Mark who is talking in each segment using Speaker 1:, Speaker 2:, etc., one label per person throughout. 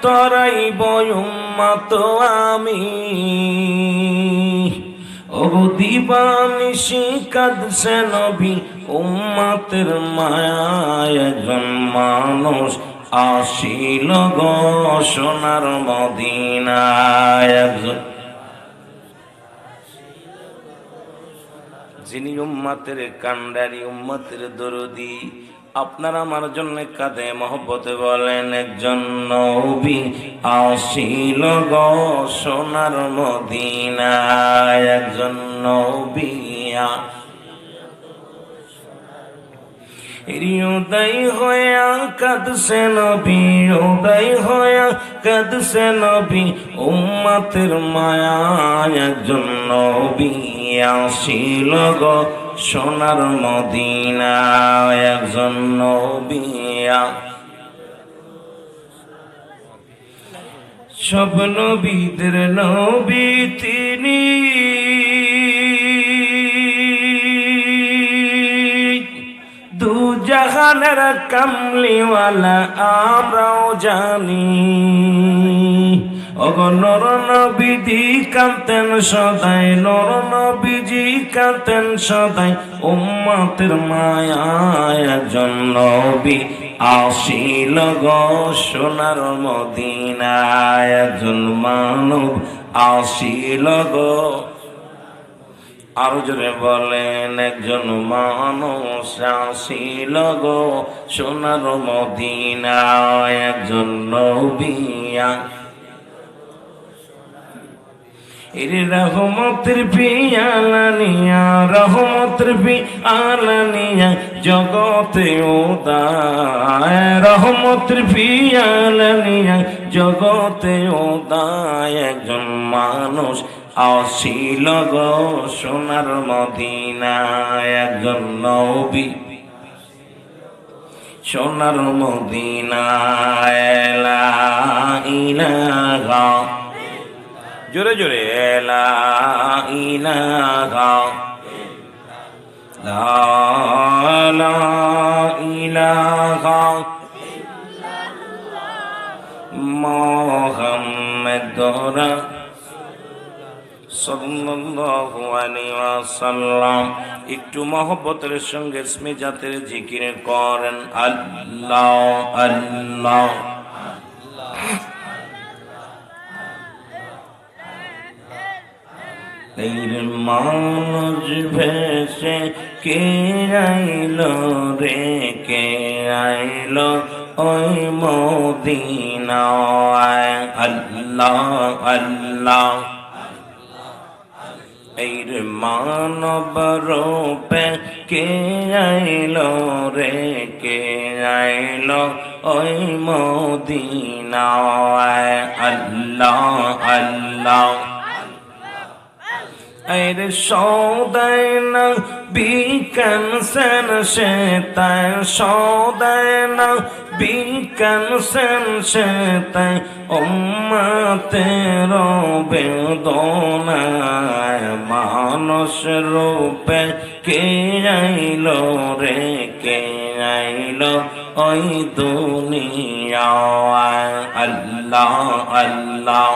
Speaker 1: তরাইব উম্মত আমি ও দিবানিশি কাঁদছে নবী উম্মতের মায়ায় একজন মানুষ আসিল গো সোনার মদিনায় একজন যিনি উম্মতের কান্ডারি উম্মতের দরদি আপনার আমার জন্য কাঁদে মহব্বতে বলেন একজন নবী আসিল গো সোনার মদিনায় একজন নবী হৃদয় হইয়া কাঁদছে নবী হৃদয় হইয়া কাঁদছে নবী উম্মতের মায়ায় একজন নবী আসিল গো সোনার মদিনায় একজন নবী সব নবীদের নবী তিনি দু জাহানের কামলিওয়ালা আমরাও জানি ওগো নর নবীজি কাঁদতেন সদাই নর নবীজি কাঁদতেন সদাই উম্মতের মায়ায় একজন নবী আসিল গো সোনার মদিনায় একজন মানব আসিল গো আরো জোরে বলেন একজন মানুষ আসিল গো সোনার মদিনায় একজন নবী রহমতের পিয়ালানিয়া রহমতের পিয়ালানিয়া জগতে উদায় রহমতের পিয়ালানিয়া জগতে উদায় একজন মানুষ আসিল গো সোনার মদিনায় একজন নবী সোনার মদিনায় লা ইলাহা জোরে জোরে লা ইলাহা লা ইলাহা মুহাম্মাদুর সাল্লাল্লাহু আলাইহি ওয়াসাল্লাম একটু মহব্বতের সঙ্গে ইসমে জাতের জিকির করেন আল্লাহ আল্লাহ মানুষ ভেসে কে আইলো রে কে আইলো ওই মদিনায় আল্লাহ আল্লাহ এই মানব রূপে কে আইলো রে কে আইলো ওই মদিনায় আল্লাহ আল্লাহ এর সৌদায় না বিকান সেন সে তাই সৌদায় না বিকান সেন সে তাই উম্মতের বেদনায় মানুষ রূপে কে আইলো রে কে আইলো ওই দুনিয়ায় আল্লাহ আল্লাহ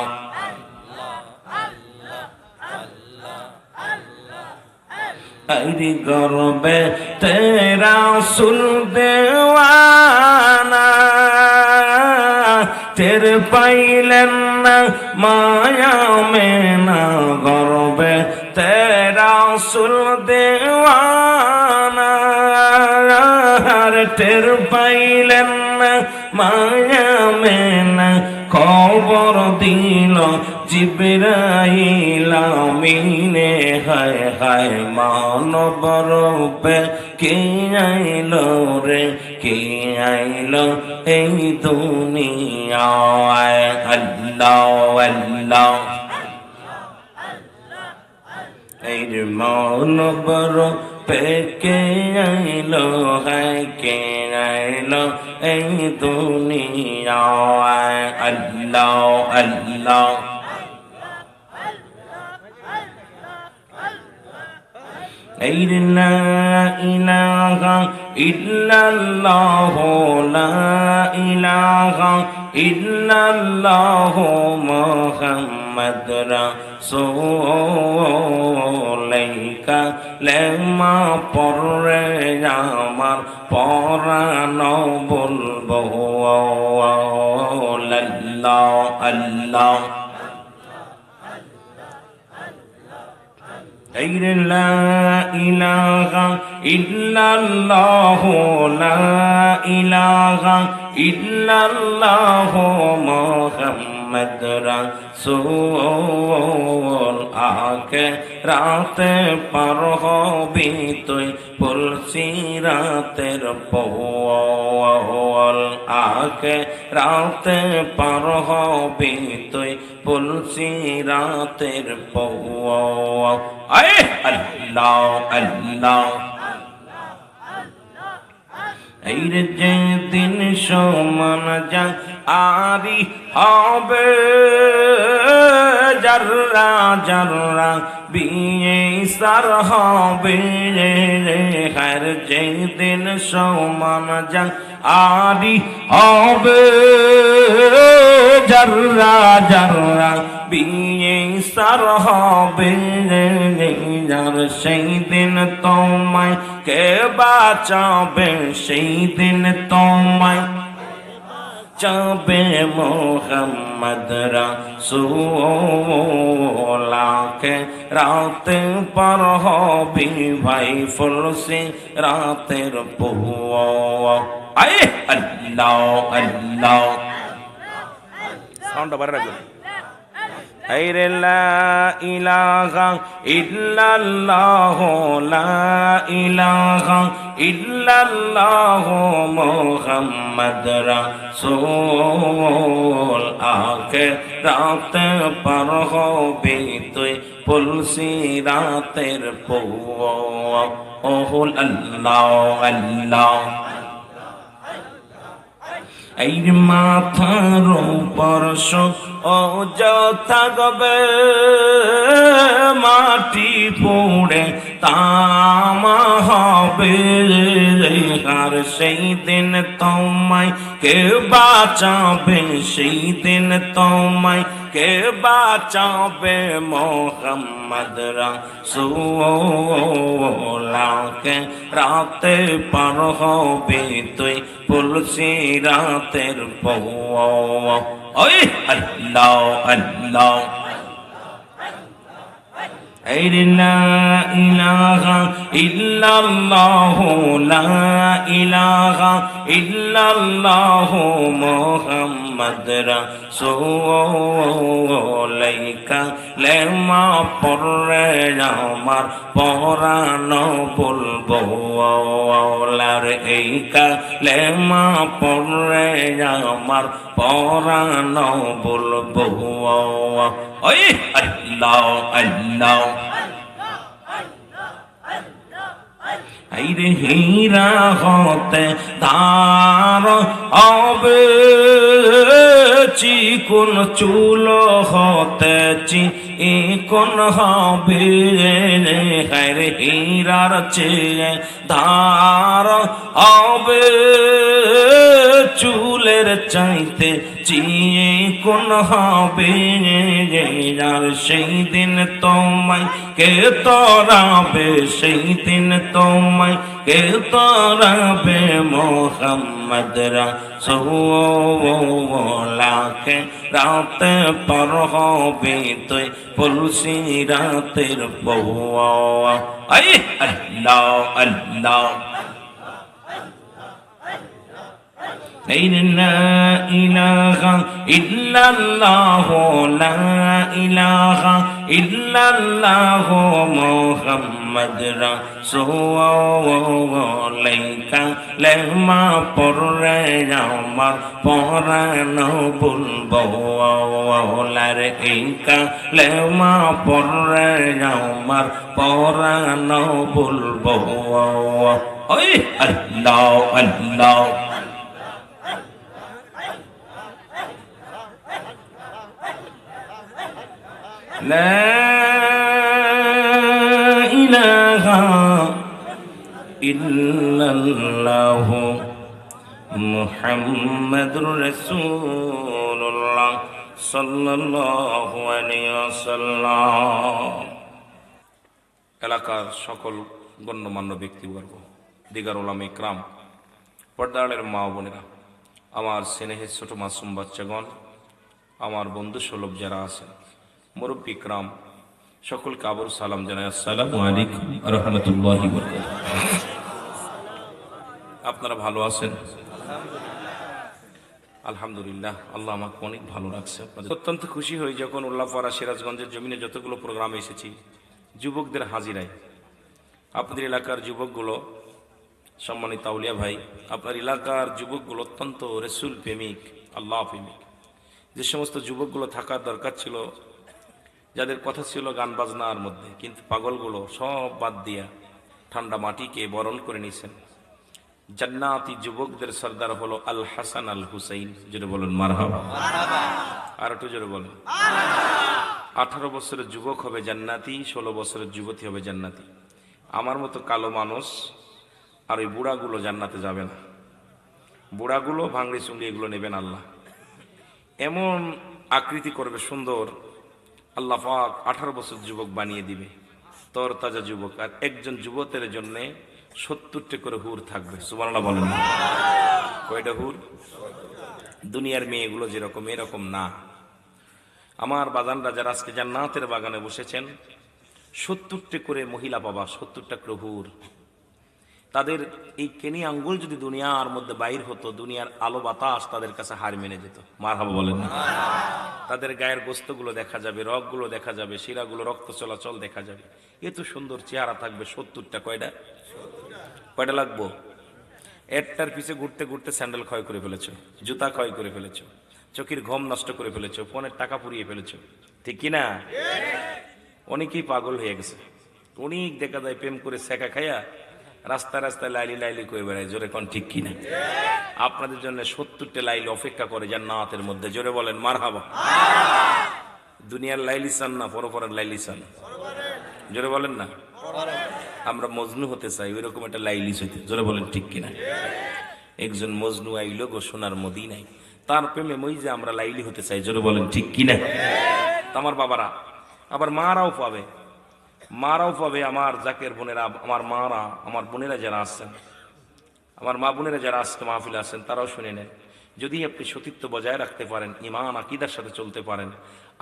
Speaker 1: আইরি গর্বে তেরা সুল দেওয়ানা টের পাইলেন না মায়া মেনা গর্বে তেরা সুল দেওয়ানা টের পাইলেন না মায়া মেনা খবর দিল জিবরাইল আমিনে হায় হায় মানব রূপে কে আইলো রে কে আইলো এই দুনিয়ায় আল্লাহ আল্লাহ এই মানব রূপে কে আইলো হায় কে আইলো এই দুনিয়ায় আল্লাহ আল্লাহ এই লা ইলাহা ইল্লাল্লাহ লা ইলাহা ইল্লাল্লাহ মুহাম্মদ রাসূল কালেমা পড়ে আমার পরানো বলবো আল্লাহ আল্লাহ লা ইলাহা ইল্লাল্লাহ লা ইলাহা ইল্লাল্লাহ মুহাম্মদ রাসূল আকে রাতে পার হবি তুই পুলসি রাতের পওয়াল আকে রাতে পার হবি তুই পুলসি রাতের পওয়াল আয় আল্লাহ আল্লাহ এই যে দিন সমান যা আরি হবে জর্রা জর্রা বিয়ে সার হবে হর যে দিন সমান যা আরি হবে জর্রা জর্রা বিয়ে সার হবে যার সেই দিন তোমায় কে বাঁচাবে সেই দিন তোমায় চাবে মোহাম্মদ রাসূল কে রাতে পার হবি ভাই ফুলসি রাতের পওয়া আয় আল্লাহ আল্লাহ সাউন্ডটা বাড়া রাখবেন লা ইলাহা ইল্লাল্লাহ লা ইলাহা ইল্লাল্লাহ মুহাম্মদ রাসূল আকে রাতে পার হবি তুই পুলসি রাতের পওয়া ওহুল আল্লাহ আল্লাহ এই মাথার উপর অযথা গবে মাটি পড়ে তামা হবে আর সেই দিন তোমায় কে বাঁচাবে সেই দিন তোমায় কে বাঁচাবে মোহাম্মদ রাসূল কে রাতে পার হবে তুই পুলসি রাতের পওয়া ওই আল্লাহ আল্লাহ লা ইলাহা ইল্লাল্লাহ লা ইলাহা ইল্লাল্লাহ মুহাম্মদ রাসূল কালেমা পড়ে আমার পরানো বলবো আল্লাহর এই কালেমা পড়ে আমার পরানো বলবো ওই আল্লাহ আল্লাহ আইরে হীরা হতে তার হবে চিকন চুল হতে চিকন হবে হায়রে হীরার চেয়ে ধার হবে চুলের চাইতে চিকন হবে আর সেই দিন তোমায় কে তরাবে সেই দিন তোমায় কে তরাবে মোহাম্মদ রাসূল কে রাতে পার হবে তুই পুলসি রাতের পওয়া আয় আল্লাহ আল্লাহ লা ইলাহা ইল্লাল্লাহ লা ইলাহা ইল্লাল্লাহ মুহাম্মদ রাসূল কালেমা পড়ে আমার পরানো বলবো আল্লাহর এই কালেমা পড়ে আমার পরানো বলবো ওই আল্লাহ আল্লাহ لا إله ইল্লাল্লাহু মুহাম্মাদুর রাসূলুল্লাহ সাল্লাল্লাহু আলাইহি ওয়াসাল্লাম। এলাকার সকল গণ্যমান্য ব্যক্তিবর্গ, দিগার ওলামা ইকরাম, পর্দারের মা বোনেরা, আমার স্নেহের ছোট মাসুম বাচ্চাগণ, আমার বন্ধু সুলভ যারা আছেন, মুরব্বী ইকরাম, সকলকে আবার সালাম জানাই। আসসালামু আলাইকুম ওয়া রাহমাতুল্লাহি ওয়া বারাকাতুহু। আপনারা ভালো আছেন? আলহামদুলিল্লাহ, আল্লাহ আমাকে অনেক ভালো রাখছে। অত্যন্ত খুশি হই যখন উল্লাপাড়া সিরাজগঞ্জের জমিনে যতগুলো প্রোগ্রামে এসেছি, যুবকদের হাজিরায়। আপনাদের এলাকার যুবকগুলো, সম্মানিত আউলিয়া ভাই, আপনার এলাকার যুবকগুলো অত্যন্ত রসুল প্রেমিক, আল্লাহ প্রেমিক। যে সমস্ত যুবকগুলো থাকার দরকার ছিল, যাদের কথা ছিল গান বাজনার মধ্যে, কিন্তু পাগলগুলো সব বাদ দিয়া ঠান্ডা মাটিকে বরণ করে নিয়েছেন। জান্নাতি যুবকদের সর্দার হলো আল হাসান আল হুসাইন। জোরে বলুন মারহাবা। আর একটু জোরে বলুন। 18 বছরের যুবক হবে জান্নাতি, 16 বছরের যুবতী হবে জান্নাতি। আমার মতো কালো মানুষ আর ওই বুড়াগুলো জান্নাতে যাবে না। বুড়াগুলো ভাঙড়ি চুঙ্গি এগুলো নেবেন আল্লাহ। এমন আকৃতি করবে সুন্দর, আল্লাহ পাক 18 বছর যুবক বানিয়ে দিবে, তর তাজা যুবক। আর একজন যুবকের জন্য 70টা করে হুর থাকবে। সুবহানাল্লাহ বলেন। কয়টা হুর? দুনিয়ার মেয়েগুলো যেরকম এরকম না। আমার বাগানরা যারা আজকে জান্নাতের বাগানে বসেছেন, 70টা করে মহিলা পাবা, 70টা করে হুর। তাদের এই কেনি আঙ্গুল যদি দুনিয়ার মধ্যে বাইর হতো, দুনিয়ার আলো বাতাস তাদের কাছে হার মেনে যেত। মারহাবা বলেন না? তাদের গায়ের গোস্তগুলো দেখা যাবে, রগগুলো দেখা যাবে, শিরাগুলো রক্ত চলাচল দেখা যাবে। এত সুন্দর চেহারা থাকবে। 70টা। কয়টা? কয়টা লাগবো? একটার পিছে ঘুরতে ঘুরতে স্যান্ডেল ক্ষয় করে ফেলেছ, জুতা ক্ষয় করে ফেলেছ, চোখের ঘুম নষ্ট করে ফেলেছ, ফোনের টাকা পুড়িয়ে ফেলেছ, ঠিক কিনা? অনেকেই পাগল হয়ে গেছে। অনেক দেখা যায় প্রেম করে সেকা খাইয়া রাস্তায় রাস্তায় লাইলি লাইলি করে বেড়ায়। জোরে কোন ঠিক কিনা? আপনাদের জন্য 70টা লাইলি অপেক্ষা করে জান্নাতের মধ্যে। জোরে বলেন মারহাবা। দুনিয়ার লাইলি চান না, পরপরের লাইলি চান? জোরে বলেন না। আমরা মজনু হতে চাই, ওই রকম একটা লাইলি হইতে। জোরে বলেন ঠিক কিনা? একজন মজনু আইলো গো সোনার মদিনায়, তার প্রেমে মই যে আমরা লাইলি হতে চাই। জোরে বলেন ঠিক কিনা? আমার বাবারা, আবার মারাও পাবে, মারাও পাবে। আমার জাকের বোনেরা, আমার মারা, আমার বোনেরা যারা আসছেন, আমার মা বোনেরা যারা আজকে মাহফিলে আসছেন, তারাও শুনে নেন। যদি আপনি সতীত্ব বজায় রাখতে পারেন, ইমান আকীদার সাথে চলতে পারেন,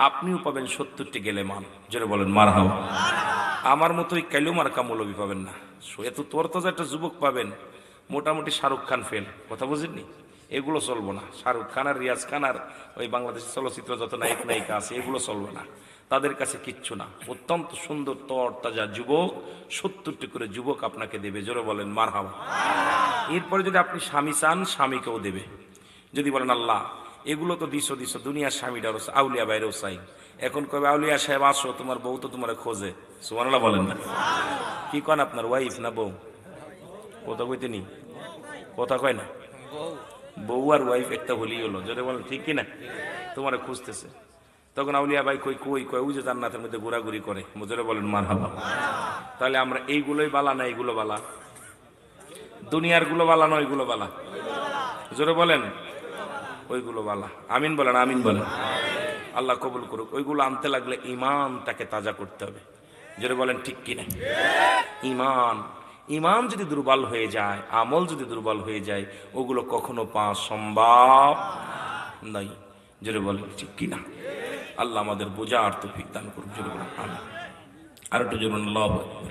Speaker 1: আপনিও পাবেন 70টি গেলে মান। জোরে বলেন মারহাবা। আমার মতো ওই কাইলু মার্কা মৌলবী পাবেন না। এত তরতাজা একটা যুবক পাবেন, মোটামুটি শাহরুখ খান ফেল। কথা বুঝেননি? এগুলো চলবো না। শাহরুখ খান আর রিয়াজ খান আর ওই বাংলাদেশের চলচ্চিত্র যত নায়ক নায়িকা আছে, এগুলো চলবে না। তাদের কাছে কিচ্ছু না। অত্যন্ত সুন্দর তরতাজা যুবক, 70টি করে যুবক আপনাকে দেবে। জোরে বলেন মারহাবা। এরপরে যদি আপনি স্বামী চান, স্বামীকেও দেবে। যদি বলেন আল্লাহ এগুলো তো দিছো দিছো, দুনিয়ার স্বামীটারও আউলিয়া বাইরেও চাই। এখন কবে আউলিয়া সাহেব আসো, তোমার বউ তো তোমার খোঁজে। সুবহানাল্লাহ বলেন না? কি কন আপনার ওয়াইফ না বউ? কথা কইতে নি, কথা কয় না। বউ আর ওয়াইফ একটা হলেই হলো। জোরে বলেন ঠিক কিনা? তোমার খুঁজতেছে। তখন আউলিয়া ভাই কই কই কয় ওই যে জান্নাতের মধ্যে ঘোরাঘুরি করে। জোরে বলেন মারহাবা। তাহলে আমরা এইগুলোই বালা না এইগুলো বালা? দুনিয়ার গুলো বালা না ওইগুলো বালা? জোরে বলেন। ওইগুলো বালা। আমিন বলেন। আমিন বলেন। আল্লাহ কবুল করুক। ওইগুলো আনতে লাগলে ইমানটাকে তাজা করতে হবে। জোরে বলেন ঠিক কিনা? ইমান, ইমান যদি দুর্বল হয়ে যায়, আমল যদি দুর্বল হয়ে যায়, ওগুলো কখনো পাওয়া সম্ভব নাই। জোরে বলেন ঠিক কিনা? আল্লাহ আমাদের বোঝার তৌফিক দান করুন। জোরে বলেন আমিন। আর একটু জোরে বলেন আল্লাহু আকবার।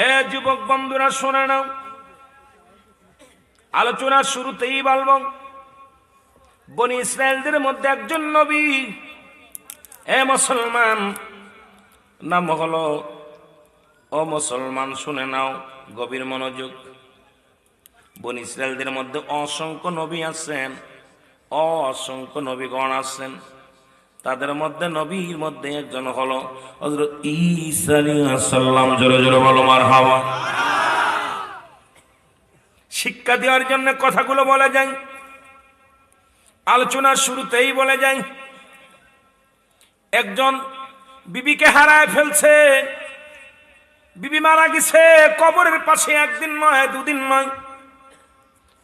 Speaker 1: এ যুবক বন্ধুরা শুনে নাও, আলোচনার শুরুতেই বলবো, বনি ইসরায়েলদের মধ্যে একজন নবী, এ মুসলমান, নাম হলো, ও মুসলমান শুনে নাও গভীর মনোযোগ। বনি ইসরায়েলদের মধ্যে অসংখ্য নবী আছেন, অসংখ্য নবীগণ আছেন। তাদের মধ্যে নবীর মধ্যে একজন হলো হযরত ঈসা আলাইহিস সালাম। জোরে জোরে বলো মারহাবা। শিক্ষা দেওয়ার জন্য কথাগুলো বলে যায়, আলোচনার শুরুতেই বলে যায়। একজন বিবিকে হারায় ফেলছে, বিবি মারা গেছে, কবরের পাশে একদিন নয় দুদিন নয়,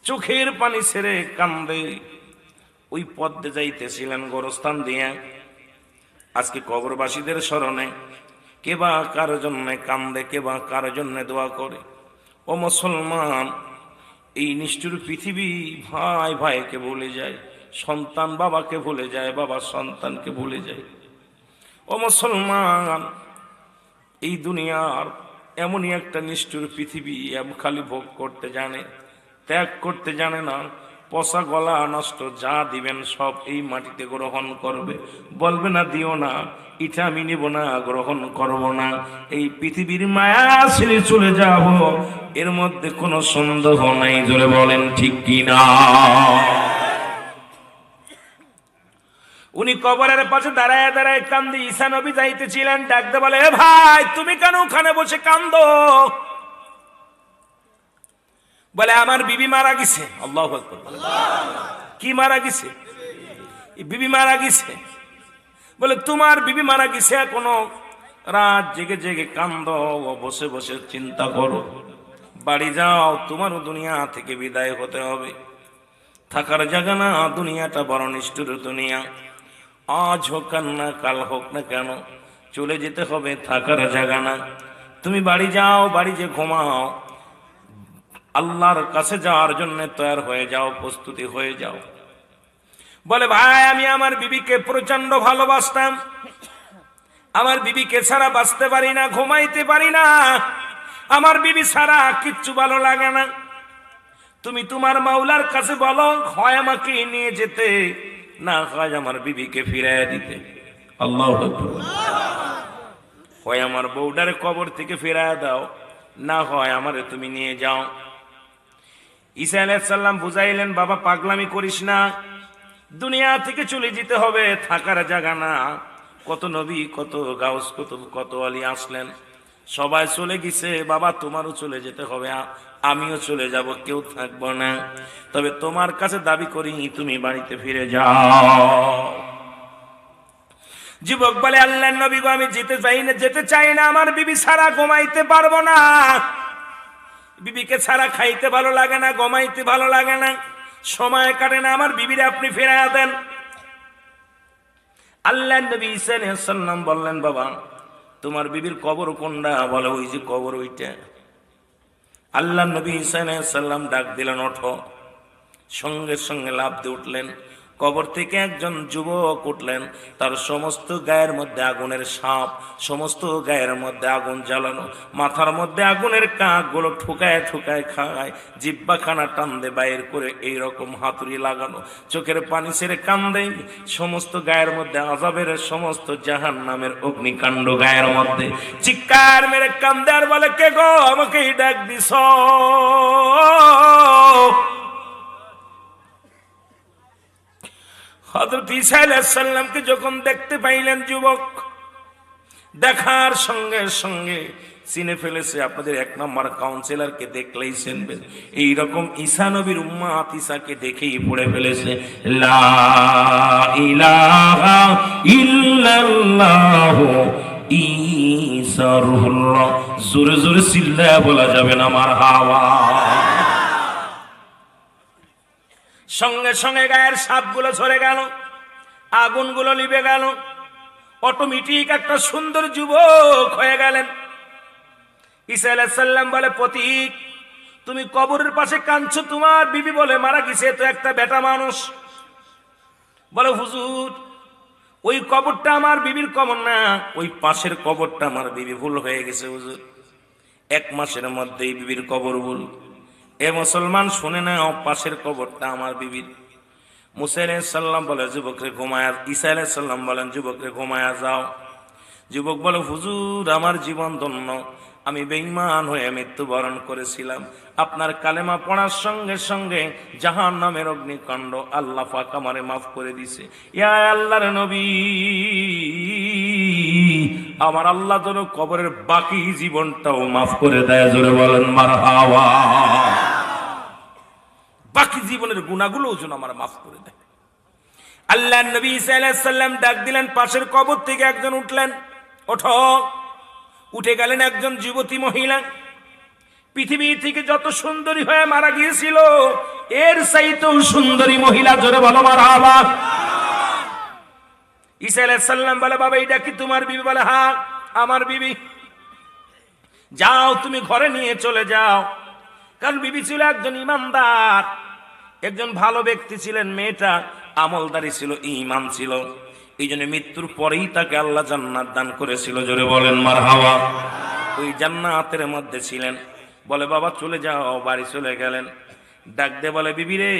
Speaker 1: চোখের পানি ছেড়ে কান্দে। ওই পদ্মে যাইতেছিলেন গোরস্থান দিয়ে। আজকে কবরবাসীদের স্মরণে কে বা কার জন্য কান্দে, কে বা কার জন্য দোয়া করে। ও মুসলমান, এই নিষ্ঠুর পৃথিবী ভাই ভাইকে ভুলে যায়, সন্তান বাবাকে ভুলে যায়, বাবা সন্তানকে ভুলে যায়। ও মুসলমান, এই দুনিয়ার এমনই একটা নিষ্ঠুর পৃথিবী, খালি ভোগ করতে জানে, ত্যাগ করতে জানে না। পচা গলা নষ্ট যা দিবেন সব এই মাটিতে গ্রহণ করবে, বলবে না দিও না, এটা আমি নিব না, গ্রহণ করব না। এই পৃথিবীর মায়া ছেড়ে চলে যাব, এর মধ্যে কোনো সন্দেহ নাই। জোরে বলেন ঠিক কিনা? উনি কবরের পাশে দাঁড়ায় দাঁড়ায় কান্দি। ঈসা নবী যাইতেছিলেন, ডাকতে বলে, এ ভাই তুমি কেন ওখানে বসে কান্দো? বলে আমার বিবি মারা গেছে। আল্লাহু আকবার। কি মারা গেছে? বিবি মারা গেছে। বলে তোমার বিবি মারা গেছে, এখনো রাত জেগে জেগে কান্দো, বসে বসে চিন্তা করো। বাড়ি যাও, তোমারও দুনিয়া থেকে বিদায় হতে হবে। থাকার জায়গা না, দুনিয়াটা বড় নিষ্ঠুর দুনিয়া। আজ হোক আর না কাল হোক না কেন চলে যেতে হবে, থাকার জায়গা না। তুমি বাড়ি যাও, বাড়ি যে ঘুমাও, আল্লাহর কাছে যাওয়ার জন্য তৈরি হয়ে যাও, প্রস্তুতি হয়ে যাও। বলে ভাই আমি আমার বিবিকে প্রচন্ড ভালোবাসতাম, আমার বিবিকে ছাড়া বাঁচতে পারি না, ঘুমাইতে পারি না, আমার বিবি ছাড়া কিচ্ছু ভালো লাগে না। তুমি তোমার মাওলার কাছে বলো, হয় আমাকে নিয়ে যেতে, না হয় আমার বিবিকে ফিরাইয়া দিতে। আল্লাহু আকবার। হয় আমার বউডার কবর থেকে ফিরাইয়া দাও, না হয় আমারে তুমি নিয়ে যাও। ঈসা আলাইহিস সালাম বুঝাইলেন, বাবা পাগলামি করিস না, দুনিয়া থেকে চলে যেতে হবে, থাকার জায়গা না। কত নবী, কত গাউস, কত আলী আসলেন, সবাই চলে গেছে। বাবা তোমারও চলে যেতে হবে, আমিও চলে যাব, কেউ থাকবো না। তবে তোমার কাছে দাবি করি তুমি বাড়িতে ফিরে যাও। যুবক বলে, আল্লাহর নবী গো আমি যেতে চাই না, আমার বিবি ছাড়া ঘুমাইতে পারবো না, বিবিকে ছাড়া খাইতে ভালো লাগে না, ঘুমাইতে ভালো লাগে না, সময় কাটে না, আমার বিবিরে আপনি ফিরাইয়া দেন। আল্লাহর নবী ঈসা আলাইহিস সালাম বললেন, বাবা তোমার বিবির কবর কোনটা? বলে ওই যে কবর ওইটা। আল্লাহর নবী ঈসা আলাইহিস সালাম ডাক দিলেন, ওঠো। সঙ্গে সঙ্গে লাফ দিয়ে উঠলেন। কবর থেকে একজন যুবক উঠলেন, তার সমস্ত গায়ের মধ্যে আগুনের সাপ, সমস্ত গায়ের মধ্যে আগুন জ্বালানো, মাথার মধ্যে আগুনের কাকগুলো ঠুকায় ঠুকায় খায়, জিব্বাখানা টানদে বাইর করে এইরকম হাতুড়ি লাগানো, চোখের পানি ছেড়ে কান্দে, সমস্ত গায়ের মধ্যে আযাবের সমস্ত জাহান্নামের অগ্নিকাণ্ড গায়ের মধ্যে চিৎকার মেরে কান্দে আর বলে, কে গো আমাকে ডাক দিছ? হযরত ঈসা আলাইহিস সালামকে যখন দেখতে পাইলেন যুবক, দেখার সঙ্গে সঙ্গে চিনে ফেলেছে। আপনাদের এক নম্বর কাউন্সিলরকে দেখলেই চিনবেন, এইরকম ঈসা নবীর উম্মত ঈসাকে দেখেই পড়ে ফেলেছে, লা ইলাহা ইল্লাল্লাহু ঈসা রূহুল্লাহ। জোরে জোরে চিল্লায়া বলা যাবে না মারহাবা। সঙ্গে সঙ্গে গায়ের সাপগুলো ঝরে গেল, আগুনগুলো নিভে গেল, অটোমেটিক একটা সুন্দর যুবক হয়ে গেলেন। ঈসা আলাইহিস সালাম বলে, প্রতীক তুমি কবরের পাশে কাঁদছো, তোমার বিবি বলে মারা গেছে, তো একটা বেটা মানুষ। বলে হুজুর ওই কবরটা আমার বিবির কবর না, ওই পাশের কবরটা আমার বিবি, ভুল হয়ে গেছে হুজুর, 1 মাসের মধ্যেই বিবির কবর ভুল। এ মুসলমান শুনে না, পাশের কবরটা আমার বিবির। মুসা আলাইহিস সালাম বলে যুবকরে ঘুমায়া, ঈসা আলাইহিস সালাম বলেন যুবকরে ঘুমায়া যাও। যুবক বলে, হুজুর আমার জীবন ধন্য, আমি বেঈমান হয়ে মৃত্যুবরণ করেছিলাম, আপনার কালেমা পড়ার সঙ্গে সঙ্গে জাহান্নামের অগ্নিকাণ্ড আল্লাহ পাক আমারে মাফ করে দিয়েছে। ইয়া আল্লাহর নবী, আমার আল্লাহ যেন কবরের বাকি জীবনটাও মাফ করে দেয়। জোরে বলেন মারহাবা। বাকি জীবনের গুনাহগুলোও যেন আমার মাফ করে দেয়। আল্লাহর নবী ঈসা আলাইহিস সালাম ডাক দিলেন, পাশের কবর থেকে একজন উঠলেন, ওঠো। উঠে গেলেন একজন যুবতী মহিলা, পৃথিবী থেকে যত সুন্দরী হয়ে মারা গিয়েছিল এর চাইতেও সুন্দরী মহিলা, জোরে বলো মারহাবা। ঈসা আলাইহিস সালাম বলে, বাবা এটা কি তোমার বিবি? বলে হ্যাঁ আমার বিবি। যাও তুমি ঘরে নিয়ে চলে যাও। কারণ বিবি ছিল একজন ইমানদার, একজন ভালো ব্যক্তি ছিলেন, মেয়েটা আমলদারি ছিল, ঈমান ছিল, এই জন্য মৃত্যুর পরেই তাকে আল্লাহ জান্নাত দান করেছিল, জোরে বলেন মারহাবা। ওই জান্নাতের মধ্যে ছিলেন। বলে বাবা চলে যাও, বাড়ি চলে গেলেন। ডাক দে বলে, বিবি রে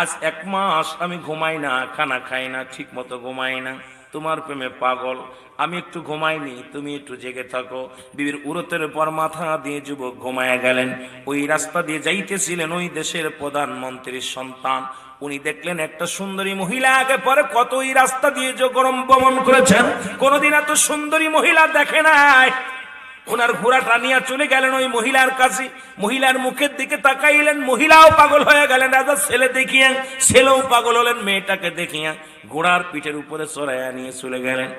Speaker 1: আজ 1 মাস আমি ঘুমাই না, খানা খাই না, ঠিক মতো ঘুমাই না, তোমার প্রেমে পাগল, আমি একটু ঘুমাইনি, তুমি একটু জেগে থাকো। বিবির উরতের পর মাথা দিয়ে যুবক ঘুমায় গেলেন। ওই রাস্তা দিয়ে যাইতেছিলেন ওই দেশের প্রধানমন্ত্রীর সন্তান, উনি দেখলেন একটা সুন্দরী মহিলা, আগে পরে কত ওই রাস্তা দিয়ে যে গরম ভ্রমণ করেছেন, কোনোদিন এত সুন্দরী মহিলা দেখে নাই। ওনার ঘোড়াটা নিয়ে চলে গেলেন ওই মহিলার কাছে, মহিলার মুখের দিকে তাকাইলেন, মহিলাও পাগল হয়ে গেলেন, রাজা ছেলে দেখিয়া, ছেলেও পাগল হলেন মেয়েটাকে দেখিয়া, ঘোড়ার পিঠের উপরে চড়াইয়া নিয়ে চলে গেলেন।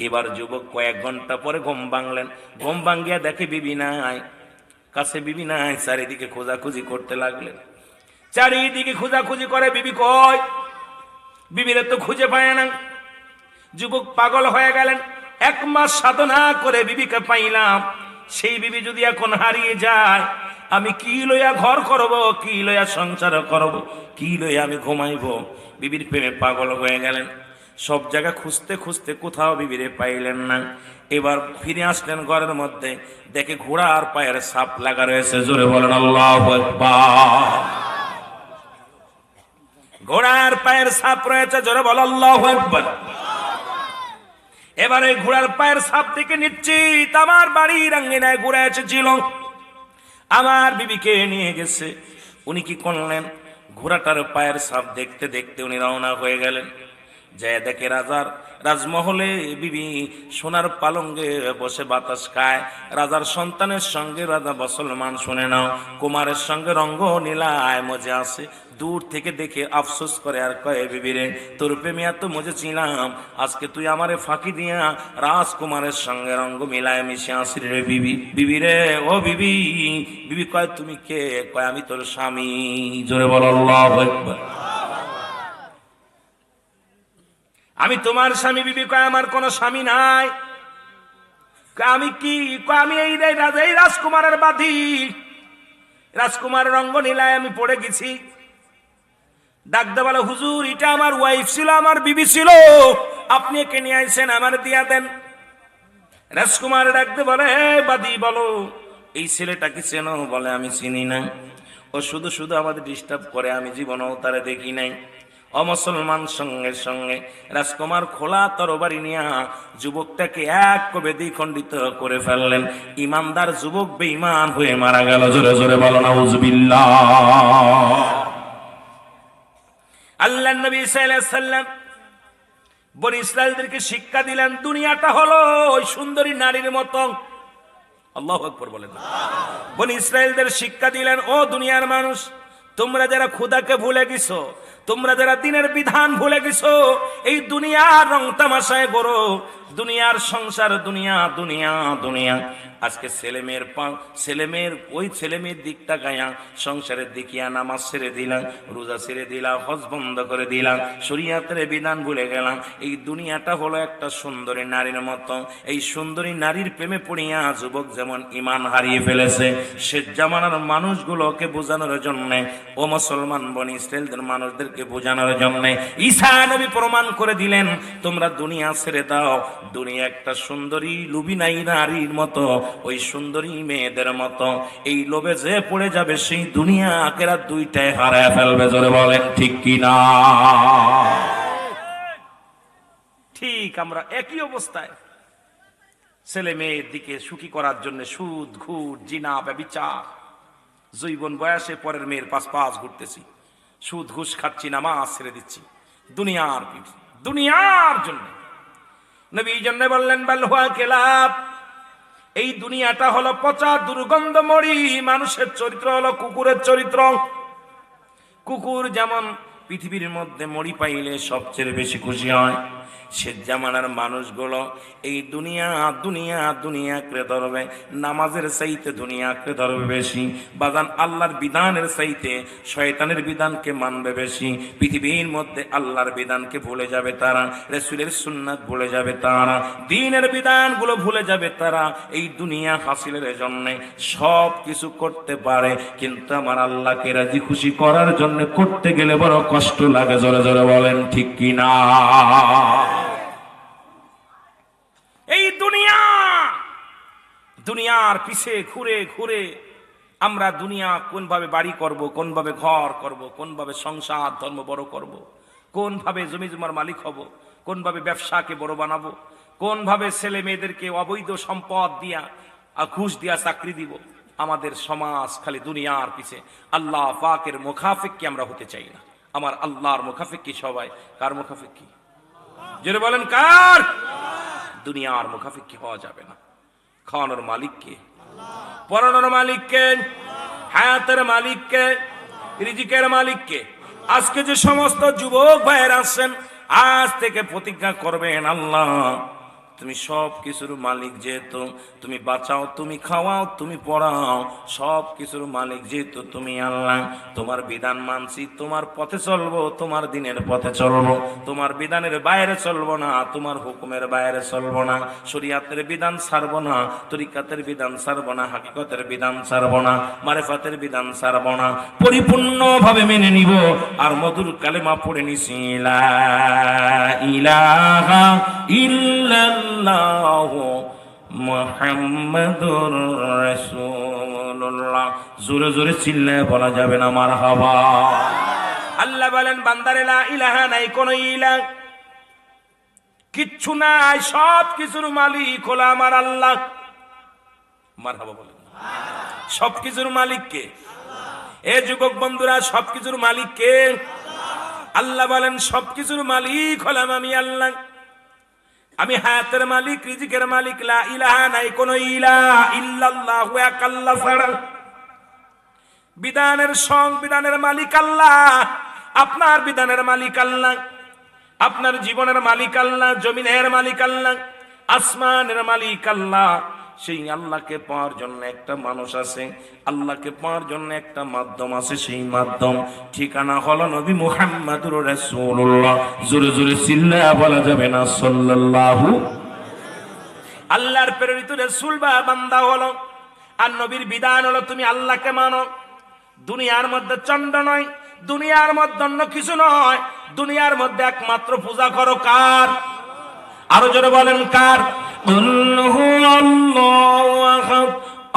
Speaker 1: এবার যুবক কয়েক ঘন্টা পরে ঘুম ভাঙলেন, ঘুম ভাঙ্গিয়া দেখে বিবি নাই, কাছে বিবি নাই, চারিদিকে খোঁজাখুঁজি করতে লাগলেন, চারিদিকে খোঁজাখুঁজি করে, বিবি কই, বিবিরে তো খুঁজে পায় না। যুবক পাগল হয়ে গেলেন, 1 মাস সাধনা করে বিবিকে পাইলাম, সেই বিবি যদি এখন হারিয়ে যায়, আমি কি লইয়া ঘর করব, কি লইয়া সংসার করব, কি লইয়া আমি ঘুমাইব। বিবির প্রেমে পাগল হয়ে গেলেন, সব জায়গা খুঁজতে খুঁজতে কোথাও বিবিরে পাইলেন না। এবার ফিরে আসলেন ঘরের মধ্যে, দেখে ঘোড়ার পায়ের ছাপ লাগা রয়েছে, জোরে বলেন আল্লাহু আকবার। ঘোড়ার পায়ের ছাপ রয়েছে, জোরে বল আল্লাহু আকবার। এবারে ঘোড়ার পায়ের ছাপ থেকে নিশ্চিত আমার বাড়ির আঙ্গিনায় ঘোড়া এসেছিল, আমার বিবিকে নিয়ে গেছে। উনি কি করলেন, ঘোড়াটার পায়ের ছাপ দেখতে দেখতে উনি রওনা হয়ে গেলেন। যায় দেখে রাজার রাজমহলে বিবি সোনার পালঙ্গে বসে বাতাস খায়, রাজার সন্তানের সঙ্গে রাজা মুসলমান, শুনে নাও, কুমারের সঙ্গে রঙ্গ নীলায় মজে আসে। দূর থেকে দেখে আফসোস করে আর কয়ে, বিবিরে তোর প্রেমে এত মজে ছিলাম, আজকে তুই আমারে ফাঁকি দিয়া রাজকুমারের সঙ্গে রঙ্গ মিলায় মিশে আসি রে বিবি। বিবিরে ও বিবি, বিবি কয় তুমি কে? কয় আমি তোর স্বামী, জোরে বল আল্লাহু আকবার। আমি তোমার স্বামী। বিবি কয় আমার কোনো স্বামী নাই। আমি কি? আমি এই রাজকুমারের বাদী, রাজকুমারের রঙ্গ নীলায় আমি পড়ে গেছি। ডাক দে বলে, হুজুর এটা আমার ওয়াইফ ছিল, আমার বিবি ছিল, আপনি একে নিয়ে আইছেন, আমার দিয়া দেন। রাজকুমার ডাক দে বলে, বাদী বলো এই ছেলেটাকে চেনো? বলে আমি চিনি না, ও শুধু শুধু আমাদের ডিস্টার্ব করে, আমি জীবনেও তারে দেখি নাই। অমুসলমান সঙ্গে সঙ্গে রাজকুমার খোলা তরবারি নিয়া যুবকটাকে এক কবে দ্বিখণ্ডিত করে ফেললেন। ইমানদার যুবক বেঈমান হয়ে মারা গেল, জোরে জোরে বলো নাউজুবিল্লাহ। আল্লাহর নবী সাল্লাল্লাহু আলাইহি সাল্লাম বনি ইসরাঈলদেরকে শিক্ষা দিলেন, দুনিয়াটা হলো ওই সুন্দরী নারীর মতো। আল্লাহু আকবার বলেন। বনি ইসরাঈলদের শিক্ষা দিলেন, ও দুনিয়ার মানুষ, তোমরা যারা খোদাকে ভুলে গেছো, তোমরা যারা দিনের বিধান ভুলে গেছো, এই দুনিয়ার রং তামাশায় গড়ো, দুনিয়ার সংসার, দুনিয়া দুনিয়া দুনিয়া। আজকে ছেলেমেয়ের ওই ছেলেমেয়ের দিকটা গায়া সংসারের দিকিয়া নামাজ ছেড়ে দিলাম, রোজা ছেড়ে দিলাম, হজ বন্ধ করে দিলাম, শরীয়তের বিধান ভুলে গেলাম। এই দুনিয়াটা হলো একটা সুন্দরী নারীর মতো। এই সুন্দরী নারীর প্রেমে পড়িয়া যুবক যেমন ঈমান হারিয়ে ফেলেছে, সে জামানার মানুষগুলোকে বোঝানোর জন্য, ও মুসলমান বনি ইসরাঈলদের মানুষদেরকে বোঝানোর জন্য ঈসা নবী প্রমাণ করে দিলেন, তোমরা দুনিয়া ছেড়ে দাও। দুনিয়া একটা সুন্দরী লুবিনাই নারীর মতো, ওই সুন্দরী মেয়েদের মতো। এই লোভে যে পড়ে যাবে সেই দুনিয়া আখিরাত দুইটাই হারায় ফেলবে, জোরে বলেন ঠিক কিনা? ঠিক আমরা একই অবস্থায় ছেলে মেয়ের দিকে সুখী করার জন্য সুদ, ঘুষ, জিনা, ব্যভিচার, যৌবন বয়সে পরের মেয়ের পাশ ঘুরতেছি, সুদ ঘুষ খাচ্ছি, নামাজ ছেড়ে দিচ্ছি, দুনিয়ার জন্য। নবী জন্য বললেন, বাল হুয়া কেলাব, এই দুনিয়াটা হলো পচা দুর্গন্ধ মরি। মানুষের চরিত্র হলো কুকুরের চরিত্র। কুকুর যেমন পৃথিবীর মধ্যে মরি পাইলে সবচেয়ে বেশি খুশি হয়, সে জামানার মানুষগুলো এই দুনিয়া দুনিয়া দুনিয়া আঁকড়ে ধরবে, নামাজের চাইতে দুনিয়া আঁকড়ে ধরবে বেশি। বাজান আল্লাহর বিধানের চাইতে শয়তানের বিধানকে মানবে বেশি। পৃথিবীর মধ্যে আল্লাহর বিধানকে ভুলে যাবে তারা, রাসূলের সুন্নাত ভুলে যাবে তারা, দ্বীনের বিধানগুলো ভুলে যাবে তারা। এই দুনিয়া হাসিলের জন্য সব কিছু করতে পারে, কিন্তু আমার আল্লাহকে রাজি খুশি করার জন্য করতে গেলে বড় কষ্ট লাগে। জোরে জোরে বলেন ঠিক কি না? এই দুনিয়ার পিছে ঘুরে ঘুরে আমরা দুনিয়া কোনভাবে বাড়ি করব, কোনভাবে ঘর করব, কোনভাবে সংসার ধর্ম বড় করব, কোনভাবে জমি জমার মালিক হব, কোনভাবে ব্যবসাকে বড় বানাবো, কোনভাবে ছেলে মেয়েদেরকে অবৈধ সম্পদ দিয়া ঘুষ দিয়া চাকরি দিব। আমাদের সমাজ খালি দুনিয়ার পিছে। আল্লাহ পাকের মুখাফিক কি আমরা হতে চাই না। আমার আল্লাহর মুখাফিক কি সবাই? কার মুখাফিক কি? জোরে বলেন কার? দুনিয়ার মুখাফিক কি হওয়া যাবে না। খাওয়ানোর মালিক কে? পরানোর মালিক কে? হায়াতের মালিক কে? রিজিকের মালিক কে? আজকে যে সমস্ত যুবক ভাইয়েরা আছেন, আজ থেকে প্রতিজ্ঞা করবেন, আল্লাহ তুমি সব কিছুর মালিক, যেহেতু তুমি বাঁচাও, তুমি খাওয়াও, তুমি পড়াও, সব কিছুর মালিক যেহেতু তুমি আল্লাহ, তোমার বিধান মানছি, তোমার পথে চলবো, তোমার দিনের পথে চলবো, তোমার বিধানের বাইরে চলবো না, তোমার হুকুমের বাইরে চলবো না, শরীয়তের বিধান ছাড়বো না, তরিকাতের বিধান ছাড়বো না, হাকিকতের বিধান ছাড়বো না, মারিফাতের বিধান ছাড়বো না, পরিপূর্ণভাবে মেনে নিব। আর মধুর কালেমা পড়ে নিছি, লা ইলাহা ইল্লাল্লাহু মুহাম্মাদুর রাসূলুল্লাহ। জোরে জোরে চিল্লায় বলা যাবে না মারহাবা। আল্লাহ বলেন, বান্দারে লা ইলাহা নাই, কোন ইলাহ কিচ্ছু নাই, সব কিছুর মালিক হলো আমার আল্লাহ। মারহাবা বলেন। সব কিছুর মালিক কে? এ যুবক বন্ধুরা, সব কিছুর মালিক কে? আল্লাহ বলেন, সব কিছুর মালিক হলাম আমি আল্লাহ। আমি হায়াতের মালিক, রিজিকের মালিক। লা ইলাহা নাই, কোন ইলাহ ইল্লাল্লাহু, এক আল্লাহ ছাড়া। বিধানের সংবিধানের মালিক আল্লাহ, আপনার বিধানের মালিক আল্লাহ, আপনার জীবনের মালিক আল্লাহ, জমিনের মালিক আল্লাহ, আসমানের মালিক আল্লাহ। সেই আল্লাহকে পাওয়ার জন্য একটা মানুষ আছে, আল্লাহকে পাওয়ার জন্য একটা মাধ্যম আছে, সেই মাধ্যম ঠিকানা হলো নবী মুহাম্মদুর রাসূলুল্লাহ। জোরে জোরে চিল্লায়া বলা যাবে না সাল্লাল্লাহু। আল্লাহর প্রেরিত রাসূল বা বান্দা হলো, আর নবীর বিধান হলো তুমি আল্লাহকে মানো। দুনিয়ার মধ্যে চন্ড নয়, দুনিয়ার মধ্যে অন্য কিছু নয়, দুনিয়ার মধ্যে একমাত্র পূজা করো কার? আরো জোরে বলেন কার? قل هو الله أحد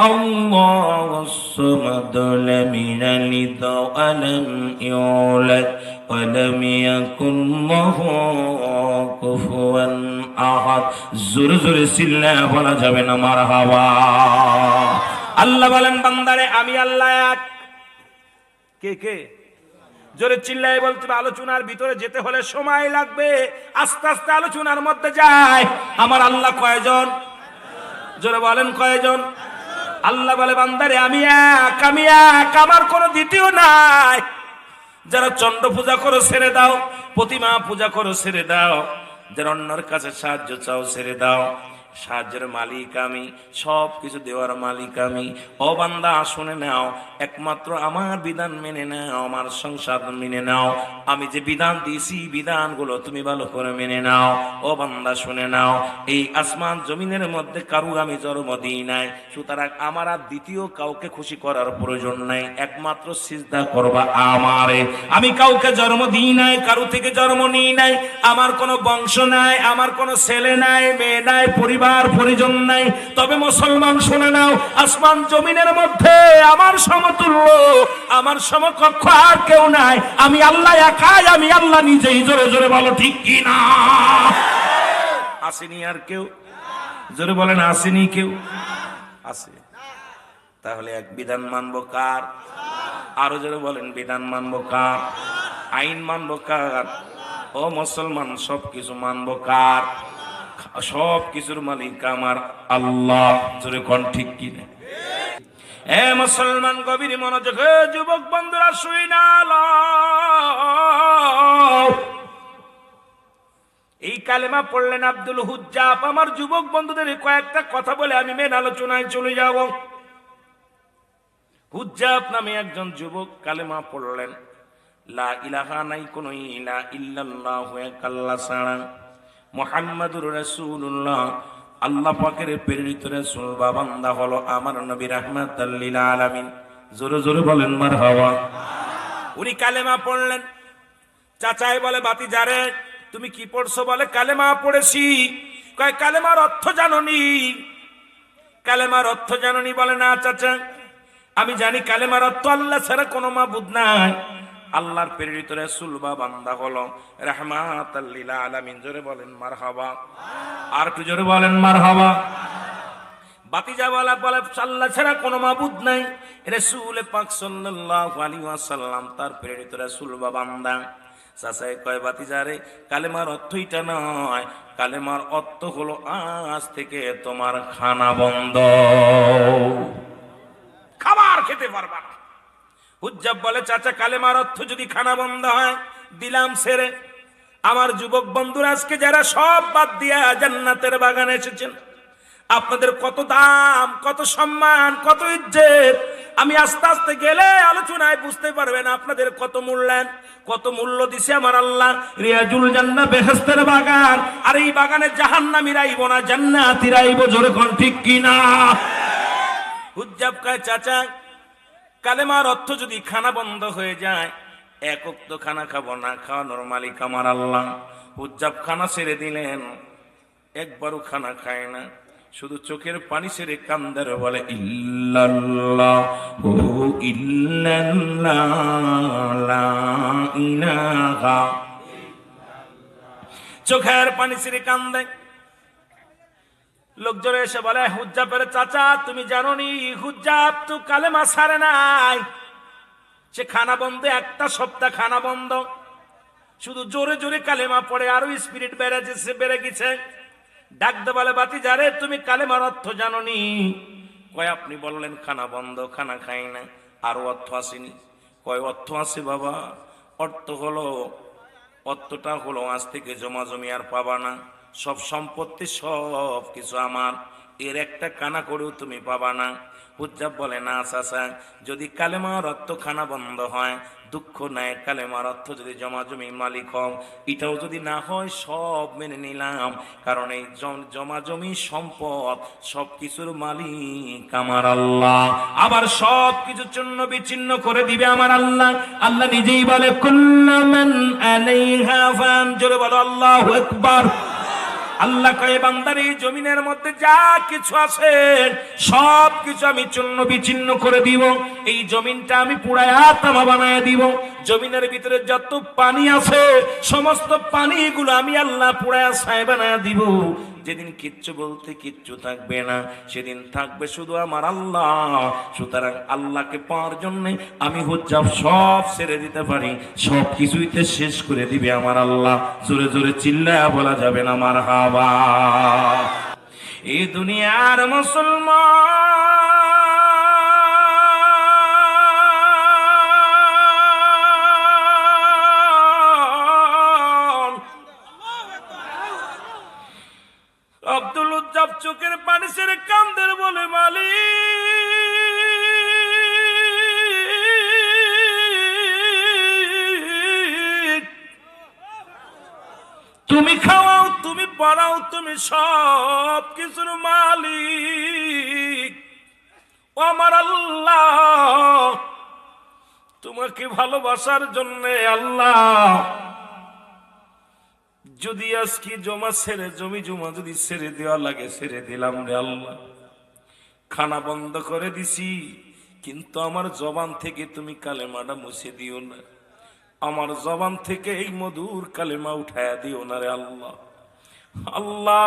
Speaker 1: الله الصمد لم يلد ولم يولد ولم يكن له كفوا أحد। জোরে জোরে চিল্লায়া বলা যাবে না মারহাবা। আল্লাহ বলেন, বান্দারে আমি আল্লাহ এক। কে কে? জোরে চিল্লায় বলতে হবে। আলোচনার ভিতরে যেতে হলে সময় লাগবে, আস্তে আস্তে আলোচনার মধ্যে যায়। আমার আল্লাহ কয়জন? জোরে বলেন কয়জন? আল্লাহ বলে, বান্দারে আমি এক, আমি এক, আমার কোনো দ্বিতীয় নাই। যারা চন্ড পূজা করো ছেড়ে দাও, প্রতিমা পূজা করো ছেড়ে দাও, যারা অন্যের কাছে সাহায্য চাও ছেড়ে দাও। সাহায্যের মালিক আমি, সব কিছু দেওয়ার মালিক আমি। ও বান্দা শুনে নাও, একমাত্র আমার বিধান মেনে নাও, আমার সংসার মেনে নাও। আমি যে বিধান দিয়েছি বিধানগুলো তুমি ভালো করে মেনে নাও। ও বান্দা শুনে নাও, এই আসমান জমিনের মধ্যে কারু আমি জন্ম দিই নাই, সুতরাং আমার আর দ্বিতীয় কাউকে খুশি করার প্রয়োজন নাই, একমাত্র সিজদা করবা আমারে। আমি কাউকে জন্ম দিই নাই, কারু থেকে জন্ম নিই নাই, আমার কোনো বংশ নাই, আমার কোনো ছেলে নাই, মেয়ে নাই, পরিবার পরিজন নাই। তবে মুসলমান শুনে নাও, আসমান জমিনের মধ্যে আমার সমতুল্য, আমার সমকক্ষ আর কেউ নাই। আমি আল্লাহ একাই, আমি আল্লাহ নিজেই। জোরে জোরে বলো ঠিক কি না? আসেনি আর কেউ? জোরে বলেন আসেনি কেউ? আছে। তাহলে এক বিধান মানবো কার? আরো জোরে বলেন বিধান মানবো কার? আইন মানবো কার? ও মুসলমান, সব কিছু মানবো কার? সব কিছুর মালিক আমার আল্লাহ। জোরে কোন ঠিক কি না? এ মুসলমান গভীর মনোযোগ, যুবক বন্ধুরা শুই না, এই কালেমা পড়লেন আব্দুল হুজ্জাব। আমার যুবক বন্ধুদের কয়েকটা কথা বলে আমি মেন আলোচনায় চলে যাব। হুজ্জাব নামে একজন যুবক কালেমা পড়লেন, লা ইলাহা, নাই কোনো ইলাহা ইল্লাল্লাহু এক আল্লাহ ছাড়া, মুহাম্মাদুর রাসূলুল্লাহ আল্লাহ পাকের প্রেরিত রাসূল বা বান্দা হলো আমার নবী রাহমাতাল লিল আলামিন। জোরে জোরে বলেন মারহাবা। উনি কালেমা পড়লেন। চাচাই বলে, ভাতিজারে তুমি কি পড়ছো? বলে, কালেমা পড়েছি। কয়, কালেমার অর্থ জানোনি? কালেমার অর্থ জানোনি? বলে, না চাচা, আমি জানি কালেমার অর্থ আল্লাহ ছাড়া কোনো মাবুদ নাই, আল্লাহর প্রেরিত রাসূল বা বান্দা হলো রাহমাতাল লিল আলামিন। জোরে বলেন মারহাবা। আর একটু জোরে বলেন মারহাবা। বাতিজা বলে, আল্লাহ ছাড়া কোনো মাবুদ নাই, রাসূল পাক সাল্লাল্লাহু আলাইহি ওয়াসাল্লাম তার প্রেরিত রাসূল বা বান্দা। চাচাই কয়, বাতিজারে কালেমার অর্থ এটা নয়, কালেমার অর্থ হলো আজ থেকে তোমার খানা বন্ধ, খাবার খেতে পারবা না। হুজ্জাব বলে, চাচা কালেমার অর্থ যদি খানা বন্ধ হয়, দিলাম ছেড়ে। আমার যুবক বন্ধুরা আজকে যারা সব বাদ দিয়া জান্নাতের বাগানে এসেছেন, আপনাদের কত দাম, কত সম্মান, কত ইজ্জত, আমি আস্তে আস্তে গেলে আলোচনায় বুঝতে পারবেন আপনাদের কত মূল্যায়ন, কত মূল্য দিছে আমার আল্লাহ। রিয়াজুল জান্নাহ বেহেশতের বাগান, আর এই বাগানে জাহান্নামীরা আইব না, জান্নাতীরা আইব। জোরে কোন ঠিক কিনা? হুজ্জাব কয়, চাচা কালেমার অর্থ যদি খানা বন্ধ হয়ে যায়, এক ওয়াক্ত খানা খাবো না, খাওয়ানোর মালিক আমার আল্লাহ। হুজ্জাব খানা ছেড়ে দিলেন, একবারও খানা খায় না, শুধু চোখের পানি ছেড়ে কান্দার বলে, ইল্লাল্লাহু ইল্লাল্লাহ লা ইলাহা। চোখের পানি ছেড়ে কান্দে। লোকজন এসে বলে, হুজ্জাবের চাচা তুমি জানো নি, হুজ্জাব তো কালেমা ছাড়ে নাই, সে খানা বন্ধ, একটা সপ্তাহ খানা বন্ধ, শুধু জোরে জোরে কালেমা পড়ে, আরো স্পিরিট বেড়ে গেছে। ডাকতে বলে, বাতিজারে তুমি কালেমার অর্থ জানো নি? কয়, আপনি বললেন খানা বন্ধ, খানা খাই না, আরো অর্থ আসেনি? কয়, অর্থ আছে বাবা। অর্থটা হলো আজ থেকে জমা জমি আর পাবা না, সব সম্পত্তি সব কিছু আমার, এর একটা কানা করেও তুমি পাবা না। হুজ্জাব বলে, না চাচা, যদি কালেমার অর্থ খানা বন্ধ হয় দুঃখ নাই, কালেমার অর্থ যদি জমা জমি মালিক হও, এটাও যদি না হয় সব মেনে নিলাম, কারণ এই জমা জমি সম্পদ সব কিছুর মালিক আমার আল্লাহ, আবার সব কিছু চূর্ণ বিচ্ছিন্ন করে দিবে আমার আল্লাহ। আল্লাহ নিজেই বলে, কুল্লু মান আলাইহা ফান। জোরে বলো আল্লাহু আকবার। আল্লাহ কয়ে, বান্দার এই জমিনের মধ্যে যা কিছু আছে সব কিছু আমি চূর্ণ বিচ্ছিন্ন করে দিব, এই জমিনটা আমি পুরায়া তামা বানায় দিব, জমিনের ভিতরে যত পানি আছে সমস্ত পানিগুলো আমি আল্লাহ পুরায়া ছাই বানায় দিব। যেদিন কিচ্ছু বলতে কিচ্ছু থাকবে না, সেদিন থাকবে শুধু আমার আল্লাহ। সুতরাং আল্লাহকে পাওয়ার জন্য আমি হুজ্জাব সব ছেড়ে দিতে পারি, সব কিছুইতে শেষ করে দিবে আমার আল্লাহ। জোরে জোরে চিল্লায়া বলা যাবে না মারহাবা। এই দুনিয়ার মুসলমান আব্দুল হুজ্জাব চোখের পানি ছেড়ে কান্দের বলে, মালিক তুমি খাওয়াও, তুমি পড়াও, তুমি সব কিছুর মালিক, ও আমার আল্লাহ, তোমাকে ভালোবাসার জন্য আল্লাহ যদি আজকে জমি জমা যদি ছেড়ে দেওয়া লাগে ছেড়ে দিলাম রে আল্লাহ, খানা বন্ধ করে দিছি, কিন্তু আমার জবান থেকে তুমি কালেমাটা মুছে দিও না, আমার জবান থেকে এই মধুর কালেমা উঠায়া দিও না রে আল্লাহ। আল্লাহ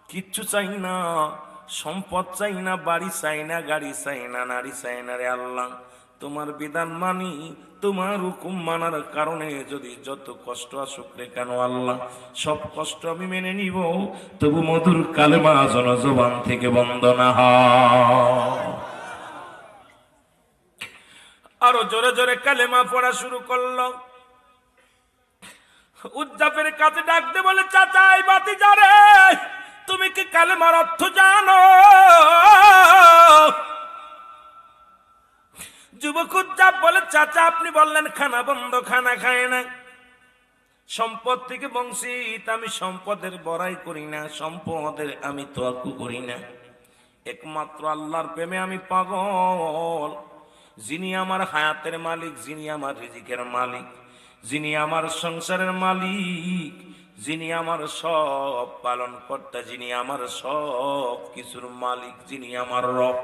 Speaker 1: কিচ্ছু চাই না, সম্পদ চাই না, বাড়ি চাই না, গাড়ি চাই না, নারী চাই না রে আল্লাহ, তোমার বিধান মানি, তোমার হুকুম মানার কারণে যদি যত কষ্ট আসুক রে কেন আল্লাহ, সব কষ্ট আমি মেনে নিব, তবু মধুর কালেমা যেন জবান থেকে বন্ধ না হয়। আরো জোরে জোরে কালেমা পড়া শুরু করলো। উজ্জাপের কাছে ডাকতে বলে, চাচা এই ভাতিজা রে, তুমি কি কালেমার অর্থ জানো? যুবক উজ্জাপ বলে, চাচা আপনি বললেন খানা বন্ধ, খানা খায় না। সম্পদ থেকে বঞ্চিত, আমি সম্পদের বড়াই করি না, সম্পদের আমি তোয়াক্কু করি না। একমাত্র আল্লাহর প্রেমে আমি পাগল। যিনি আমার হায়াতের মালিক, যিনি আমার রিজিকের মালিক, যিনি আমার সংসারের মালিক, যিনি আমার সব পালন কর্তা, যিনি আমার সব কিছুর মালিক, যিনি আমার রব,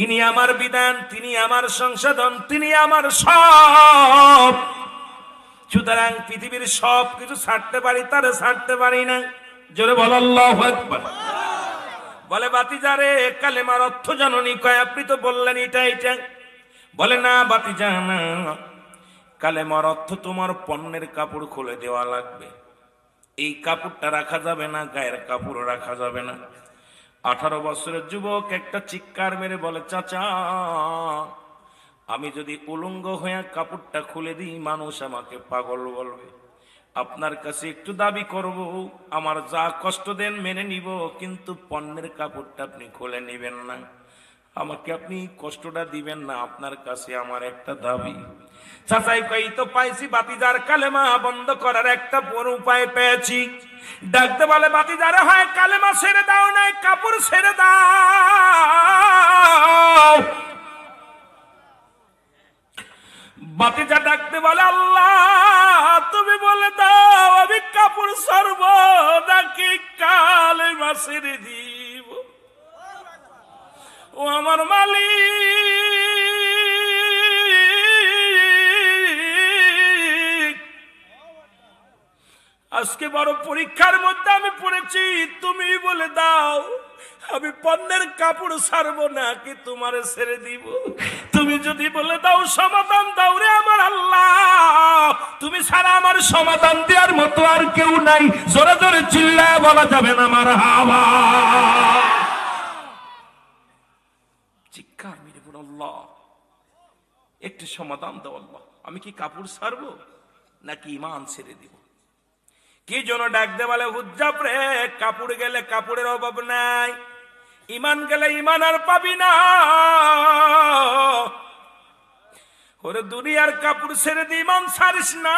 Speaker 1: ইনি আমার বিধান, তিনি আমার সংশোধন, তিনি আমার সব। সুতরাং পৃথিবীর সব কিছু ছাড়তে পারি, তারে ছাড়তে পারি না। জোরে বল আল্লাহু আকবার। বলে, ভাতিজা রে কালেমার অর্থ জানোনি? কয় আপনি তো বললেন এটা এটা। বলে, না ভাতিজা না, কালেমার অর্থ তোমার পণ্যের কাপড় খুলে দেওয়া লাগবে। এই কাপড়টা রাখা যাবে না, গায়ের কাপড় রাখা যাবে না। 18 বছরের যুবক একটা চিৎকার মেরে বলে, চাচা আমি যদি উলঙ্গ হয়ে কাপড়টা খুলে দিই, মানুষ আমাকে পাগল বলবে। আপনার কাছে একটু দাবি করব, আমার যা কষ্ট দেন মেনে নিব, কিন্তু পণ্যের কাপড়টা আপনি খুলে নেবেন না, আমাকে আপনি কষ্টটা দিবেন না। আপনার কাছে আমার একটা দাবি। চাচাই কই তো পাইছি, ভাতিজার কালেমা বন্ধ করার একটা বড় উপায় পেয়েছি। ডাকতে বলে, ভাতিজারে হয় কালেমা ছেড়ে দাও, নাই কাপড় ছেড়ে দাও। ভাতিজা ডাকতে বলে, আল্লাহ তুমি বলে দাও আমি কাপড় ছাড়ব নাকি কালেমা ছেড়ে দিব। ও আমার মালিক, আজকে বড় পরীক্ষার মধ্যে আমি পড়েছি, তুমি বলে দাও আমি পণ্যের কাপড় ছাড়বো নাকি তোমার ছেড়ে দিব। তুমি যদি বলে দাও সমাধান দাও রে আমার আল্লাহ, তুমি ছাড়া আমার সমাধান দেওয়ার মতো আর কেউ নাই। জোরে জোরে চিল্লায় বলা যাবে না আমার হাওয়া। চিৎকার মেরে বলো, আল্লাহ একটু সমাধান দাও আল্লাহ, আমি কি কাপড় ছাড়বো নাকি ঈমান ছেড়ে দিব? কি জন্য ডাক দে বলে, হুজ্জাব রে কাপড় গেলে কাপড়ের অভাব নাই, ঈমান গেলে ঈমান আর পাবি না। ওরে দুনিয়ার কাপড় ছেড়ে দিয়ে ঈমান ছাড়িস না,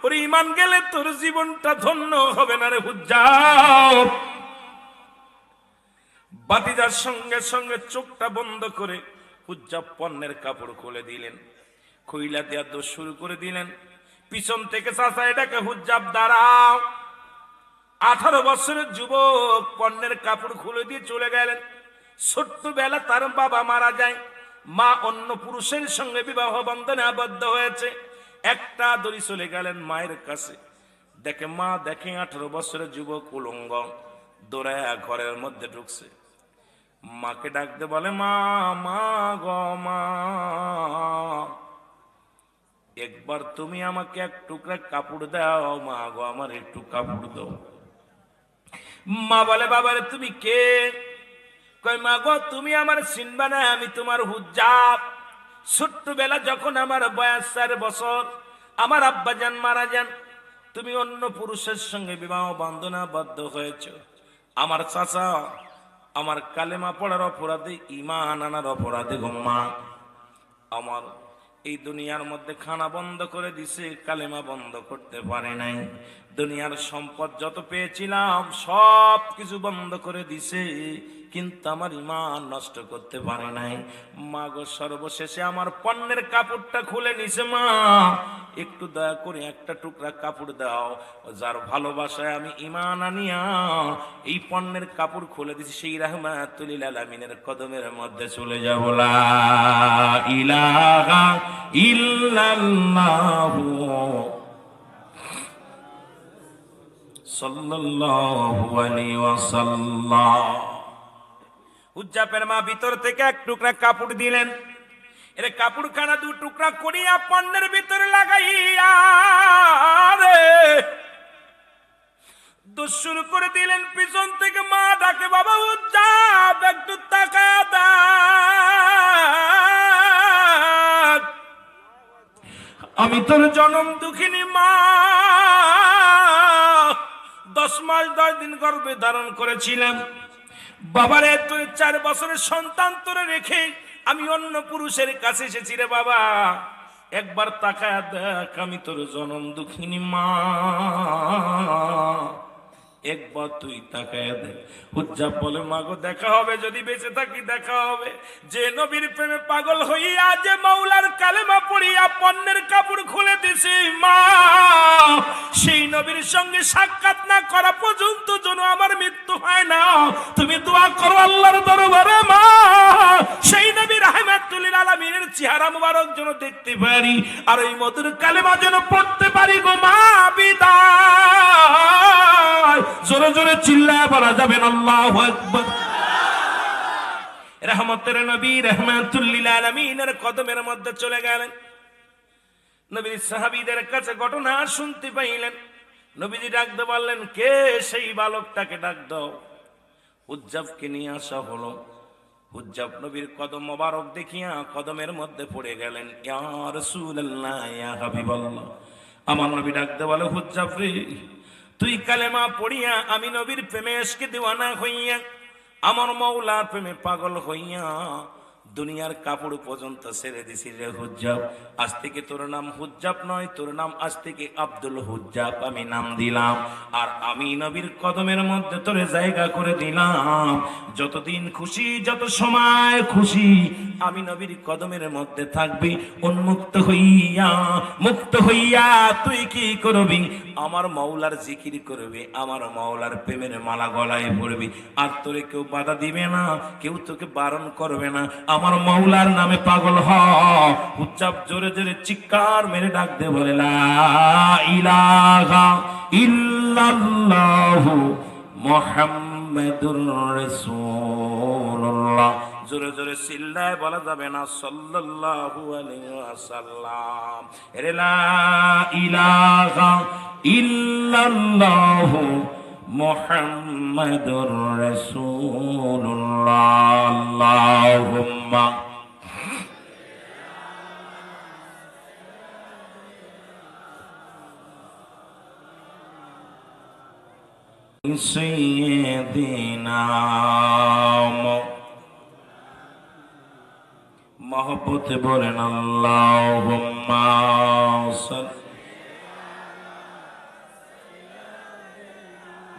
Speaker 1: ওরে ঈমান গেলে তোর জীবনটা ধন্য হবে না রে হুজ্জাব। ভাতিজার সঙ্গে সঙ্গে চোখটা বন্ধ করে হুজ্জাব পণ্যের কাপড় খুলে দিলেন, খুইলা দেওয়া দোষ শুরু করে দিলেন। পিছন থেকে চাচা এটাকে, হুজ্জাব দাঁড়াও। 18 বছরের যুবক পণ্যের কাপড় খুলে দিয়ে চলে গেলেন। ছোট্টবেলা তার বাবা মারা যায়, মা অন্য পুরুষের সঙ্গে বিবাহ বন্ধনে আবদ্ধ হয়েছে। একটা দড়ি চলে গেলেন মায়ের কাছে। দেখে মা, দেখে 18 বছরের যুবক উলঙ্গ, দৌড়ায় ঘরের মধ্যে ঢুকছে। মাকে ডাকতে বলে, মা মা গো মা, একবার তুমি আমাকে এক টুকরা কাপড় দাও, মা গো আমার একটু কাপড় দাও। মা বলে, বাবারে তুমি কে? কই, মা গো তুমি আমার চিনবা না, আমি তোমার হুজ্জাব। ছোট্টবেলা যখন আমার বয়স 4 বছর, আমার আব্বাজান মারা যান, তুমি অন্য পুরুষের সঙ্গে বিবাহ বন্ধনে আবদ্ধ হয়েছ। আমার চাচা আমার কালেমা পড়ার অপরাধে, ঈমান আনার অপরাধে গো মা আমার এই দুনিয়ার মধ্যে খানা বন্ধ করে দিছে, কালেমা বন্ধ করতে পারে নাই। দুনিয়ার সম্পদ যত পেয়েছিলাম সব কিছু বন্ধ করে দিছে, কিন্তু আমার ঈমান নষ্ট করতে পারে নাই। মা গো সর্বশেষে আমার পণ্যের কাপড়টা খুলে নিছে, মা একটু দয়া করে একটা টুকরা কাপড় দাও, যার ভালোবাসায় আমি ঈমান আনিয়া এই পণ্যের কাপড় খুলে দিছি, সেই রাহমাতুল লিল আলামিনের কদমের মধ্যে চলে যাব। লা ইলাহা ইল্লাল্লাহু সাল্লাল্লাহু আলাইহি ওয়াসাল্লাম। হুজ্জাবের মা ভিতর থেকে এক টুকরা কাপড় দিলেন। এর কাপড়খানা 2 টুকরা করিয়া পণ্যের ভিতরে লাগাইয়া দোষ শুরু করে দিলেন। পিছন থেকে মা ডাকে, বাবা হুজ্জাব একটু তাকায়া দেখ। আমি তোর জনম দুঃখিনী মা, 10 মাস 10 দিন গর্ভে ধারণ করেছিলাম। বাবারে তুই 4 বছরের সন্তান তোরে রেখে আমি অন্য পুরুষের কাছে এসেছি রে বাবা, একবার তাকায় দেখ আমি তোর জনম দুঃখিনী মা, একবার তুই তাকায় দেখ। হুজ্জাব বলে মাগো দেখা হবে, যদি বেঁচে থাকি দেখা হবে। যে নবীর প্রেমে পাগল হইয়া যে মাওলার কালেমা পড়িয়া পণ্যের কাপড় খুলে দিছি মা, সেই নবীর সঙ্গে সাক্ষাৎ না করা পর্যন্ত যেন আমার মৃত্যু হয় না। তুমি দোয়া করো আল্লাহর দরবারে মা, সেই নবী রাহমাতুল লিল আলামিনের চেহারা মুবারক যেন দেখতে পারি, আর ওই মধুর কালেমা যেন পড়তে পারি গো মা। বিদায় জোরে জোরে চিল্লায় বলা যাবেন আল্লাহু আকবার। রহমতের নবী রাহমাতুল লিল আলামিনের কদমের মধ্যে চলে গেলেন। নবীর সাহাবীদের কাছে ঘটনা শুনতে পাইলেন। নবীজি ডাকতে বললেন, কে সেই বালকটাকে ডাক দাও। হুজ্জাবকে নিয়ে আসা হলো। হুজ্জাব নবীর কদম মোবারক দেখিয়া কদমের মধ্যে পড়ে গেলেন। ইয়া রাসূলুল্লাহ, ইয়া হাবিবাল্লাহ। আমার নবী ডাকতে বলে, হুজ্জাব রে, তুই কালেমা পড়িয়া আমি নবীর প্রেমে এসকে দিওয়ানা হইয়া, আমার মাওলার প্রেমে পাগল হইয়া দুনিয়ার কাপড় পর্যন্ত ছেড়ে দিছি রে হুজ্জাব। আজ থেকে তোর নাম হুজ্জাব নয়, তোর নাম আজ থেকে আব্দুল হুজ্জাব আমি নাম দিলাম। আর আমি নবীর কদমের মধ্যে তোরে জায়গা করে দিলাম। যতদিন খুশি, যত সময় খুশি আমি নবীর কদমের মধ্যে থাকবি। উন্মুক্ত হইয়া, মুক্ত হইয়া তুই কি করবি? আমার মাওলার জিকির করবি, আমার মাওলার প্রেমের মালা গলায় পড়বি। আর তোরে কেউ বাধা দিবে না, কেউ তোকে বারণ করবে না। আমার মাওলার নামে পাগল হ। হুজ্জাব জোরে জোরে চিৎকার মেরে ডাক দে, বলে লা ইলাহা ইল্লাল্লাহু মুহাম্মাদুর রাসূলুল্লাহ। জোরে জোরে চিল্লায় বলা যাবে না সাল্লাল্লাহু আলাইহি ওয়াসাল্লাম। এরে লা ইলাহা ইল্লাল্লাহু মুহাম্মাদুর রাসূলুল্লাহ। আল্লাহুম্মা সাইয়্যিদিনা মহব্বতে বলেন আল্লাহুম্মা সাল্লি।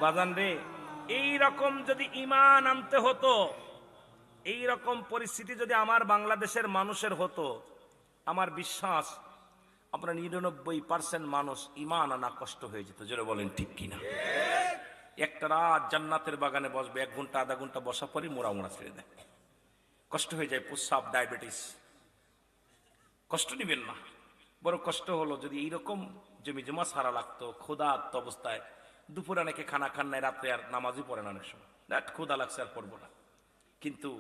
Speaker 1: বাজান রে, এই রকম যদি ঈমান আনতে হতো, এই রকম পরিস্থিতি যদি আমার বাংলাদেশের মানুষের হতো, আমার বিশ্বাস আপনার 99% মানুষ ঈমান আনা কষ্ট হয়ে যেত। জোরে বলেন ঠিক কিনা? একটা রাত জান্নাতের বাগানে বসবে, 1 ঘন্টা 1/2 ঘন্টা বসা পরে মোড়া মোড়া ছেড়ে দেয়, কষ্ট হয়ে যায়। প্রস্রাব, ডায়াবেটিস, কষ্ট নিবেন না। বড় কষ্ট হলো যদি এইরকম জমি জমা সারা লাগতো, ক্ষুধার্ত অবস্থায় দুপুরে অনেকে খানা খান নাই, রাত্রে আর নামাজই পড়ে না, অনেক সময় ক্ষুধা লাগছে আর পড়বো না। কিন্তু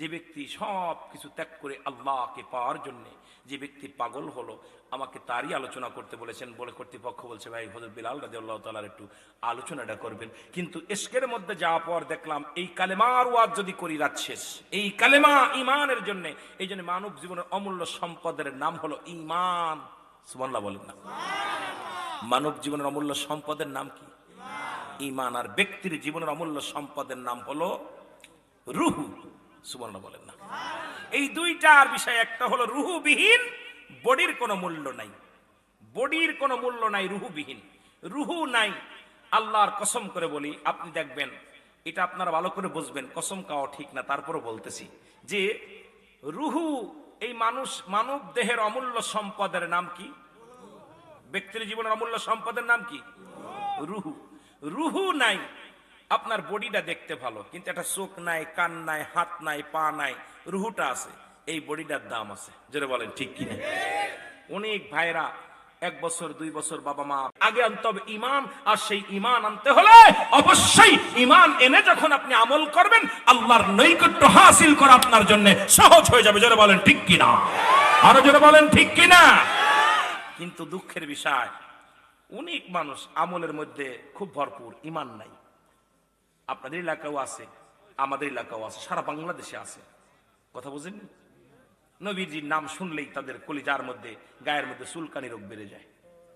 Speaker 1: যে ব্যক্তি সব কিছু ত্যাগ করে আল্লাহকে পাওয়ার জন্য যে ব্যক্তি পাগল হলো, আমাকে তারই আলোচনা করতে বলেছেন। বলে কর্তৃপক্ষ বলছে, ভাই হযরত বিলাল রাদিয়াল্লাহু তাআলার একটু আলোচনাটা করবেন। কিন্তু ইশকের মধ্যে যাওয়ার পর দেখলাম এই কালেমার ওয়াজ যদি করি রাত শেষ। এই কালেমা ঈমানের জন্য, এই জন্য মানব জীবনের অমূল্য সম্পদের নাম হলো ঈমান। সুবহানাল্লাহ বলেন না? মানব জীবনের অমূল্য সম্পদের নাম কি? ঈমান। আর ব্যক্তির জীবনের অমূল্য সম্পদের নাম হলো রূহ। সুবহানাল্লাহ বলেন না? এই দুইটার বিষয়, একটা হলো রূহবিহীন, বডির কোনো মূল্য নাই। বডির কোনো মূল্য নাই রূহবিহীন। রূহ নাই। আল্লাহর কসম করে বলি, আপনি দেখবেন, এটা আপনারা ভালো করে বুঝবেন, কসম খাওয়া ঠিক না, তারপরও বলতেছি যে রূহ, এই মানব দেহের অমূল্য সম্পদের নাম কি? ব্যক্তির জীবনের অমূল্য সম্পদের নাম কি? রূহ। রূহ নাই। আপনার বডিটা দেখতে ভালো, কিন্তু একটা চোখ নাই, কান নাই, হাত নাই, পা নাই, রূহটা আছে, এই বডিটার দাম আছে। জোরে বলেন ঠিক কিনা? অনেক ভাইরা 1 বছর 2 বছর বাবা মা আগে আনতে হবে ঈমান। আর সেই ঈমান আনতে হলে অবশ্যই ঈমান এনে যখন আপনি আমল করবেন, আল্লাহর নৈকট্য হাসিল করা আপনার জন্য সহজ হয়ে যাবে। জোরে বলেন ঠিক কিনা? আরো জোরে বলেন ঠিক কিনা? কিন্তু দুঃখের বিষয়, অনেক মানুষ আমলের মধ্যে খুব ভরপুর, ঈমান নাই। আপনাদের এলাকাও আছে, আমাদের এলাকাও আছে, সারা বাংলাদেশে আছে। কথা বুঝেন? নবীজির নাম শুনলেই তাদের কলিজার মধ্যে, গায়ের মধ্যে চুলকানি রোগ বেড়ে যায়।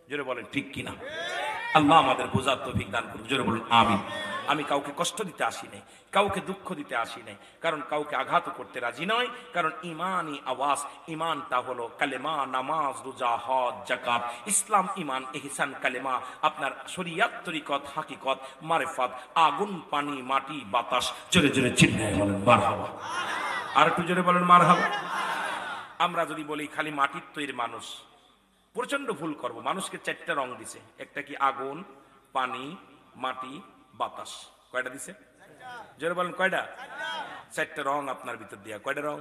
Speaker 1: জোরে বলেন ঠিক কিনা? আল্লাহ আমাদের বোঝার তৌফিক দান করুন। জোরে বলুন আমিন। আমি কাউকে কষ্ট দিতে আসি নাই, কাউকে দুঃখ দিতে আসি নাই, কারণ কাউকে আঘাত করতে রাজি নয়। কারণ ইমানই আওয়াজ, ইমানটা হলো কালেমা, নামাজ, রোজা, হজ, যাকাত, ইসলাম, ইমান, ইহসান, কালেমা, আপনার শরিয়াত, তরিকত, হাকিকত, মারিফাত, আগুন, পানি, মাটি, বাতাস। জোরে জোরে চিল্লায়ে বলেন মারহাবা। আর একটু জোরে বলেন মারহাবা। আমরা যদি বলি খালি মাটির তৈরি মানুষ, প্রচন্ড ভুল করব। মানুষকে 4টা রং দিছে। একটা কি? আগুন, পানি, মাটি, বাতাস। কয়টা দিছে? জোরে বলেন কয়টা? 4টা রং আপনার ভিতর দিয়া। কয়টা রং?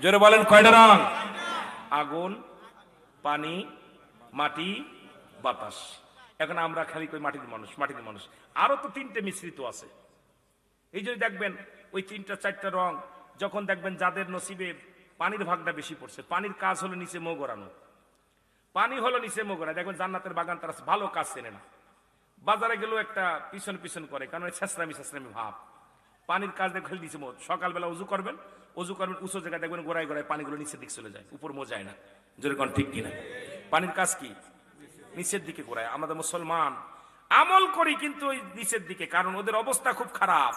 Speaker 1: জোরে বলেন কয়টা রং? আগুন, পানি, মাটি, বাতাস। এখন আমরা খালি কই মাটির মানুষ, মাটির মানুষ। আরো তো 3টে মিশ্রিত আছে। এই জন্য দেখবেন ওই 3টা 4টা রং যখন দেখবেন যাদের নসিবে পানির ভাগটা বেশি পড়ছে, পানির কাজ হলো নিচে মোহ গড়ানো, পানি হলো নিচে মোহ গড়ানো। দেখবেন জান্নাতের বাগান তারা ভালো কাজ চেনে না, বাজারে গেলেও একটা পিছন পিছন করে, কারণ ছেঁচড়ামি ছেঁচড়ামি ভাব। পানির কাজ দেখে দিছে মোহ। সকালবেলা উজু করবেন উঁচু জায়গায় দেখবেন গোড়ায় গোড়ায় পানিগুলো নিচের দিকে চলে যায়, উপর মোহ যায় না। যেরকম ঠিক কিনা? পানির কাজ কি? নিচের দিকে গোড়ায়। আমাদের মুসলমান আমল করি কিন্তু ওই নিচের দিকে, কারণ ওদের অবস্থা খুব খারাপ।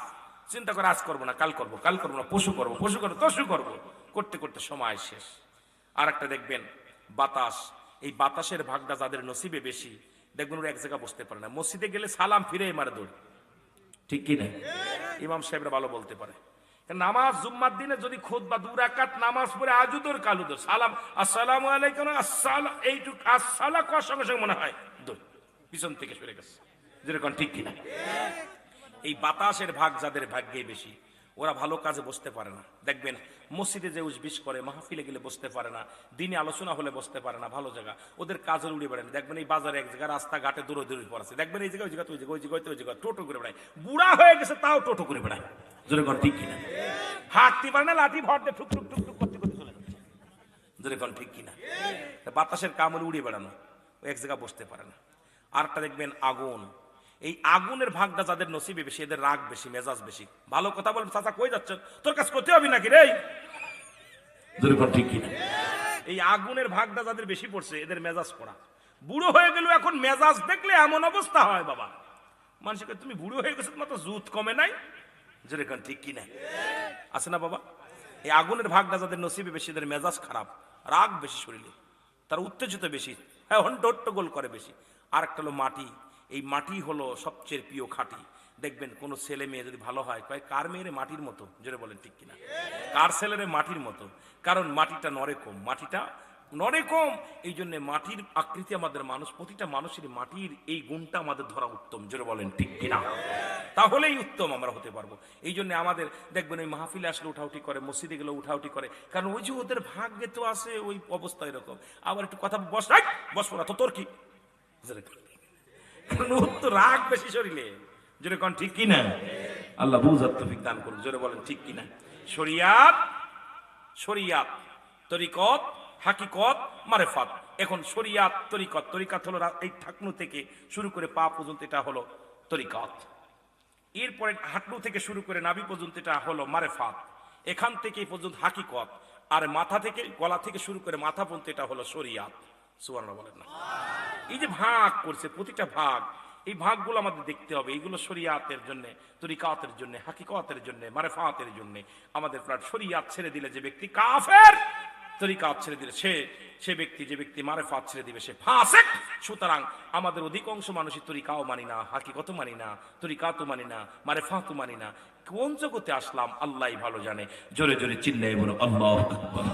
Speaker 1: চিন্তা করে আজ করবো না, কাল করবো, কাল করবো না, পশু করবো, পশু করবো, তশু করবো, করতে করতে সময় শেষ। আর একটা দেখবেন বাতাস। এই বাতাসের ভাগটা যাদের নসিবে বেশি, দেখবেন ওরা এক জায়গা বসতে পারে না। মসজিদে গেলে সালাম ফিরে মারে দৌড়। ঠিক কি না? ইমাম সাহেবরা ভালো বলতে পারে। নামাজ জুম্মার দিনে যদি খুতবা 2 রাকাত নামাজ পড়ে আজুদর কালুদর সালাম আসসালামু আলাইকুম আসসালাম, এইটুক আসসালা কর সঙ্গে সঙ্গে মনে হয় দৌড় পিছন থেকে সরে গেছে। যেরকম ঠিক কিনা? এই বাতাসের ভাগ যাদের ভাগ্যে বেশি, ওরা ভালো কাজে বসতে পারে না। দেখবেন মসজিদে যে উজবিশ করে, মাহফিলে গেলে বসতে পারে না, দিনে আলোচনা হলে বসতে পারে না, ভালো জায়গা ওদের কাজের উড়ে বেড়ায় না। দেখবেন এই বাজারে এক জায়গায় রাস্তাঘাটে দূরে দূরে পড়াছে, দেখবেন এই জায়গায় ওই জায়গা, ওই জায়গায়, ওই জায়গায়, ওই জায়গায় টোটো করে বেড়ায়। বুড়া হয়ে গেছে তাও টোটো করে বেড়ায়। যেরকম ঠিক কিনা? হাঁটতে পারে না, লাঠি ভর দিয়ে ঠুক ঠুক ঠুক ঠুক করতে করতে চলে যাচ্ছে। যেরকম ঠিক কিনা? বাতাসের কামড়ে উড়ে বেড়ানো, ওই এক জায়গায় বসতে পারে না। আরেকটা দেখবেন আগুন। এই আগুনের ভাগটা যাদের নসিবে বেশি, এদের রাগ বেশি, মেজাজ বেশি। ভালো কথা বলবেন, চাচা কই যাচ্ছেন, তোর কাজ করতে হবে নাকি রে? ঠিক কিনা? এই আগুনের ভাগটা যাদের বেশি পড়ছে, এদের মেজাজ পড়া। বুড়ো হয়ে গেল, এখন মেজাজ দেখলে এমন অবস্থা হয় বাবা, মানুষকে তুমি বুড়ো হয়ে গেছো, তোমার তো জুত কমে নাই। যেরকম ঠিক কিনা? আছে না বাবা? এই আগুনের ভাগটা যাদের নসিবে বেশি, এদের মেজাজ খারাপ, রাগ বেশি শরীরে, তার উত্তেজিত বেশি, হ্যাঁ হট্টগোল করে বেশি। আর একটা হলো মাটি। এই মাটি হলো সবচেয়ে প্রিয় খাঁটি। দেখবেন কোনো ছেলে মেয়ে যদি ভালো হয়, কয় কার মেয়েরে মাটির মতো। জোরে বলেন ঠিক কিনা? কার ছেলেরে মাটির মতো, কারণ মাটিটা নরে কম, মাটিটা নরে কম। এই জন্য মাটির আকৃতি আমাদের মানুষ, প্রতিটা মানুষের মাটির এই গুণটা আমাদের ধরা উত্তম। জোরে বলেন ঠিক কিনা? তাহলেই উত্তম আমরা হতে পারবো। এই জন্য আমাদের দেখবেন ওই মাহফিলে আসলে উঠাউঠি করে, মসজিদে গেলে উঠাউঠি করে, কারণ ওই যে ওদের ভাগ্যে তো আছে ওই অবস্থা এরকম। আবার একটু কথা বসবো না তো তোর কি, রাগ বেশি শরীরে। জোরে কোন ঠিক কিনা? আল্লাহ বুঝার তৌফিক দান করুন। জোরে বলেন ঠিক কিনা? শরিয়াত, শরিয়াত, তরিকত, হাকিকত, মারিফাত। এখন শরিয়াত, তরিকত, তরিকত হলো এই ঠাকনু থেকে শুরু করে পা পর্যন্ত, এটা হলো তরিকত। এরপরে হাঁটু থেকে শুরু করে নাভি পর্যন্ত এটা হলো মারিফাত। এখান থেকে এই পর্যন্ত হাকিকত। আর মাথা থেকে, গলা থেকে শুরু করে মাথা পর্যন্ত এটা হলো শরিয়াত। সুবহানাল্লাহ বলেন না? এই যে ভাগ করছে, প্রতিটা ভাগ, এই ভাগগুলো আমাদের দেখতে হবে। এইগুলো শরিয়াতের জন্য, তরিকাতের জন্য, হাকিকতের জন্য, মারিফাতের জন্য। আমাদের প্রায় শরিয়াত ছেড়ে দিলে যে ব্যক্তি কাফের, তরিকাত ছেড়ে দিলে সে ব্যক্তি, যে ব্যক্তি মারিফাত ছেড়ে দিবে সে ফাসিক। সুতরাং আমাদের অধিকাংশ মানুষই তরিকাও মানি না, হাকিকত মানি না, তরিকাতও মানি না, মারিফাতও মানি না। কোন জগতে আসলাম আল্লাহই ভালো জানে। জোরে জোরে চিল্লায়ে বলো আল্লাহু আকবার।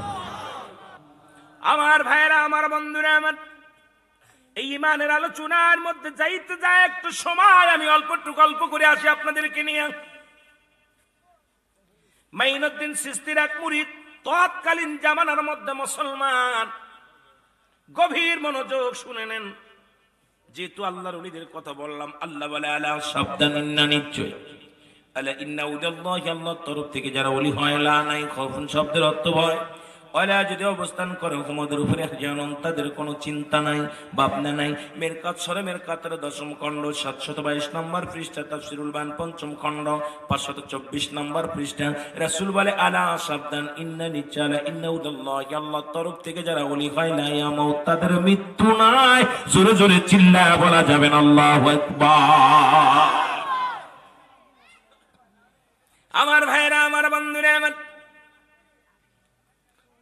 Speaker 1: আমার ভাইরা, আমার বন্ধুরা, আমার এই ইমানের আলোচনার মধ্যে যাইতে যায় একটু সময় আমি অল্প একটু গল্প করে আসি আপনাদেরকে নিয়ে। মাইনুদ্দিন চিশতির এক মুরিদ, তৎকালীন জামানার মধ্যে মুসলমান, গভীর মনোযোগ শুনে নেন। যেহেতু আল্লাহর ওলিদের কথা বললাম, আল্লাহ বলে আলা সাবধান, ইন্না নিশ্চয়, আলা ইন্না উদাল্লাহি, আল্লাহর তরফ থেকে যারা ওলি হয়, লা নাই খাউফুন শব্দের অর্থ ভয়, ওলা যদি অবস্থান করে হুকুমদের উপরে জানুন তাদের কোনো চিন্তা নাই ভাবনা নাই। মেরকাত সরে মেরকাতের 10ম খণ্ড 722 নম্বর পৃষ্ঠা, তাফসীরুল বায়ান 5ম খণ্ড 524 নম্বর পৃষ্ঠা। রাসূল বলে আলা সাবধান, ইন্না নিচালা ইন্না উদাল্লাহি, আল্লাহর তরফ থেকে যারা ওলি হয় না ইয়ামুত, তাদের মৃত্যু নাই। জোরে জোরে চিল্লায়া বলা যাবে না আল্লাহু আকবার। আমার ভাইরা, আমার বন্ধুরা, আমার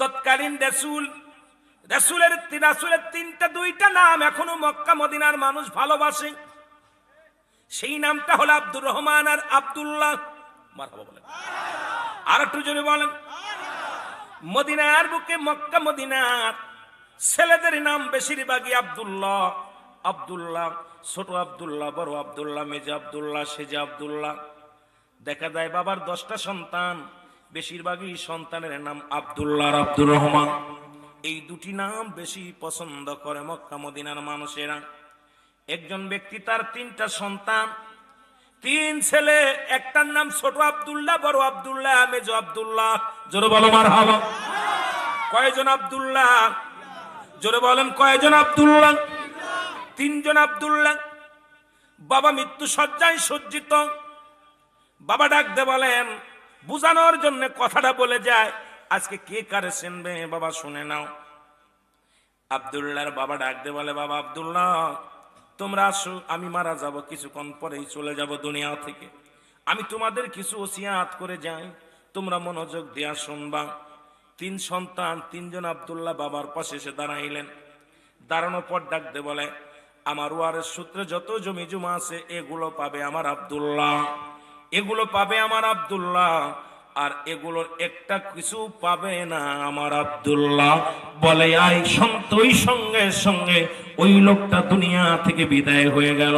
Speaker 1: তৎকালীন রাসূলের 2টা নাম এখনো মক্কা মদিনার মানুষ ভালোবাসে। সেই নামটা হলো আব্দুর রহমান আর আব্দুল্লাহ। মারহাবা বলেন, আর একটু জোরে বলেন। মদিনার বুকে, মক্কা মদিনার ছেলেদের নাম বেশিরভাগই আব্দুল্লাহ। আব্দুল্লাহ, ছোট আব্দুল্লাহ, বড় আব্দুল্লাহ, মেজে আব্দুল্লাহ, সেজে আব্দুল্লাহ। দেখা যায় বাবার 10টা সন্তান, বেশিরভাগই সন্তানের নাম আব্দুল্লাহ আর আব্দুর রহমান। এই দুটি নাম বেশি পছন্দ করে মক্কা মদিনার মানুষেরা। একজন ব্যক্তি তার 3টা সন্তান, 3 ছেলে, একটার নাম ছোট আব্দুল্লাহ, বড় আব্দুল্লাহ, মেজো আব্দুল্লাহ। জোরে বলো মারহাবা। কয়জন আব্দুল্লাহ? জোরে বলেন, কয়জন আব্দুল্লাহ? 3 জন আব্দুল্লাহ। বাবা মৃত্যু শয্যায় সজ্জিত। বাবা ডাক দে বলেন, বুঝানোর জন্য কথাটা বলে যায়, আজকে কে কারে চিনবে বাবা শুনে নাও। আব্দুল্লাহর বাবা ডাক দে বলে, বাবা আব্দুল্লাহ তোমরা আসো, আমি মারা যাব, কিছুক্ষণ পরেই চলে যাব দুনিয়া থেকে। আমি তোমাদের কিছু ওসিয়াত করে যাই, তোমরা মনোযোগ দিয়া শুনবা। 3 সন্তান, 3 জন আব্দুল্লাহ বাবার পাশে এসে দাঁড়াইলেন। দাঁড়ানোর পর ডাক দে বলে, আমার ওয়ারের সূত্রে যত জমি জমা আছে এগুলো পাবে আমার আব্দুল্লাহ, এগুলো পাবে আমার আব্দুল্লাহ, আর এগুলোর একটা কিছু পাবে না আমার আব্দুল্লাহ। বলে আই সন্তই সঙ্গে সঙ্গে ওই লোকটা দুনিয়া থেকে বিদায় হয়ে গেল।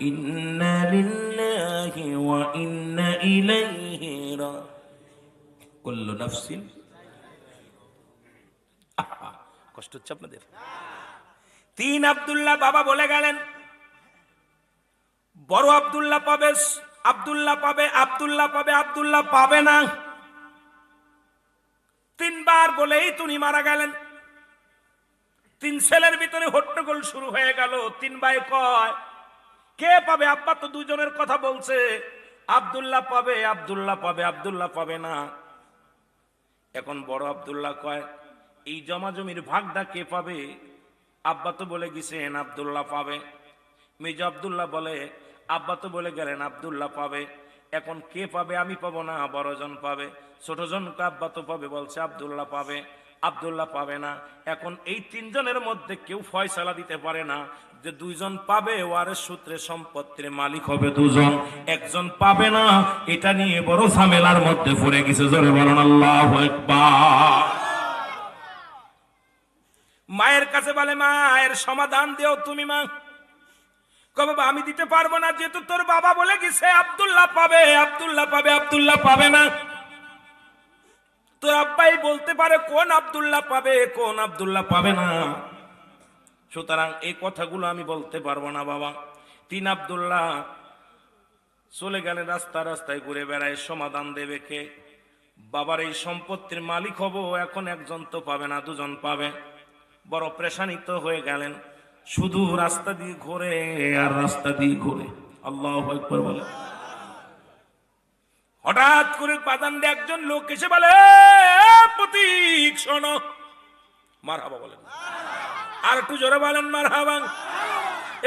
Speaker 1: ইন্না লিল্লাহি ওয়া ইন্না ইলাইহি রাজিউন। কুল্লু নাফসিন, কষ্ট হচ্ছে আপনাদের? 3 আব্দুল্লাহ বাবা বলে গেলেন, বড় আব্দুল্লাহ পাবে, আব্দুল্লাহ পাবে, আব্দুল্লাহ পাবে, আব্দুল্লাহ পাবে না। 3 বার বলেই তিনি মারা গেলেন। 3 ছেলের ভিতরে হট্টগোল শুরু হয়ে গেল। 3 ভাই কয়, কে পাবে? আব্বা তো 2 জনের কথা বলছে, আব্দুল্লাহ পাবে, আব্দুল্লাহ পাবে, আব্দুল্লাহ পাবে না। এখন বড় আব্দুল্লাহ কয়, এই জমা জমির ভাগটা কে পাবে? আব্বা তো বলে গেছেন আব্দুল্লাহ পাবে। মেজো আব্দুল্লাহ বলে, আব্বা তো বলে গেলেন আব্দুল্লাহ পাবে, এখন কে পাবে? আমি পাবো না, বড়জন পাবে। ছোটজনকে আব্বা তো পাবে বলছে, আব্দুল্লাহ পাবে, আব্দুল্লাহ পাবে না। এখন এই 3 জনের মধ্যে কেউ ফয়সালা দিতে পারে না যে 2 জন পাবে, ওয়ারেস সূত্রে সম্পত্তির মালিক হবে 2 জন, একজন পাবে না। এটা নিয়ে বড় ঝামেলার মধ্যে পড়ে গেছে। জোরে বলুন আল্লাহু আকবার। মায়ের কাছে বলে, মায়ের সমাধান দিও তুমি। মা কবে, বাবা আমি দিতে পারবো না, যেহেতু তোর বাবা বলে গেছে আব্দুল্লাহ পাবে, আব্দুল্লাহ পাবে, আব্দুল্লাহ পাবে না। তোর আব্বাই বলতে পারে কোন আব্দুল্লাহ পাবে, কোন আব্দুল্লাহ পাবে না। সুতরাং এই কথাগুলো আমি বলতে পারবো না বাবা। 3 আব্দুল্লাহ চলে গেলেন, রাস্তা রাস্তায় ঘুরে বেড়ায়, সমাধান দেবে কে? বাবার এই সম্পত্তির মালিক হব, এখন একজন তো পাবে না, 2 জন পাবে। বড় প্রেশানিত হয়ে গেলেন, শুধু রাস্তা দিয়ে ঘুরে আর রাস্তা দিয়ে ঘুরে। আল্লাহু আকবার বলে। হঠাৎ করে বাদান দিয়ে একজন লোক এসে বলে, প্রতীক শোনো। মারহাবা বলেন, আর একটু জোরে বলেন মারহাবা।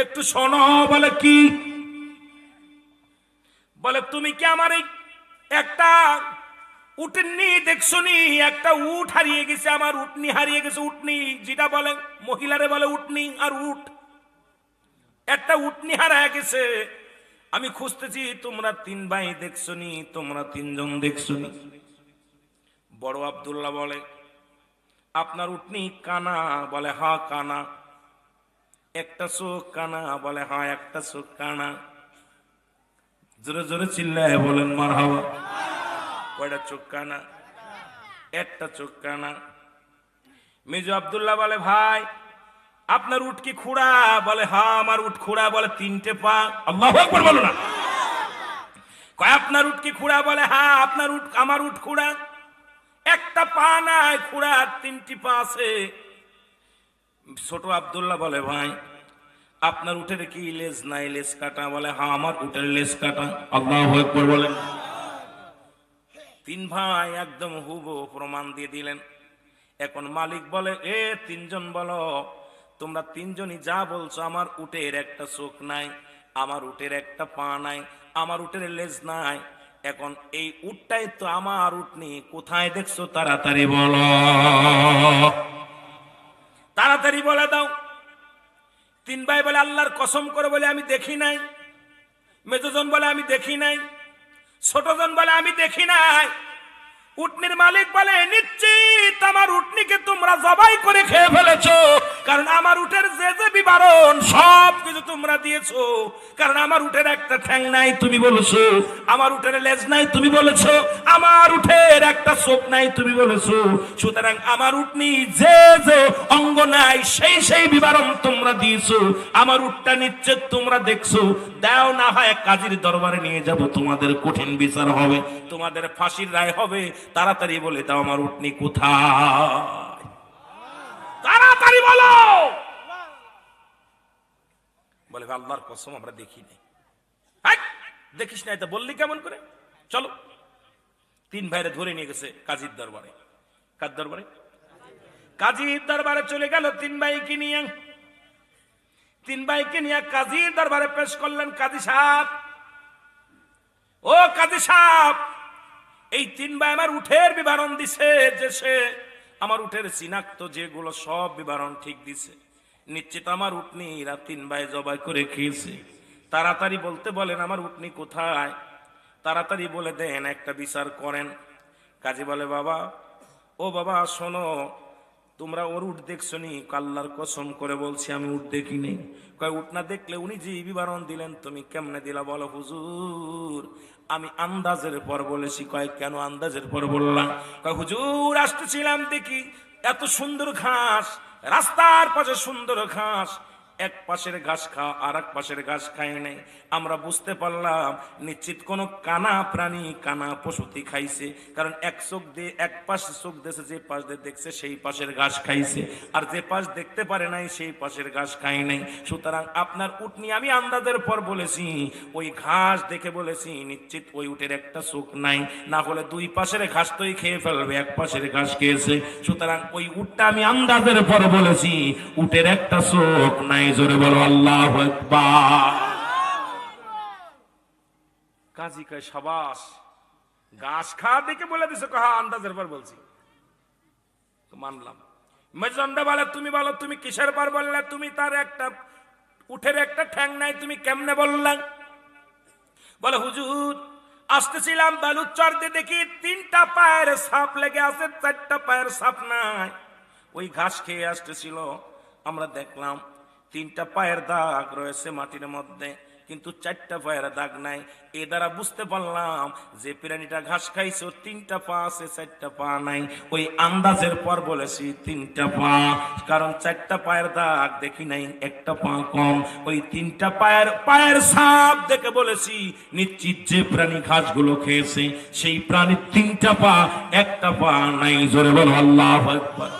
Speaker 1: একটু শোনো। বলে কি? বলে তুমি কি আমার এই একটা উটনি দেখছো নি? একটা উট হারিয়ে গেছে, আমার উটনি হারিয়ে গেছে। উটনি যেটা বলে মহিলারে বলে উটনি, আর উট, একটা উটনি হারিয়ে গেছে, আমি খুঁজতেছি। তোমরা 3 ভাই দেখছো নি? তোমরা 3 জন দেখছো নি? বড় আব্দুল্লাহ বলে, আপনার উটনি কানা? বলে হ্যাঁ কানা। একটা চোখ কানা? বলে হ্যাঁ একটা চোখ কানা। জোরে জোরে চিল্লায় বলেন মারহাবা। কয়টা চোখ কানা? একটা চোখ কানা। মেজো আব্দুল্লাহ বলে, ভাই আপনার উট কি খুড়া? বলে হ্যাঁ আমার উট খুড়া। বলে 3টে পা। আল্লাহু আকবার বলো না। কয় আপনার উট কি খুড়া? বলে হ্যাঁ আপনার উট, আমার উট খুড়া। একটা পা নাই, ঘোড়ার 3টি পা আছে। ছোট আব্দুল্লাহ বলে, ভাই আপনার উটের কি লেজ নাই, লেজ কাটা? বলে, হ্যাঁ আমার উটের লেজ কাটা। আল্লাহু আকবার বলেন। 3 ভাই একদম হুবহু প্রমাণ দিয়ে দিলেন। এখন মালিক বলে, 3জন বলো, তোমরা 3জনই যা বলছো, আমার উটের একটা চোখ নাই, আমার উটের একটা পা নাই, আমার উটের লেজ নাই। এখন এই উটটাই তো আমার উটনি, কোথায় দেখছো? তাড়াতাড়ি বলো, তাড়াতাড়ি বলে দাও। 3 ভাই বলে, আল্লাহর কসম করে বলে আমি দেখি নাই। মেজজন বলে, আমি দেখি নাই। ছোটজন বলে, আমি দেখি নাই। উটনির মালিক বলে, নিশ্চিত আমার উটনিকে তোমরা জবাই করে খেয়ে ফেলেছো, কারণ আমার উটের যে যে বিবরণ সব কিছু তোমরা দিয়েছো। কারণ আমার উটের একটা ঠ্যাং নাই, তুমি বলেছো। আমার উটের লেজ নাই, তুমি বলেছো। আমার উটের একটা চোখ নাই, তুমি বলেছো। সুতরাং আমার উটনি যে যে অঙ্গ নাই, সেই সেই বিবরণ তোমরা দিয়েছো। আমার উটটা নিশ্চিত তোমরা দেখছো। দাও, না হয় কাজীর দরবারে নিয়ে যাব, তোমাদের কঠিন বিচার হবে, তোমাদের ফাঁসির রায় হবে। তাড়াতাড়ি বলে দাও, আমার উটনি কোথায়? তাড়াতাড়ি বলো। বলে, আল্লাহর কসম আমরা দেখি নাই। দেখিস না, এটা বললি কেমন করে? চলো। 3 ভাইরে ধরে নিয়ে গেছে কাজীর দরবারে। কার দরবারে? কাজীর দরবারে চলে গেল 3 ভাইকে নিয়ে। 3 ভাইকে নিয়ে কাজীর দরবারে পেশ করলেন। কাজী সাহেব, ও কাজী সাহেব, এই 3 ভাই আমার উঠের বিবরণ দিছে, যে সে আমার উঠের চিনাক্ত যেগুলো সব বিবরণ ঠিক দিছে। নিশ্চিত আমার উটনি এরা 3 ভাই জবাই করে খেয়েছে। তাড়াতাড়ি বলতে বলেন, আমার উটনি কোথায়? তাড়াতাড়ি বলে দেন, একটা বিচার করেন। কাজী বলে, বাবা, ও বাবা শোনো, তোমরা ওর উট দেখছো নি? আল্লাহর কসম করে বলছি আমি উট দেখি নেই। কয়, উট না দেখলে উনি যে বিবরণ দিলেন তুমি কেমনে দিলা? বলো, হুজুর আমি আন্দাজের পর বলেছি। কয়, কেন আন্দাজের পর বললাম? কয়, হুজুর আসতেছিলাম দেখি এত সুন্দর ঘাস, রাস্তার পাশে সুন্দর ঘাস, এক পাশের ঘাস খাওয়া আর এক পাশের ঘাস খায় নাই। আমরা বুঝতে পারলাম নিশ্চিত কোন কানা প্রাণী, কানা পশুতি খাইছে। কারণ এক চোখ দিয়ে এক পাশে চোখ দিয়েছে, যে পাশ দিয়ে দেখছে সেই পাশের ঘাস খাইছে, আর যে পাশ দেখতে পারে নাই সেই পাশের ঘাস খাই নাই। সুতরাং আপনার উট নিয়ে আমি আন্দাজের পর বলেছি, ওই ঘাস দেখে বলেছি নিশ্চিত ওই উটের একটা চোখ নাই, না হলে 2 পাশের ঘাস তোই খেয়ে ফেলবে, এক পাশের ঘাস খেয়েছে। সুতরাং ওই উটটা আমি আন্দাজের পর বলেছি উটের একটা চোখ নাই। জোরে বলো আল্লাহু আকবার। কাজী কয়, শাবাশ, ঘাস খাওয়া দেখে বলে দিছো? হ্যাঁ, আন্দাজের পর বলছি, মানলাম। মেজন্ডা বলে, তুমি বলো, তুমি কিসের পর বললে? তুমি তার একটা উঠের একটা ঠ্যাং নাই, তুমি কেমনে বললা? বলে, হুজুর আসতেছিলাম বালুচর দিয়ে দেখি 3টা পায়ের ছাপ লেগে আছে, 4টা পায়ের ছাপ নাই। ওই ঘাস খেয়ে আসতেছিল, আমরা দেখলাম 3টা পায়ের দাগ রয়েছে মাটির মধ্যে, কিন্তু 4টা পায়ের দাগ নাই। এ দ্বারা বুঝতে পারলাম যে প্রাণীটা ঘাস খাইছে 3টা পা আছে, 4টা পা নাই। ওই আন্দাজের পর বলেছি 3টা পা, কারণ 4টা পায়ের দাগ দেখি নাই, একটা পা কম। ওই 3টা পায়ের ছাপ দেখে বলেছি নিশ্চিত যে প্রাণী ঘাসগুলো খেয়েছে সেই প্রাণীর 3টা পা, একটা পা নাই। জোরে বলো আল্লাহু আকবার।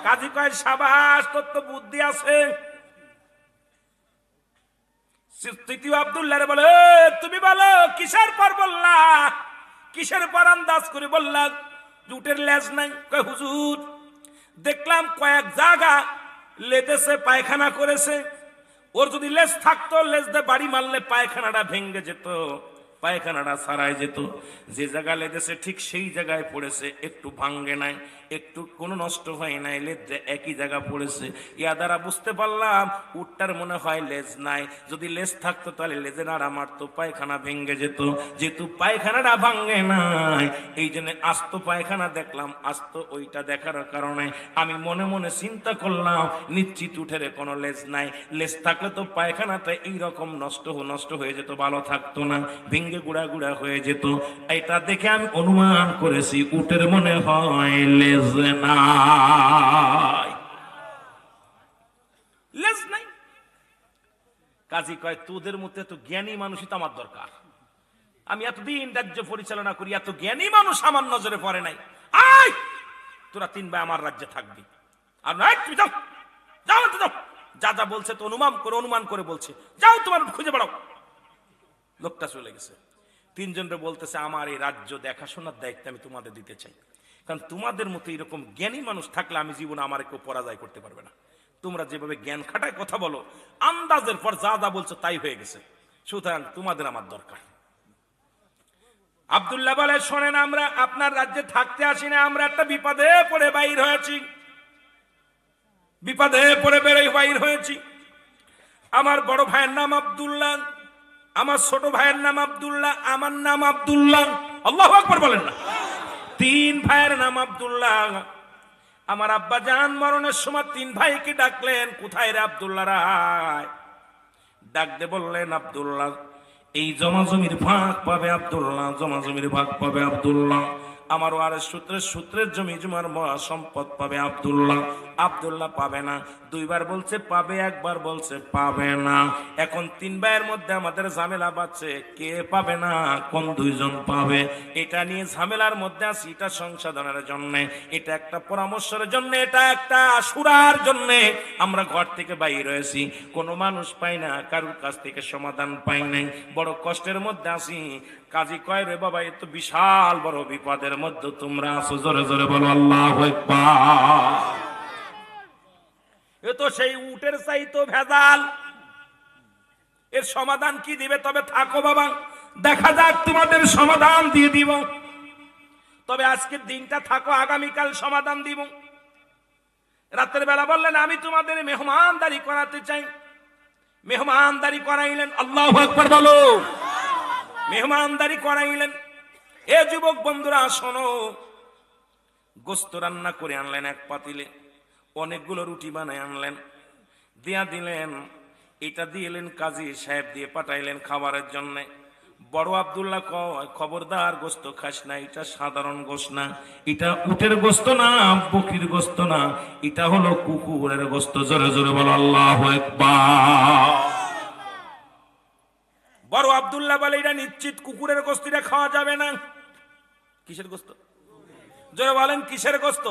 Speaker 1: কাজী কয়, শাবাশ, তোর তো বুদ্ধি আছে। তৃতীয় আব্দুল্লাহ বলে, তুমি বলো কিসের পর বললা? কিসের পর আন্দাজ করে বললা উটের লেজ নাই? কয়, হুজুর দেখলাম কয়েক জায়গা লেদেছে, পায়খানা করেছে। ওর যদি লেজ থাকতো, লেজ দিয়ে বাড়ি মারলে পায়খানাটা ভেঙে যেত, পায়খানাটা সারাই যেত। যে জায়গা লেগেছে ঠিক সেই জায়গায় পড়েছে, একটু ভাঙ্গে নাই, একটু কোনো নষ্ট হয় নাই, লেজ একই জায়গা পড়েছে। ইয়া দ্বারা বুঝতে পারলাম উটটার মনে হয় লেজ নাই। যদি লেজ থাকতো তাহলে লেজে নাড়া মারতো, পায়খানা ভেঙে যেত। যেহেতু পায়খানাটা ভাঙ্গে নাই, এই জন্য আস্ত পায়খানা দেখলাম। আস্ত ওইটা দেখার কারণে আমি মনে মনে চিন্তা করলাম নিশ্চিত উঠের কোনো লেজ নাই। লেজ থাকলে তো পায়খানাটা এইরকম নষ্ট হয়ে যেত, ভালো থাকতো না, ভেঙে গুড়া গুড়া হয়ে যেত। এটা দেখে আমি অনুমান করেছি উটের মনে হয় লেজ নাই, লেজ নাই। কাজী কয়, তোদের মধ্যে এত জ্ঞানী মানুষই তো আমার দরকার। আমি এতদিন রাজ্য পরিচালনা করি, এত জ্ঞানী মানুষ আমার নজরে পড়ে নাই। আয় তোরা 3 ভাই আমার রাজ্যে থাকবি। আর নয় তুমি যাও, যাও তো যাও, যা যা বলছে তো অনুমান করে বলছে, যাও তোমার খুঁজে বেড়াও। লোকটা চলে গেছে। 3 জনরে বলতেছে আমার এই রাজ্য দেখাশোনার দায়িত্ব আমি তোমাদের দিতে চাই, কারণ তোমাদের মতো এরকম জ্ঞানী মানুষ থাকলে আমি জীবনে আমার কেউ পরাজয় করতে পারবে না। তোমরা যেভাবে জ্ঞান খাটায় কথা বলো, আন্দাজের পর যা যা বলছো তাই হয়ে গেছে, সুতরাং তোমাদের আমার দরকার। আব্দুল্লাহ বলে শোনেন, আমরা আপনার রাজ্যে থাকতে আসি না, আমরা একটা বিপদে পড়ে বাইর হয়েছি, বিপদে পড়ে বাইর হয়েছি। আমার বড় ভাইয়ের নাম আব্দুল্লাহ, আমার ছোট ভাইয়ের নাম আব্দুল্লাহ, আমার নাম আব্দুল্লাহ। আল্লাহু আকবার বলেন না। 3 ভাইয়ের নাম আব্দুল্লাহ। আমার আব্বা জান মরণের সময় 3 ভাইকে ডাকলেন, কোথায় রে আব্দুল্লাহ রায়? ডাক দে বললেন আব্দুল্লাহ এই জমির ভাগ পাবে আব্দুল্লাহ, জমির ভাগ পাবে আব্দুল্লাহ। আমার ওয়ারিস সূত্রের জমি জমার সম্পদ পাবে আব্দুল্লাহ। আব্দুল্লাহ পাবে না, 2 বার বলছে পাবে, 1 বার বলছে পাবে না। এখন 3 ভাইয়ের মধ্যে আমাদের ঝামেলা বাঁচছে, কে পাবে না, কোন 2 জন পাবে, এটা নিয়ে ঝামেলার মধ্যে আছি। এটা সংশোধনের জন্য, এটা একটা পরামর্শের জন্য, এটা একটা সুরার জন্য আমরা ঘর থেকে বাইরে হয়েছি, কোনো মানুষ পাই না, কারোর কাছ থেকে সমাধান পাই নাই, বড় কষ্টের মধ্যে আছি। কাজী কয় রে বাবা, এ তো বিশাল বড় বিপদের মধ্যে তোমরা আছো, জোরে জোরে বলো আল্লাহু আকবার। এ তো সেই উটের চাইতো ভেজাল, এর সমাধান কি দিবে? তবে থাকো বাবা, দেখা যাক তোমাদের সমাধান দিয়ে দিব, তবে আজকের দিনটা থাকো, আগামীকাল সমাধান দিব। রাতের বেলা বললেন আমি তোমাদের মেহমানদারি করাতে চাই, মেহমানদারি করাইলেন। আল্লাহু আকবার বলো। মেহমানদারি করাইলেন। এ যুবক বন্ধুরা শোনো, গোস্ত রান্না করে আনলেন 1 পাতিলে, অনেকগুলো রুটি বানায় আনলেন, দিয়া দিলেন। এটা দিলেন কাজী সাহেব, দিয়ে পাঠাইলেন খাবারের জন্য। বড় আব্দুল্লাহ কয় খবরদার গোস্ত খাস না, এটা সাধারণ গোস্ত না, এটা উটের গোস্ত না, বকরির গোস্ত না, এটা হলো কুকুরের গোস্ত। জোরে জোরে বলো আল্লাহু আকবার। বড় আব্দুল্লাহ বলে এটা নিশ্চিত কুকুরের গোস্ত, এটা খাওয়া যাবে না। কিসের গোস্ত? জোরে বলেন কিসের গোস্ত?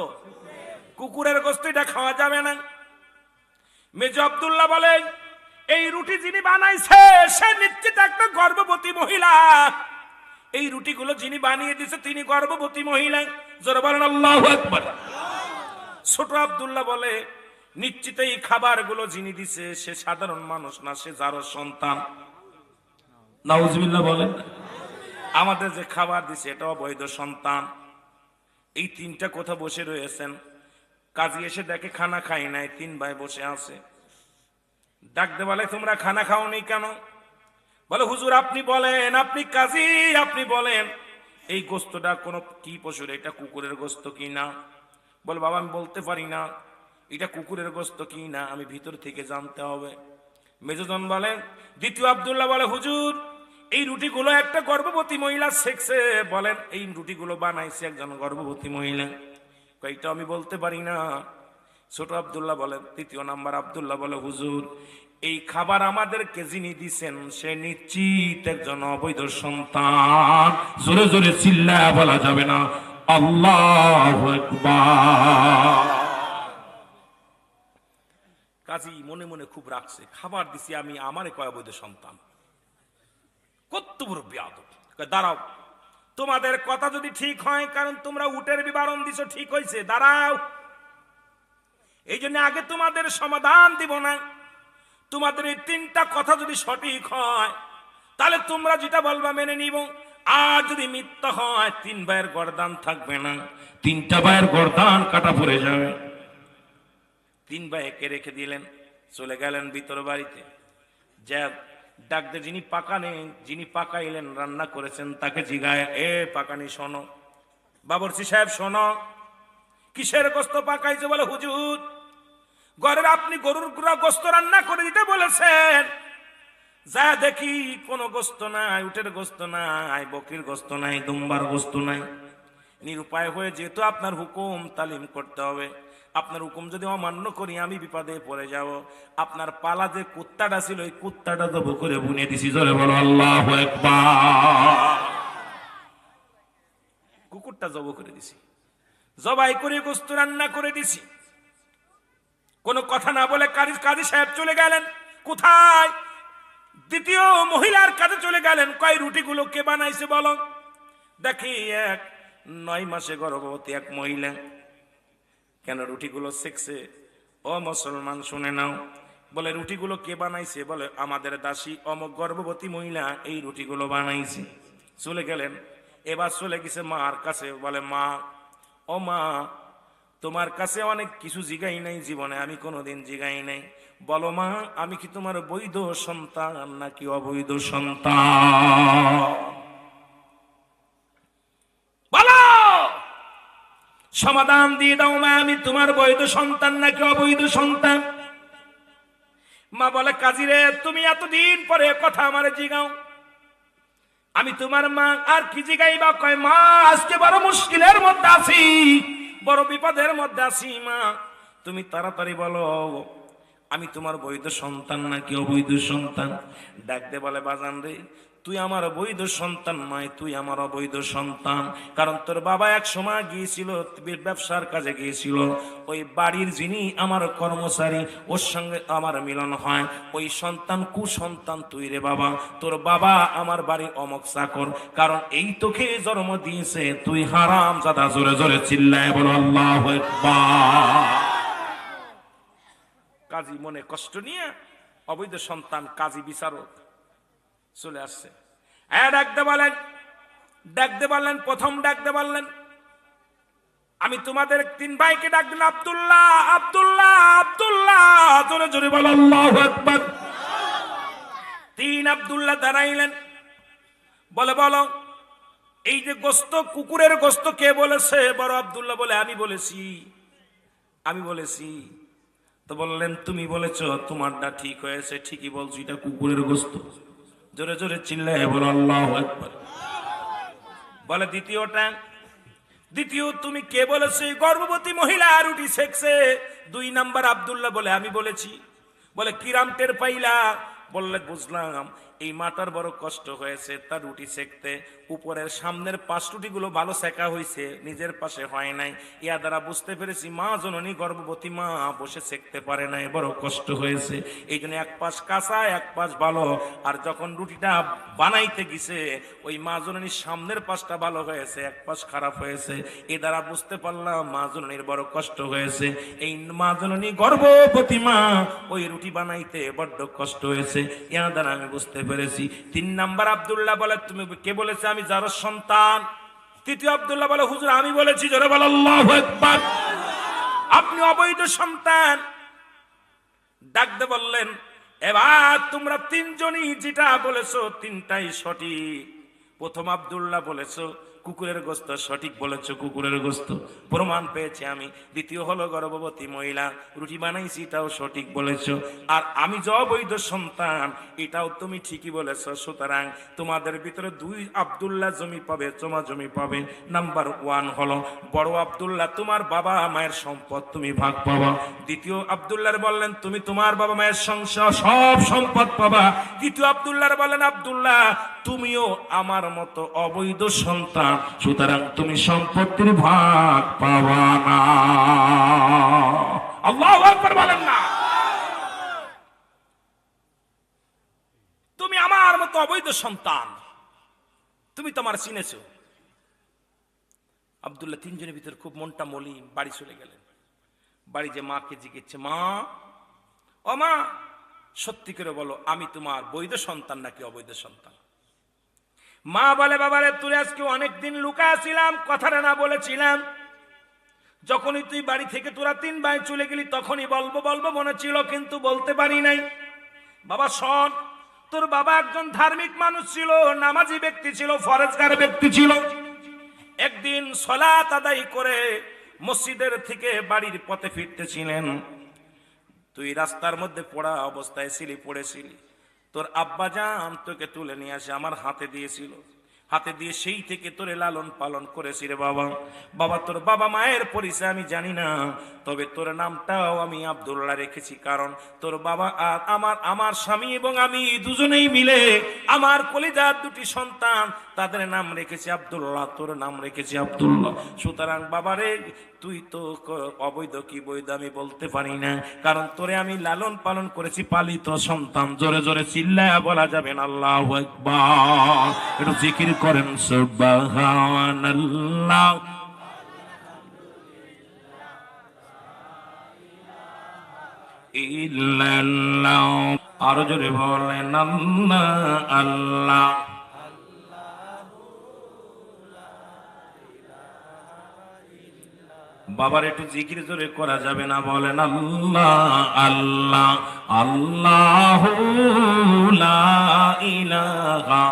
Speaker 1: কুকুরের গোস্ত, এটা খাওয়া যাবে না। মেজো আব্দুল্লাহ বলে এই রুটি যিনি বানাইছে সে নিশ্চিত একটা গর্ভবতী মহিলা, এই রুটিগুলো যিনি বানিয়ে দিয়েছে তিনি গর্ভবতী মহিলা। জোরে বলেন আল্লাহু আকবার। ছোট আব্দুল্লাহ বলে নিশ্চিত এই খাবারগুলো যিনি দিছে সে সাধারণ মানুষ না, সে যার সন্তান। নাউজুবিল্লাহ বলেন। আমাদের যে খাবার দিছে এটা অবৈধ সন্তান। এই 3টা কথা বসে রয়েছেন। কাজী এসে দেখে খানা খাই নাই, 3 ভাই বসে আছে। ডাকতে বলে তোমরা খানা খাওনি কেন? বলে হুজুর আপনি বলেন, আপনি কাজী, আপনি বলেন এই গোস্তটা কোন কি পশুর, এটা কুকুরের গোস্ত কি না? বলে বাবা আমি বলতে পারি না এটা কুকুরের গোস্ত কি না, আমি ভিতর থেকে জানতে হবে। মেজজন বলেন। দ্বিতীয় আব্দুল্লাহ বলে হুজুর এই রুটিগুলো একটা গর্ভবতী মহিলা শেখছে, বলেন এই রুটিগুলো বানাইছে একজন গর্ভবতী মহিলা। এটা আমি বলতে পারি না। ছোট আব্দুল্লাহ বলে। 3 নাম্বার আব্দুল্লাহ বলে হুজুর এই খাবার আমাদেরকে যিনি দিচ্ছেন সে নিশ্চিত একজন অবৈধ সন্তান। জোরে জোরে চিল্লায়া বলা যাবে না আল্লাহু আকবার। কাজী মনে মনে খুব রাখছে, খাবার দিছি আমি, আমারে কয় অবৈধ সন্তান, কত বড় বেয়াদব। দাঁড়াও, তোমাদের কথা যদি ঠিক হয়, কারণ তোমরা উটের বিবরণ দিছো ঠিক হয়েছে, দাঁড়াও, এই জন্য আগে তোমাদের সমাধান দিব না। তোমাদের এই 3টা কথা যদি সঠিক হয় তাহলে তোমরা যেটা বলবা মেনে নিব, আর যদি মিথ্যা হয় 3 ভাইয়ের গর্দান থাকবে না, 3টা ভাইয়ের গর্দান কাটা পড়ে যাবে। 3 ভাইকে রেখে দিলেন, চলে গেলেন ভিতর বাড়িতে। যা ডাকতে যিনি পাকানে, যিনি পাকাইলেন রান্না করেছেন তাকে জিগায়, এ পাকানি শোনো, বাবরচি সাহেব শোনো, কিসের গোস্ত পাকাইছে? বলে হুজুর ঘরের আপনি গরুর গোস্ত রান্না করে দিতে বলেছেন, যা দেখি কোনো গোস্ত নাই, উটের গোস্ত নাই, বকরির গোস্ত নাই, দুম্বার গোস্ত নাই। নিরুপায় হয়ে যেহেতু আপনার হুকুম তালিম করতে হবে, আপনার হুকুম যদি অমান্য করি আমি বিপদে পড়ে যাব। আপনার পালা যে কুত্তাটা ছিল ওই কুত্তাটা জব করে বুনে দিছি। জোরে বলো আল্লাহু আকবার। কুকুরটা জব করে দিছি। জবাই করে গোস্ত রান্না করে দিছি। কোনো কথা না বলে কাজী সাহেব চলে গেলেন। কোথায়? দ্বিতীয় মহিলার কাছে চলে গেলেন। কয় রুটিগুলো কে বানাইছে বলো। দেখি 9 মাসে গর্ভবতী এক মহিলা। কেন রুটিগুলো সেকছে? ও মুসলমান শুনে নাও। বলে রুটিগুলো কে বানাইছে? বলে আমাদের দাসী অমক গর্ভবতী মহিলা এই রুটিগুলো বানাইছে। চলে গেলেন। এবার চলে গেছে মার কাছে। বলে মা, ও মা, তোমার কাছে অনেক কিছু জিগাই নাই জীবনে, আমি কোনোদিন জিগাই নাই। বলো মা, আমি কি তোমার বৈধ সন্তান নাকি অবৈধ সন্তান? বলো, সমাধান দিয়ে দাও মা, আমি তোমার বৈধ সন্তান নাকি অবৈধ সন্তান? মা বলে কাজী রে, তুমি এতদিন পরে কথা আমারে জিগাও, আমি তোমার মা, আর কি জিগাইবা? কয় মা, আজকে বড় মুশকিলের মধ্যে আছি, বড় বিপদের মধ্যে আছি মা, তুমি তাড়াতাড়ি বলো আমি তোমার বৈধ সন্তান নাকি অবৈধ সন্তান? ডাকতে বলে বাজান রে, তুই আমার বৈধ সন্তান নয়, তুই আমার অবৈধ সন্তান। কারণ তোর বাবা এক সময় গিয়েছিল ব্যবসার কাজে গিয়েছিল, ওই বাড়ির যিনি আমার কর্মচারী ওর সঙ্গে আমার মিলন হয়, ওই সন্তান কুসন্তান তুই রে বাবা। তোর বাবা আমার বাড়ির অমক চাকর, কারণ এই তোকে জন্ম দিয়েছে তুই হারাম জাদা। জোরে জোরে চিল্লায় বলো আল্লাহু আকবার। কাজী মনে কষ্ট নিয়ে অবৈধ সন্তান কাজী বিচারক চলে আসছে। ডাকতে বললেন প্রথম ডাকতে বললেন, আমি তোমাদের 3 ভাইকে ডাক দিন, আব্দুল্লাহ আব্দুল্লাহ আব্দুল্লাহ, জোরে জোরে বলো আল্লাহু আকবার। 3 আব্দুল্লাহ দাঁড়াইলেন। বলে বলো, এই যে গোস্ত, কুকুরের গোস্ত কে বলেছে? বড় আব্দুল্লাহ বলে আমি বলেছি, আমি বলেছি। তো বললেন তুমি বলেছো, তোমারটা ঠিক হয়েছে, ঠিকই বলছো, এটা কুকুরের গোস্ত। জোরে জোরে চিল্লায় বলো আল্লাহু আকবার। বলে দ্বিতীয় তুমি কে বলেছো? গর্ভবতী মহিলা রুটি সেকছে। 2 নাম্বার আব্দুল্লাহ বলে আমি বলেছি। বলে কিরাম টের পাইলা? বললে বুঝলাম এই মাটার বড় কষ্ট হয়েছে তার রুটি সেকতে, উপরের সামনের 5 রুটিগুলো ভালো সেকা হয়েছে, নিজের পাশে হয় নাই। ইয়া দ্বারা বুঝতে পেরেছি মা জননী গর্ভবতী মা বসে সেকতে পারে নাই, বড় কষ্ট হয়েছে। এই জন্য এক পাশ কাঁচা এক পাশ ভালো। আর যখন রুটিটা বানাইতে গেছে ওই মা জননীর সামনের পাশটা ভালো হয়েছে, এক পাশ খারাপ হয়েছে। এ দ্বারা বুঝতে পারলাম মা জননীর বড় কষ্ট হয়েছে। এই মা জননী গর্ভবতী মা ওই রুটি বানাইতে বড্ড কষ্ট হয়েছে, ইয়া দ্বারা আমি বুঝতে পেরেছি। 3 নাম্বার আব্দুল্লাহ বলে তুমি কে বলেছে আমি যার সন্তান? তৃতীয় আব্দুল্লাহ বলে হুজুর আমি বলেছি। জোরে বলো আল্লাহু আকবার। আপনি অবৈধ সন্তান। ডাকতে বললেন এবার তোমরা 3 জনই যেটা বলেছো 3টাই সঠিক। প্রথম আব্দুল্লাহ বলেছো কুকুরের গোস্ত, সঠিক বলেছো কুকুরের গোস্ত, প্রমাণ পেয়েছি আমি। দ্বিতীয় হলো গর্ভবতী মহিলা রুটি বানাইছি, এটাও সঠিক বলেছো। আর আমি যে অবৈধ সন্তান এটাও তুমি ঠিকই বলেছো। সুতরাং তোমাদের ভিতরে 2 আব্দুল্লাহ জমি পাবে, তোমা জমি পাবে। নাম্বার 1 হলো বড় আব্দুল্লাহ, তোমার বাবা মায়ের সম্পদ তুমি ভাগ পাবা। দ্বিতীয় আব্দুল্লাহ বললেন তুমি তোমার বাবা মায়ের সংসার সব সম্পদ পাবা। তৃতীয় আব্দুল্লাহ বললেন আব্দুল্লাহ তুমিও আমার মতো অবৈধ সন্তান, সুতরাং তুমি সম্পত্তির ভাগ পাবা না। আল্লাহু আকবার বলেন না। তুমি আমার মতো অবৈধ সন্তান, তুমি তোমার চিনেছো। আব্দুল্লাহ 3 জনের ভিতরে খুব মনটা মলিন, বাড়ি চলে গেলেন। বাড়ি যে মাকে জিজ্ঞেস, মা ও মা সত্যি করে বলো আমি তোমার বৈধ সন্তান নাকি অবৈধ সন্তান? মা বলে বাবারে তুই আজকে অনেকদিন লুকাছিলাম, কথাটা না বলেছিলাম। যখনই তুই বাড়ি থেকে তোরা 3 ভাই চলে গেলি তখনই বলবো মনে ছিল, কিন্তু বলতে পারি নাই। বাবা শোন, তোর বাবা একজন ধার্মিক মানুষ ছিল, নামাজি ব্যক্তি ছিল, ফরজগার ব্যক্তি ছিল। একদিন সালাত আদায় করে মসজিদের থেকে বাড়ির পথে ফিরতেছিলেন, তুই রাস্তার মধ্যে পড়া অবস্থায় ছিলি, পড়েছিলি। তোর আব্বা জান তোকে তুলে নিয়ে আসে আমার হাতে দিয়েছিল। হাতে দিয়ে সেই থেকে তোরে লালন পালন করেছি রে বাবা। বাবা তোর বাবা মায়ের পরিচয় আমি জানি না, তবে তোর নামটাও আমি আব্দুল্লাহ রেখেছি, কারণ তোর বাবা আর আমার স্বামী এবং আমি দুজনেই মিলে আমার কলিজার দুটি সন্তান তাদের নাম রেখেছি আব্দুল্লাহ, তোর নাম রেখেছি আব্দুল্লাহ। সুতরাং বাবারে তুই তো অবৈধ কি বৈধ আমি বলতে পারি না, কারণ তোরে আমি লালন পালন করেছি পালিত সন্তান। জোরে জোরে চিল্লায়া বলা যাবেন আল্লাহু আকবার, একটু জিকির করেন সুবহানাল্লাহ। ইল্লাল্লাহ, আরো জোরে বলেন আল্লাহ আল্লাহ। বাবার একটু জিকির জোরে করা যাবে না? বলেন আল্লাহ আল্লাহ আল্লাহু লা ইলাহা।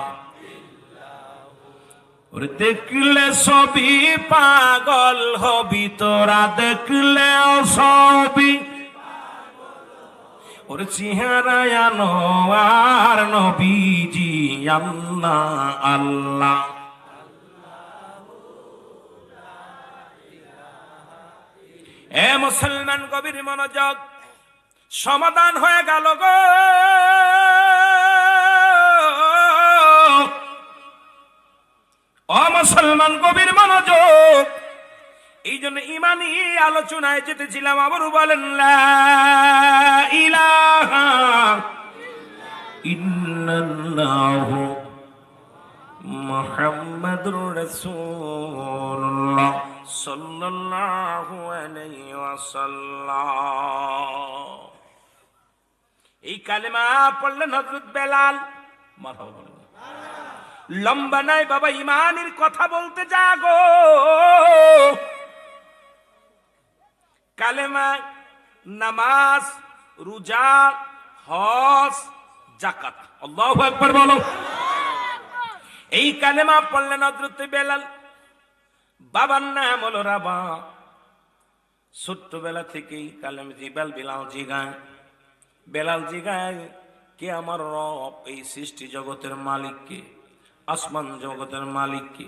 Speaker 1: ওরে দেখলে সবই পাগল হবি তোরা, দেখলে সবই ওর চেহারায় আনোয়ার নবীজি আল্লাহ আল্লাহ। এ মুসলমান গভীর মনোযোগ, সমাধান হয়ে গেল গো। ও মুসলমান গভীর মনোযোগ, এই জন্য ইমানি আলোচনায় যেতেছিলাম। আবারও বলেন লা ইলাহা ইল্লাল্লাহু মুহাম্মাদুর রাসূলুল্লাহ সাল্লাল্লাহু আলাইহি ওয়াসাল্লাম। এই কালেমা পড়লেন হযরত বেলাল। মারহাবা বলেন। লম্বা নাই বাবা, ইমানের কথা বলতে যাগো। কালেমা, নামাজ, রোজা, হজ, যাকাত। আল্লাহু আকবার বলো। এই কালেমা পড়লেন হযরত বেলাল। বাবার নাম হলো রাবা। ছোট্টবেলা থেকেই কালেমা বেলাল জিগায়, বেলাল জিগায় কে আমার রব? এই সৃষ্টি জগতের মালিককে, আসমান জগতের মালিককে,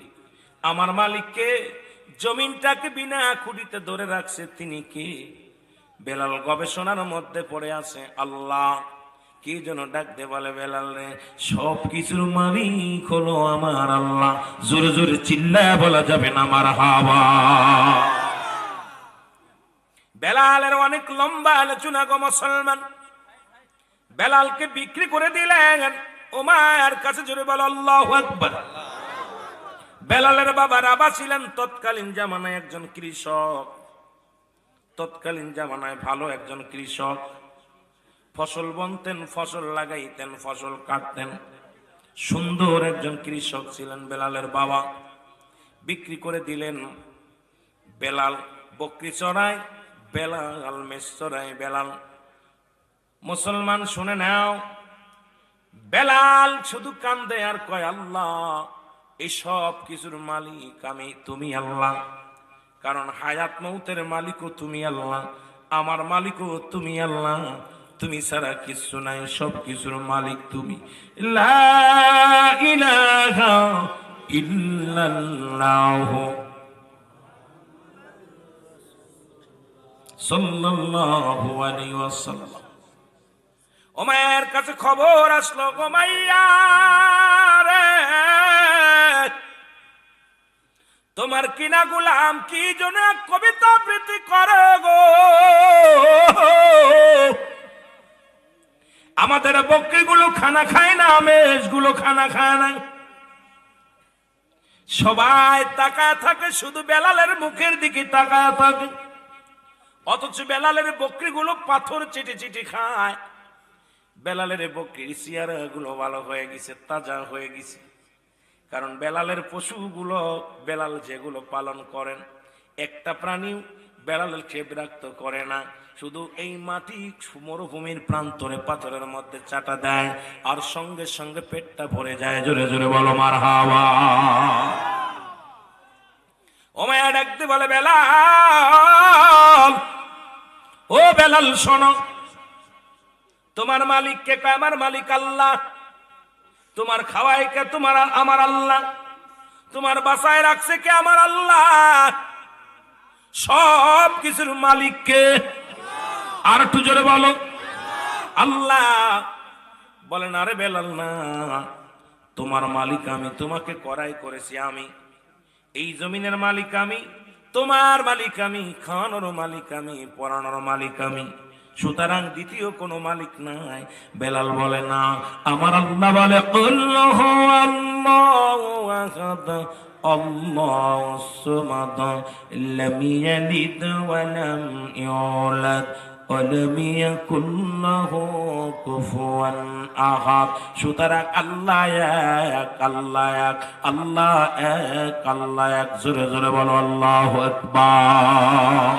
Speaker 1: আমার মালিককে। জমিনটাকে বিনা খুঁটিতে ধরে রাখছে তিনি কে? বেলাল গবেষণার মধ্যে পড়ে আছে। আল্লাহ কি যেন ডাকতে বলে বেলাল রে, সব কিছুর মালিক হলো আমার আল্লাহ। জোরে জোরে চিল্লায় বলা যাবে না মারহাবা। বেলালের অনেক লম্বা আলোচনা গো মুসলমান। বেলালকে বিক্রি করে দিলেন ওমর কাছে। জোরে বলো আল্লাহু আকবার। বেলালের বাবা রাবা ছিলেন তৎকালীন জামানায় একজন কৃষক। তৎকালীন জামানায় ভালো একজন কৃষক, ফসল বুনতেন, ফসল লাগাইতেন, ফসল কাটতেন। সুন্দর একজন কৃষক ছিলেন বেলালের বাবা। বিক্রি করে দিলেন। বেলাল বকরি চড়ায়, বেলাল মেষ চড়ায়। বেলাল মুসলমান শুনে নাও, বেলাল শুধু কান্দে আর কয় আল্লাহ এই সব কিছুর মালিক আমি, তুমি আল্লাহ। কারণ হায়াত মৌতের মালিকও তুমি আল্লাহ, আমার মালিকও তুমি আল্লাহ। তুমি ছাড়া কিছু নাই, সব কিছুর মালিক তুমি। লা ইলাহা ইল্লাল্লাহু সাল্লাল্লাহু আলাইহি ওয়াসাল্লাম। ওমরের কাছে খবর আসলো, ওমাইয়া রে তোমার কিনা গোলাম কি জন্য কবিতা আবৃত্তি করে গো? আমাদের বকরিগুলো খানা খায় না, মেষগুলো খানা খায় না। সবাই তাকায় থাকে, শুধু বেলালের মুখের দিকে তাকায় থাকে। অথচ বেলালের বকরিগুলো পাথর চিটি চিটি খায়। বেলালের বকরির চেহারাগুলো ভালো হয়ে গেছে, তাজা হয়ে গেছে। কারণ বেলালের পশুগুলো, বেলাল যেগুলো পালন করেন, একটা প্রাণী বেলালের খেয়ে বিরক্ত করে না। শুধু এই মাটি মরুভূমির প্রান্তরে পাথরের মধ্যে চাটা দেয়, আর সঙ্গে সঙ্গে পেটটা ভরে যায়। জোরে জোরে বলো মারহাবা। ওমায়া ডাকতে বলে বেলাল, ও বেলাল শোনো, তোমার মালিককে কয় আমার মালিক আল্লাহ। তোমার খাওয়াই কে? তোমার আমার আল্লাহ। তোমার বাসায় রাখছে কে? আমার আল্লাহ। সব কিছুর মালিক কে? আর একটু জোরে বলো, আল্লাহ। বলেন, আরে বেলাল না, তোমার মালিক আমি, তোমাকে করাই করেছি আমি, এই জমিনের মালিক আমি, তোমার মালিক আমি, খাওয়ানোর মালিক আমি, পড়ানোর মালিক আমি, সুতরাং দ্বিতীয় কোনো মালিক নাই। বেলাল বলে না, আমার আল্লাহ বলে আল্লাহু আল্লাহু আহাদ আল্লাহুস সামাদ লাম ইয়ালিদ ওয়া লাম ইউলাদ ওয়া লাম ইয়াকুল লাহু কুফুয়ান আহাদ। সুতরাং আল্লাহ এক, আল্লাহ এক, আল্লাহ এক, আল্লাহ এক। জোরে জোরে বলো আল্লাহু আকবার।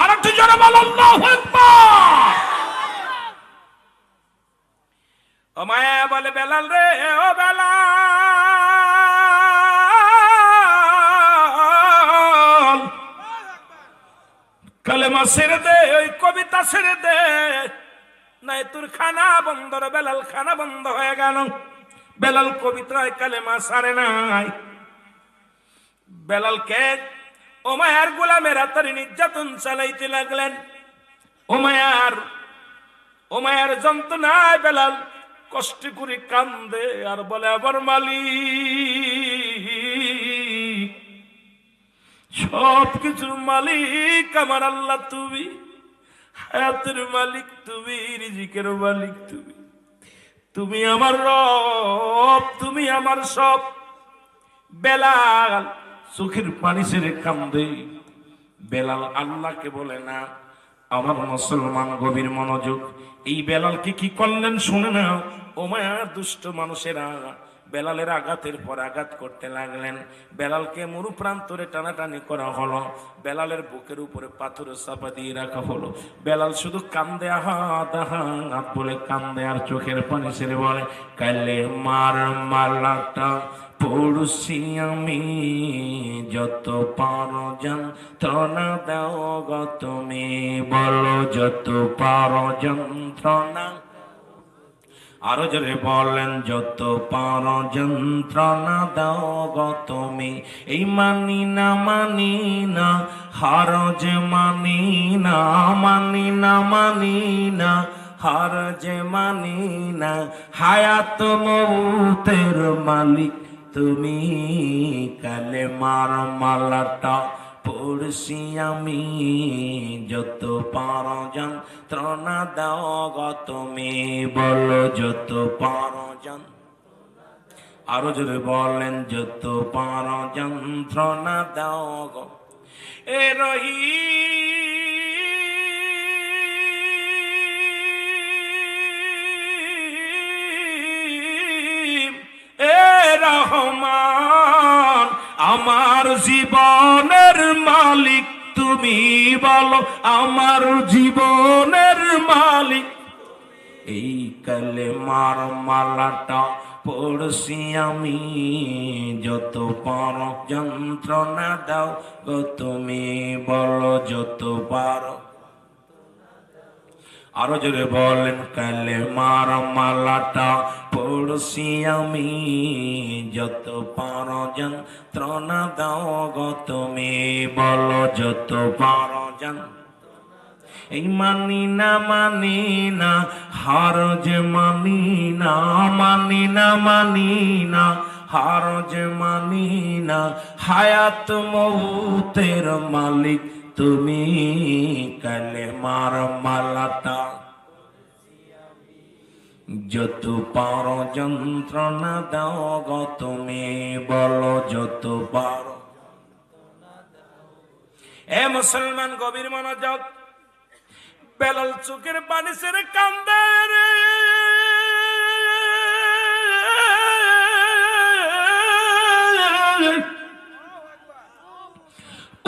Speaker 1: আর একটু জোরে বলো আল্লাহু আকবার। ও মায়া বলে, বেলাল রে, ও বেলাল, কালেমা ছেড়ে দে, ওই কবিতা ছেড়ে দে, নাই তোর খানা বন্ধ রে। বেলাল খানা বন্ধ হয়ে গেল। বেলাল কবিতায় কালেমা ছাড়ে নাই। বেলালকে ওমায়ার গোলামেরা তার নির্যাতন চালাইতে লাগলেন। ওমায়ার যন্ত্রণায় বেলাল কষ্ট করে কান্দে আর বলে, আমার মালিক, সব কিছুর মালিক আমার আল্লাহ তুমি, হায়াতের মালিক তুমি, রিজিকের মালিক তুমি, তুমি আমার রব, তুমি আমার সব। বেলাল চোখের পানি ছেড়ে কান্দে। বেলাল আল্লাহকে বলে না, আমার মুসলমান গভীর মনোযোগ, এই বেলালকে কি করলেন শুনে নাও। ওমায়া দুষ্ট মানুষেরা বেলালের আঘাতের পর আঘাত করতে লাগলেন। বেলালকে মরু প্রান্তরে টানাটানি করা হলো। বেলালের বুকের উপরে পাথর চাপা দিয়ে রাখা হলো। বেলাল শুধু কান্দে, আহাত আহাত বলে কান্দে আর চোখের পানি ছেড়ে বলে, কালে মার মালাটা পড়ছি আমি, যত পারো যন্ত্রণা দাও গো তুমি, বলো যত পারো যন্ত্রণা। আরো জোরে বলেন, যত পারো যন্ত্রণা দাও গো তুমি, এই মানি না মানি না, হার যে মানি না, মানি না মানি না, হার যে মানি না, হায়াত মউতের মালিক তুমি, কালেমার মালাটা পড়ছি আমি, যত পারো যন্ত্রণা দাও গো তুমি, বলো যত পারো যন্ত্রণা। আরো জোরে বলেন, যত পারো যন্ত্রণা দাও গো। এ রহিম, এ রহমান, আমার জীবনের মালিক তুমি, বলো আমার জীবনের মালিক। এই কালেমার মালাটা পড়ছি আমি, যত পারো যন্ত্রণা দাও গো তুমি, বলো যত পারো। আরো জোরে বলেন, কালেমার মালাটা পড়ছি আমি, যত পারো যন্ত্রণা দাও গো তুমি, বলো যত পারো যন্ত্রণা। এই মানি না মানি না, হার যে মানি না, মানি না মানি না, হার যে মানি না, হায়াত মউতের মালিক তুমি, কালেমার মালাটা যত পারো যন্ত্রণা দাও গো তুমি, বলো যত পারো। এ মুসলমান গভীর মনোযোগ, বেলাল চোখের পানি ছেড়ে কান্দে রে।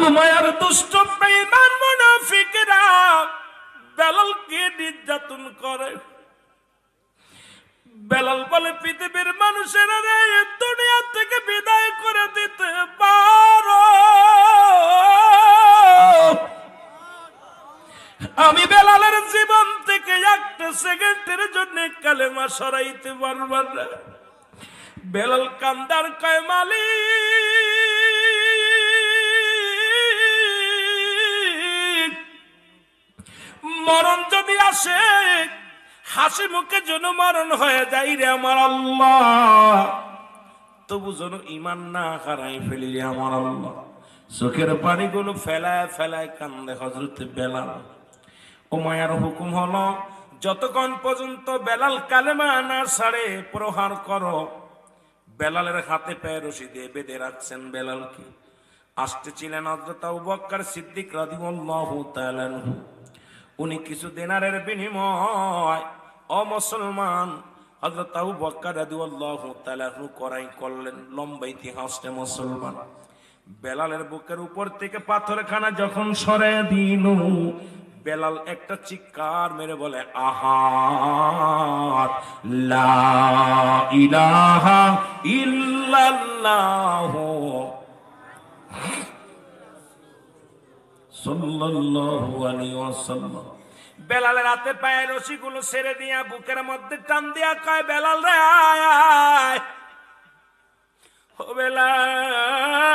Speaker 1: উমায়ার দুষ্ট বেঈমান মুনাফিকরা বেলালকে নির্যাতন করে। বেলাল বলে, পৃথিবীর মানুষেরা রে, দুনিয়া থেকে বিদায় করে দিতে পারো, আমি বেলালের জীবন থেকে একটা সেকেন্ডের জন্য কালেমা সরাইতে পারব না। বেলাল কান্দার কয়, মালিক মরণ যদি আসে হাসি মুখে যেন মরণ হয়ে যাই রে আমার আল্লাহ, তবু যেন ঈমান না হারাই ফেলি রে আমার আল্লাহ। চোখের পানিগুলো ফেলায় ফেলায় কান্দে হযরত বেলাল। ও মায়ার হুকুম হলো, যতক্ষণ পর্যন্ত বেলাল কালেমা না ছাড়ে প্রহার করো। বেলালের হাতে পায়ে রশি দিয়ে বেঁধে রাখছেন বেলালকে। আসতেছিলেন হযরত আবু বকর সিদ্দিক রাদিয়াল্লাহু তাআলা আনহু। উনি কিছু দিনারের বিনিময় অমুসলমান হযরত আবু বকর রাদিয়াল্লাহু তাআলা আনহু করাই করলেন। লম্বা ইতিহাসে মুসলমান বেলালের বুকের উপর থেকে পাথরখানা যখন সরিয়ে দিল, বেলাল একটা চিৎকার মেরে বলে, আহাদ লা ইলাহা ইল্লাল্লাহ সাল্লাল্লাহু আলাইহি ওয়াসাল্লাম। বেলালের হাতে পায়ে রশিগুলো ছেড়ে দিয়া বুকের মধ্যে টান দিয়া কয়, বেলাল রে আয়, ও বেলাল,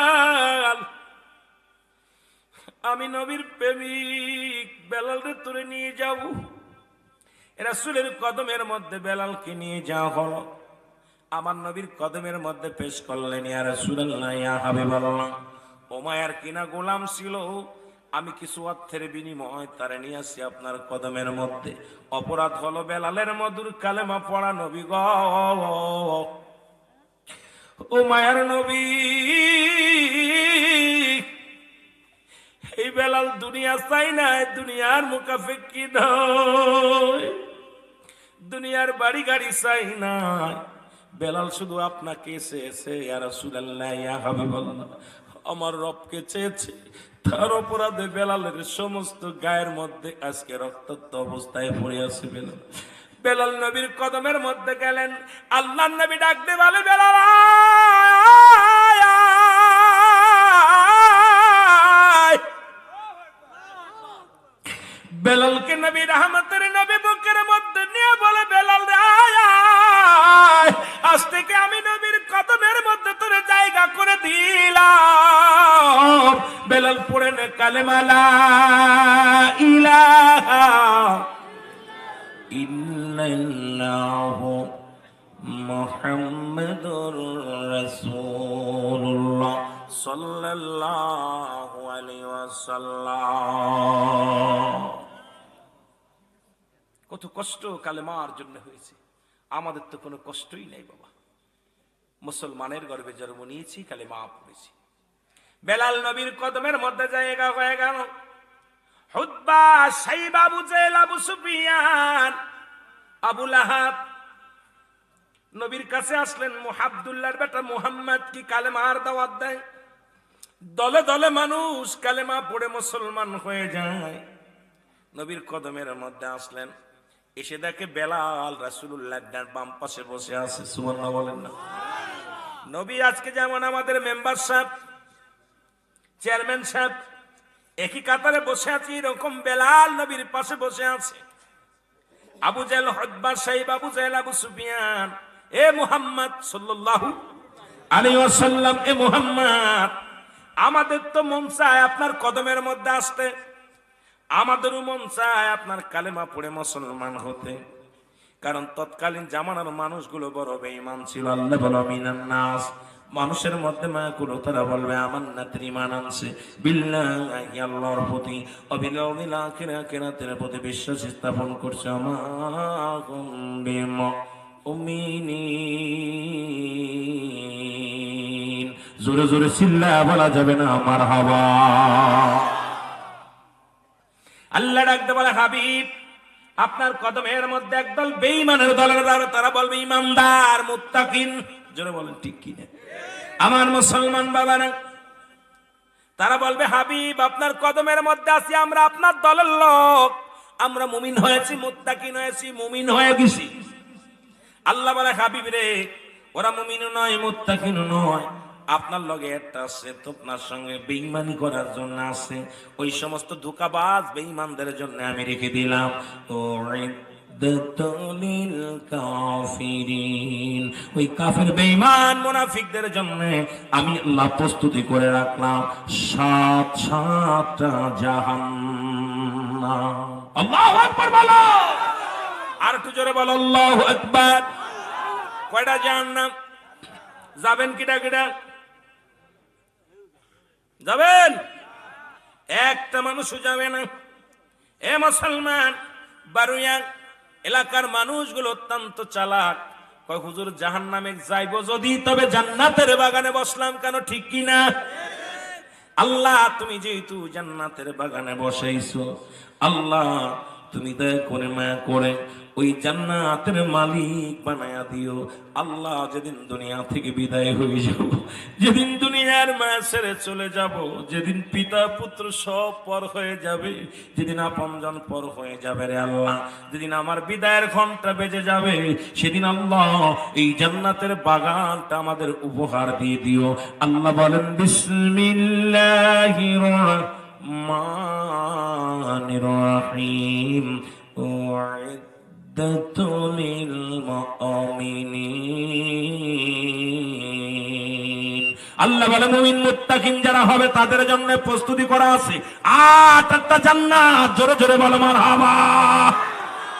Speaker 1: আমি নবীর প্রেমিক, বেলাল রে তোরে নিয়ে যাব। রাসূলের কদমের মধ্যে বেলালকে নিয়ে যাওয়া হলো। আমার নবীর কদমের মধ্যে পেশ করলেন, ইয়া রাসূলুল্লাহ, ইয়া হাবিবাল্লাহ, ও মায়ার কিনা গোলাম ছিল, আমি কিছু অর্থের বিনিময় তারে নিয়ে আসি আপনার কদমের মধ্যে। অপরাধ হলো বেলালের মধুর কালেমা পড়া নবী গো। ও মায়ার নবী, এই বেলাল দুনিয়া চাই না, দুনিয়ার মুখাফেক্ষি নয়, দুনিয়ার বাড়ি গাড়ি চাই না। বেলাল শুধু আপনাকে চেয়েছে, ইয়া রাসূলুল্লাহ, ইয়া হাবিবাল্লাহ, আমার রবকে চেয়েছে। তার অপরাধে বেলালের সমস্ত গায়ের মধ্যে আজকে রক্তাক্ত অবস্থায় পড়ে আছে বেলাল। বেলাল নবীর কদমের মধ্যে গেলেন। আল্লাহর নবী ডাক দিয়ে বলে, বেলাল বেলালকে নবী রহমতের নবী বুকের মধ্যে নিয়ে বলে, বেলাল আজ থেকে আমি নবীর কদমের মধ্যে তোর জায়গা করে দিলাম। বেলাল পড়ে নে কালেমা লা ইলাহা ইল্লাল্লাহু মুহাম্মাদুর রাসূলুল্লাহ সাল্লাল্লাহু আলাইহি ওয়াসাল্লাম। কত কষ্ট কালেমার জন্য হয়েছে, আমাদের তো কোনো কষ্টই নাই বাবা। মুসলমানের গর্ভে জন্ম নিয়েছি, কালেমা পড়েছি। বেলাল নবীর কদমের মধ্যে জায়গা হয়ে গেল। উতবা, সাইবা, আবু জেহেল, আবু সুফিয়ান, আবু লাহাব নবীর কাছে আসলেন। আব্দুল্লাহর বেটা মুহাম্মদ কি কালেমার দাওয়াত দেয়। দলে দলে মানুষ কালেমা পড়ে মুসলমান হয়ে যায়। নবীর কদমের মধ্যে আসলেন, এসে দেখে বেলাল রাসূলুল্লাহর বাম পাশে বসে আছে। সুবহানাল্লাহ বলেন না। নবী আজকে যেমন আমাদের মেম্বার সাহেব, চেয়ারম্যান সাহেব একই কাতারে বসে আছে, এরকম বেলাল নবীর পাশে বসে আছে। আবু জেহেল, উতবা, সাইবা, আবু জেহেল, আবু সুফিয়ান, এ মুহাম্মদ সাল্লাল্লাহু আলাইহি ওয়াসাল্লাম, এ মুহাম্মদ, আমাদের তো মন চায় আপনার কদমের মধ্যে আসতে, আমাদেরও মন চায় আপনার কালেমা পড়ে মুসলমান হতে। কারণ তৎকালীন জামানার মানুষগুলো বড় বেঈমান ছিল। আল্লাহ বলে, মিনান নাস, মানুষের মধ্যে মায়াকুল, তারা বলবে আমান্না, ঈমান আনছে বিল্লাহি, আল্লাহর প্রতি, ওয়াবিল ইয়াউমিল আখির, আখিরাতের প্রতি বিশ্বাস স্থাপন করছে। আমাকুম বিমুমিনিন, জোরে জোরে চিল্লায়া বলা যাবে না মারহাবা। আল্লাহ ডাকতে বলে, হাবিব, আপনার কদমের মধ্যে একদল বেঈমানের দলের, তারা বলবে ইমানদার, মুত্তাকিন, জোরে বলেন ঠিক কি না আমার মুসলমান বাবারা। তারা বলবে, হাবিব, আপনার কদমের মধ্যে আছি আমরা, আপনার দলের লোক, আমরা মুমিন হয়েছি, মুত্তাকিন হয়েছি, মুমিন হয়ে গেছি। আল্লাহ বলে, হাবিব রে, ওরা মুমিনও নয়, মুত্তাকিনও নয়, আপনার লগে একটা আছে, তো আপনার সঙ্গে বেঈমানি করার জন্য আছে। ওই সমস্ত ধোঁকাবাজ বেঈমানদের জন্য আমি রেখে দিলাম। তো উইদ্দাতুল কাফিরিন, ওই কাফের বেঈমান মুনাফিকদের জন্য আমি আল্লাহ প্রস্তুতি করে রাখলাম সাতটা জাহান্নাম। আল্লাহু আকবার বলো, আর একটু জোরে বলো আল্লাহু আকবার। কয়টা জাহান্নাম? যাবেন কিটা কিটা? যাবেন? একটা মানুষও যাবে না। এ মুসলমান, বারুইয়া এলাকার মানুষগুলো অত্যন্ত চালাক। কয় হুজুর জাহান্নামে যাইবো যদি, তবে জান্নাতের বাগানে বসলাম কেন? ঠিক কিনা? আল্লাহ তুমি যেহেতু জান্নাতের বাগানে বসাইছো, আল্লাহ তুমি দয়া করে মায়া করে ওই জান্নাতের মালিক বানায়া দিও। আল্লাহ যেদিন দুনিয়া থেকে বিদায় হয়ে যাব, যেদিন দুনিয়ার মায়া ছেড়ে চলে যাব, যেদিন পিতা পুত্র সব পর হয়ে যাবে, যেদিন আপনজন পর হয়ে যাবে রে আল্লাহ, যেদিন আমার বিদায়ের ঘন্টা বেজে যাবে, সেদিন আল্লাহ এই জান্নাতের বাগানটা আমাদের উপহার দিয়ে দিও। আল্লাহ বলেন বিসমিল্লাহির রহমানির রহিম, উইদ্দাতুল মুমিনিন। আল্লাহ বলে মুমিন মুত্তাকিন যারা হবে তাদের জন্য প্রস্তুতি করা আছে 8টা জান্নাত। জোরে জোরে বলো মারহাবা।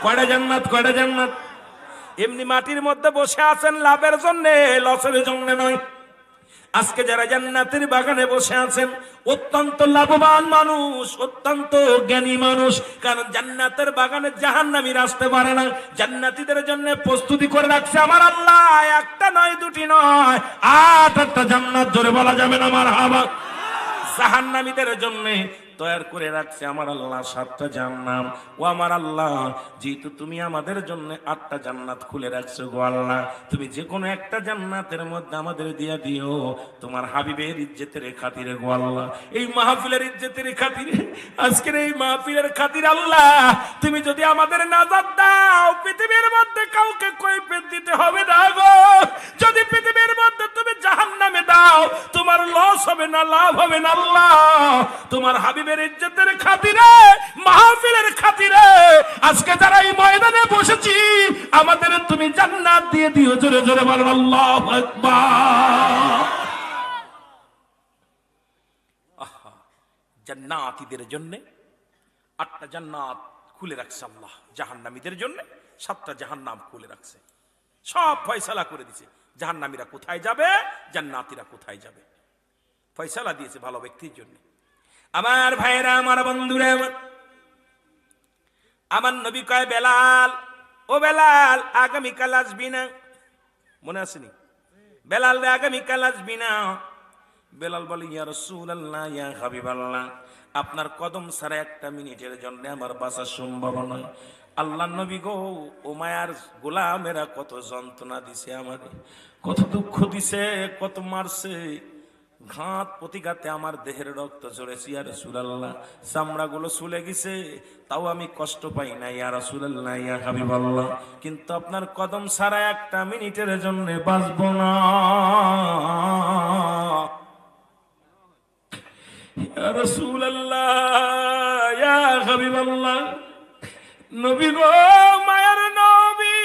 Speaker 1: কয়টা জান্নাত? কয়টা জান্নাত? এমনি মাটির মধ্যে বসে আছেন লাভের জন্য, লসের জন্য নয়। আজকে যারা জান্নাতের বাগানে বসে আছেন অত্যন্ত লাভবান মানুষ, অত্যন্ত জ্ঞানী মানুষ। কারণ জান্নাতের বাগানে জাহান্নামীরা আসতে পারে না। জান্নাতীদের জন্য প্রস্তুতি করে রাখছে আমার আল্লাহ, একটা নয়, দুটি নয়, 8টা জান্নাত। জোরে বলা যাবে না মারহাবা। জাহান্নামীদের জন্য তৈরি করে রাখছে আমার আল্লাহ 7টা জান্নাত। ও আমার আল্লাহ, যেহেতু তুমি আমাদের জন্য 8টা জান্নাত খুলে রাখছো গো আল্লাহ, তুমি যে কোনো একটা জান্নাতের মধ্যে আমাদের দিয়া দিও তোমার হাবিবের ইজ্জতের খাতিরে গো আল্লাহ। এই মাহফিলের ইজ্জতের খাতিরে, আজকের এই মাহফিলের খাতিরে আল্লাহ, তুমি যদি আমাদের নাজাত দাও, পৃথিবীর মধ্যে কাউকে কৈফিয়ত দিতে হবে না গো। যদি পৃথিবীর মধ্যে তুমি জাহান্নামে দাও, তোমার লস হবে না, লাভ হবে না আল্লাহ। তোমার হাবিবের ইজ্জতের খাতিরে, মাহফিলের খাতিরে আজকে যারা এই ময়দানে বসেছি, আমাদের তুমি জান্নাত দিয়ে দিও। জোরে জোরে বলেন আল্লাহু আকবার। জান্নাতীদের জন্য 8টা জান্নাত খুলে রাখছে আল্লাহ, জাহান্নামীদের জন্য 7টা জাহান্নাম খুলে রাখছে। সব ফয়সালা করে দিয়েছে, জাহান্নামীরা কোথায় যাবে, জান্নাতীরা কোথায় যাবে, ফয়সালা দিয়েছে ভালো ব্যক্তির জন্য। আমার ভাইরা, আমার বন্ধুরা, আমার নবী কয় বেলাল, ও বেলাল আগামীকাল আসবি না? মনে আসেনি? বেলাল রে আগামীকাল আসবি না? বেলাল বলে ইয়া রাসূলুল্লাহ, ইয়া হাবিবাল্লাহ, আপনার কদম ছাড়া একটা মিনিটের জন্য আমার বাঁচা সম্ভব নয়। আল্লাহ নবী গো, ও মায়ার গোলামেরা কত যন্ত্রণা দিছে আমারে, কত দুঃখ দিছে, কত মারছে, ঘাত প্রতিঘাতে আমার দেহের রক্ত ঝরেছে ইয়া রাসূলুল্লাহ, চামড়াগুলো চলে গেছে, তাও আমি কষ্ট পাই না ইয়া রাসূলুল্লাহ, ইয়া হাবিবাল্লাহ, কিন্তু আপনার কদম ছাড়া একটা মিনিটের জন্য বাঁচব না ইয়া রাসূলুল্লাহ, ইয়া হাবিবাল্লাহ। নবী গো, মায়ার নবী,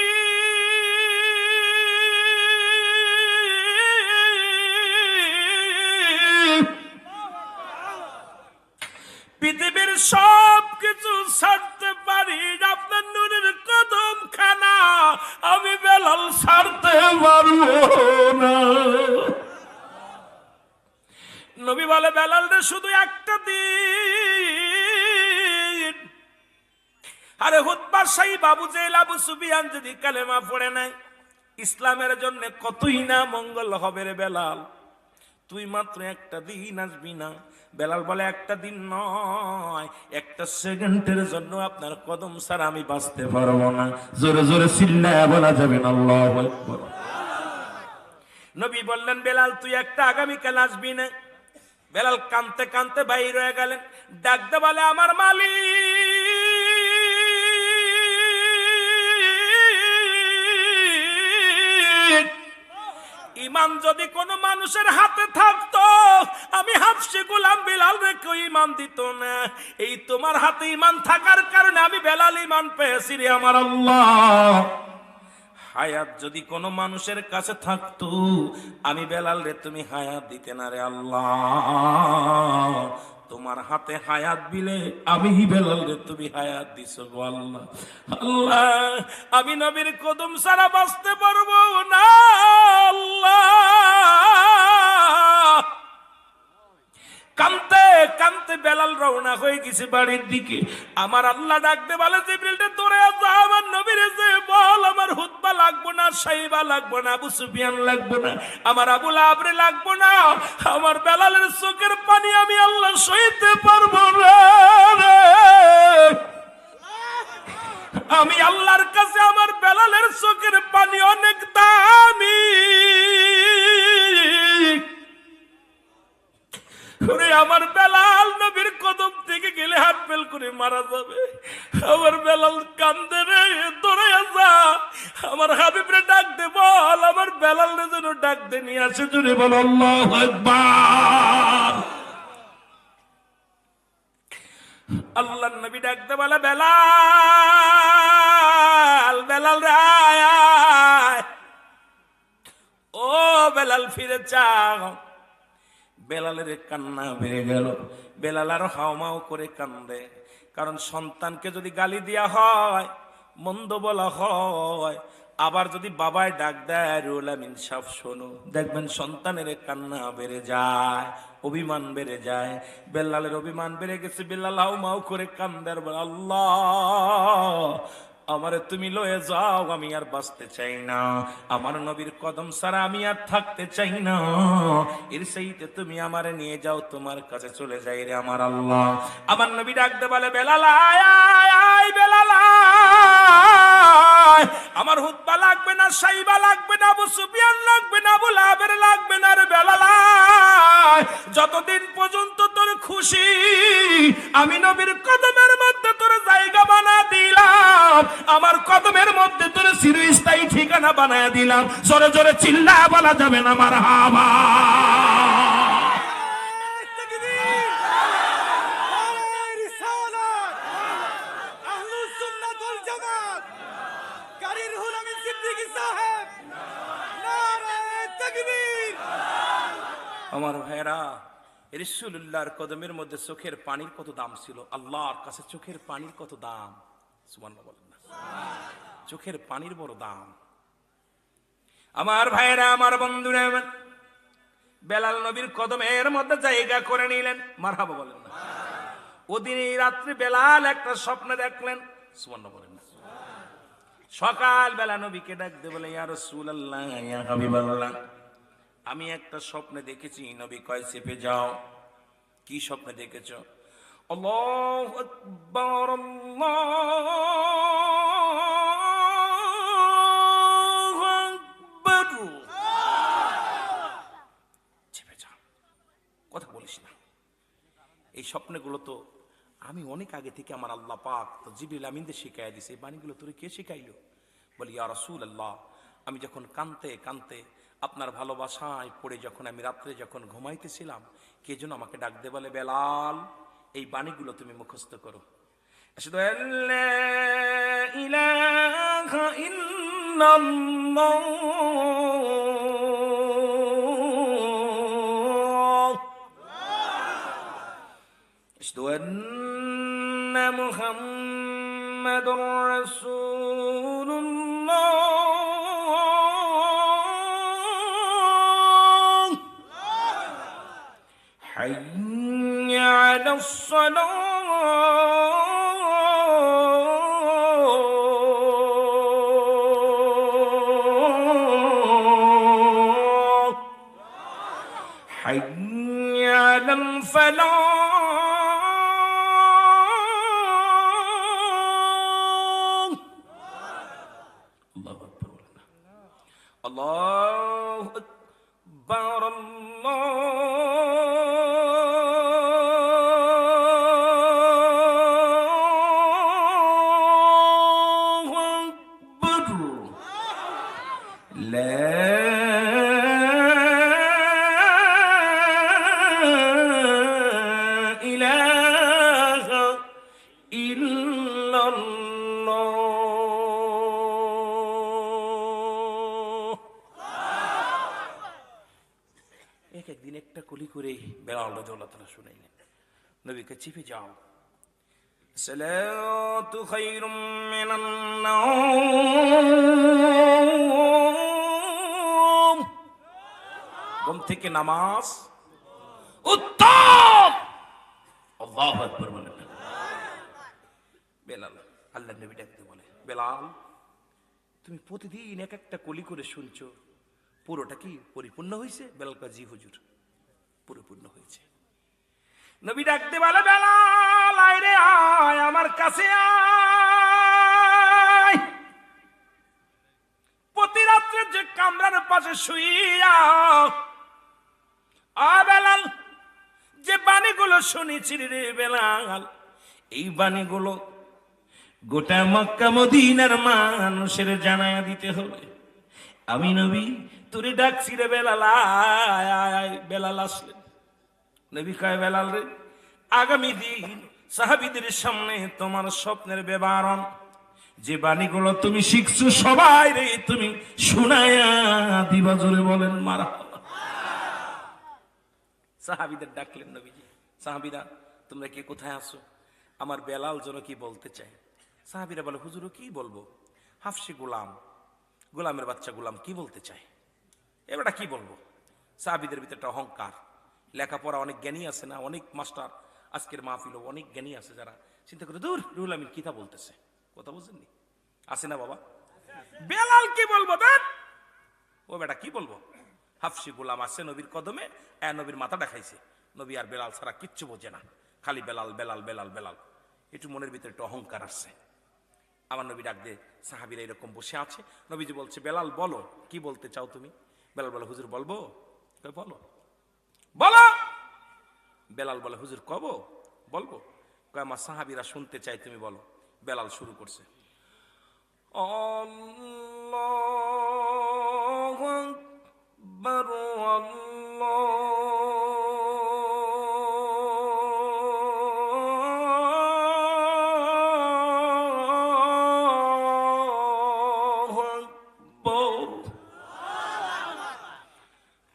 Speaker 1: পৃথিবীর সব কিছু ছাড়তে পারি, আপনার নূরের কদম খানা আমি বেলাল ছাড়তে পারবো না। নবী বলে বেলাল রে, শুধু একটা দিন। আরে হুতবার শাহী বাবু জেল আবু সুফিয়ান যদি কালেমা পড়ে নাই, ইসলামের জন্য কতই না মঙ্গল হবে রে বেলাল, তুই মাত্র একটা দিন আসবি না। বেলাল বলে একটা দিন নয়, একটা সেকেন্ডের জন্য আপনার কদম ছাড়া আমি বাঁচতে পারবো না। জোরে জোরে চিল্লায়া বলা যাবে না আল্লাহু আকবার। নবী বললেন বেলাল তুই একটা আগামীকাল আসবি না? বেলাল কাঁদতে কাঁদতে বাইর হয়ে গেলেন। ডাকতে বলে আমার মালিক, ইমান যদি কোনো মানুষের হাতে থাকতো, আমি হাফসে গোলাম বেলাল রে কেউ ঈমান দিত না, এই তোমার হাতে ঈমান থাকার কারণে আমি বেলাল ঈমান পেয়েছি রে আমার আল্লাহ। হায়াত যদি কোনো মানুষের কাছে থাকতো, আমি বেলাল রে তুমি হায়াত দিতে না রে আল্লাহ। তোমার হাতে হায়াত বিলে আমি বেলাল রে তুমি হায়াত দিছো গো আল্লাহ। আল্লাহ আমি নবীর কদম ছাড়া বাঁচতে পারবো না আল্লাহ। কানতে কানতে বেলাল রওনা হয়ে গেছে বাড়ির দিকে। আমার আল্লাহ ডাকতে বলে জিবরিলটা তোরে যা, আমার নবীরে যে বল আমার হুতবা লাগবো না, সাইবা লাগবো না, আবু সুফিয়ান লাগবো না, আমার আবু লাহাব রে লাগবো না, আমার বেলালের চোখের পানি আমি আল্লাহ সইতে পারবো না রে। আমি আল্লাহর কাছে আমার বেলালের চোখের পানি অনেক দামি। আমার বেলাল নবীর কদম থেকে গেলে হাত ফেল করে মারা যাবে। আমার বেলাল কান্দে রে, দৌড়ে যা, আমার হাবিব রে ডাক দে, বল আমার বেলাল রে যেন ডাক দে নিয়ে আসে। জুড়ে বল আল্লাহু আকবার। আল্লাহর নবী ডাক দে বলে বেলাল, বেলাল রে আয় আয়। ও বেলাল ফিরে চাও। বেলালের কান্না বেড়ে গেল। বেলাল আরো হাওমাও করে কান্দে, কারণ সন্তানকে যদি গালি দেয়া হয়, মন্দ বলা হয়, আবার যদি বাবায় ডাক দেয় রুহুল আমিন সাহেব শোনো, দেখবেন সন্তানের কান্না বেড়ে যায়, অভিমান বেড়ে যায়। বেলালের অভিমান বেড়ে গেছে। বেলাল হাওমাও করে কান্দে আর বলে আল্লাহ আমারে তুমি লয়ে যাও, আমি আর বাঁচতে চাই না, আমার নবীর কদম ছাড়া আমি আর থাকতে চাই না, এর সেইতে তুমি আমারে নিয়ে যাও, তোমার কাছে চলে যাই রে আমার আল্লাহ। আমার নবী ডাকতে বলে বেলাল আয় আয় আয়, বেলাল আয়। আমার হুতবা লাগবে না, সাইবা লাগবে না, আবু সুফিয়ান লাগবে না, আবু লাহাবের লাগবে না রে বেলাল আয়। যতদিন পর্যন্ত তোর খুশি আমি নবীর কদমের মধ্যে তোর জায়গা বানা দিলাম, আমার কদমের মধ্যে তোর চিরস্থায়ী ঠিকানা বানায় দিলাম। জোরে জোরে চিল্লা বলা যাবে না মারহাবা। আমার ভাইরা, রাসূলুল্লাহর কদমের মধ্যে চোখের পানির কত দাম ছিল, আল্লাহর কাছে চোখের পানির কত দাম, সুবহানাল্লাহ বলেন না? চোখের পানির বড় দাম। আমার ভাইরা, আমার বন্ধুরা, বেলাল নবীর কদমের মধ্যে জায়গা করে নিলেন, মারহাবা বলেন না? ওদিন এই রাত্রে বেলাল একটা স্বপ্ন দেখলেন, সুবহানাল্লাহ বলেন না? সকাল বেলা নবীকে ডাকতে বলে ইয়া রাসূলুল্লাহ, ইয়া হাবিবাল্লাহ, আমি একটা স্বপ্নে দেখেছি। নবী কয় চেপে যাও। কি স্বপ্নে দেখেছ? আল্লাহু আকবার, আল্লাহু আকবার। চেপে যাও, কথা বলিস না। এই স্বপ্নগুলো তো আমি অনেক আগে থেকে আমার আল্লাহ পাক তো জিবরিল আমিনদের শিখাইয়া দিছে। এই বাণীগুলো তোরে কে শিখাইলো? বলি ইয়া রাসূলুল্লাহ, আমি যখন কানতে কানতে আপনার ভালোবাসায় পড়ে যখন আমি রাত্রে যখন ঘুমাইতেছিলাম, কে যেন আমাকে ডাক দে বলে বেলাল এই বাণীগুলো তুমি মুখস্থ করো। আশহাদু আল্লা ইলাহা ইল্লাল্লাহ, আশহাদু আন্না মুহাম্মাদুর রাসূলুল্লাহ, حي على الصلاة، حي على الفلاح. الله أكبر، الله أكبر، কলি করে বেলাল রাদিয়াল্লাহু তাআলা শুনাইলেন, নবীকে চিপে যাও, সালাতু খায়রুম মিনান নাওম, ঘুম থেকে নামাজ উত্তম। আল্লাহু আকবার বলেন। বেলাল, আল্লাহর নবী ডাকতে বলে, বেলাল তুমি প্রতিদিন এক একটা কলি করে শুনছো, পুরোটা কি পরিপূর্ণ হয়েছে? বেলাল কয়, জি হুজুর, পরিপূর্ণ হয়েছে। নবী ডাকতে বলে, বেলাল আয় রে আয়, আমার কাছে আয়। প্রতি রাত্রে যে কামরার পাশে শুইয়া বেলাল যে বাণীগুলো শুনেছি রে বেলাল, এই বাণীগুলো গোটা মক্কা মদিনার মানুষের জানায়া দিতে হবে। আমি নবী তোরে ডাকছি রে বেলাল, আয় আয়। বেলাল আসলেন। নবী কয়, বেলাল রে, আগামী দিন সাহাবীদের সামনে তোমার স্বপ্নের বিবরণ, যে বাণীগুলো তুমি শিখছো সবাই রে তুমি শুনায়া দিবা। জোরে বলেন মারহাবা। সাহাবীদের ডাকলেন নবীজি, সাহাবীরা তোমরা কে কোথায় আছো? আমার বেলাল যেন কি বলতে চাই। সাহাবীরা বলে, হুজুর কি বলবো? হাফসি গোলাম, গোলামের বাচ্চা গোলাম কি বলতে চায়, এবারটা কি বলবো? সাহাবীদের ভিতরে একটা অহংকার, লেখাপড়া অনেক জ্ঞানী আছে না, অনেক মাস্টার আজকের মাহফিলও অনেক জ্ঞানী আছে, যারা চিন্তা করে দূর রুহুল আমিন কিতা বলতেছে, কথা বুঝেননি? আছে না বাবা? বেলাল কি বলবো? ও বেটা কি বলবো? হাফসি গোলাম আছে নবীর কদমে, নবীর মাথা দেখাইছে, নবী আর বেলাল ছাড়া কিচ্ছু বোঝে না, খালি বেলাল বেলাল বেলাল বেলাল। একটু মনের ভিতরে একটু অহংকার আসছে। আমার নবী ডাক দিয়ে, সাহাবীরা এরকম বসে আছে, নবীজি বলছে, বেলাল বলো কি বলতে চাও তুমি? বেলাল বলে, হুজুর বলবো। বলো বলো। বেলাল বলে, হুজুর কব বলবো? কয়, আমার সাহাবীরা শুনতে চাই, তুমি বলো। বেলাল শুরু করছে, আল্লাহু আকবার আল্লাহু আকবার,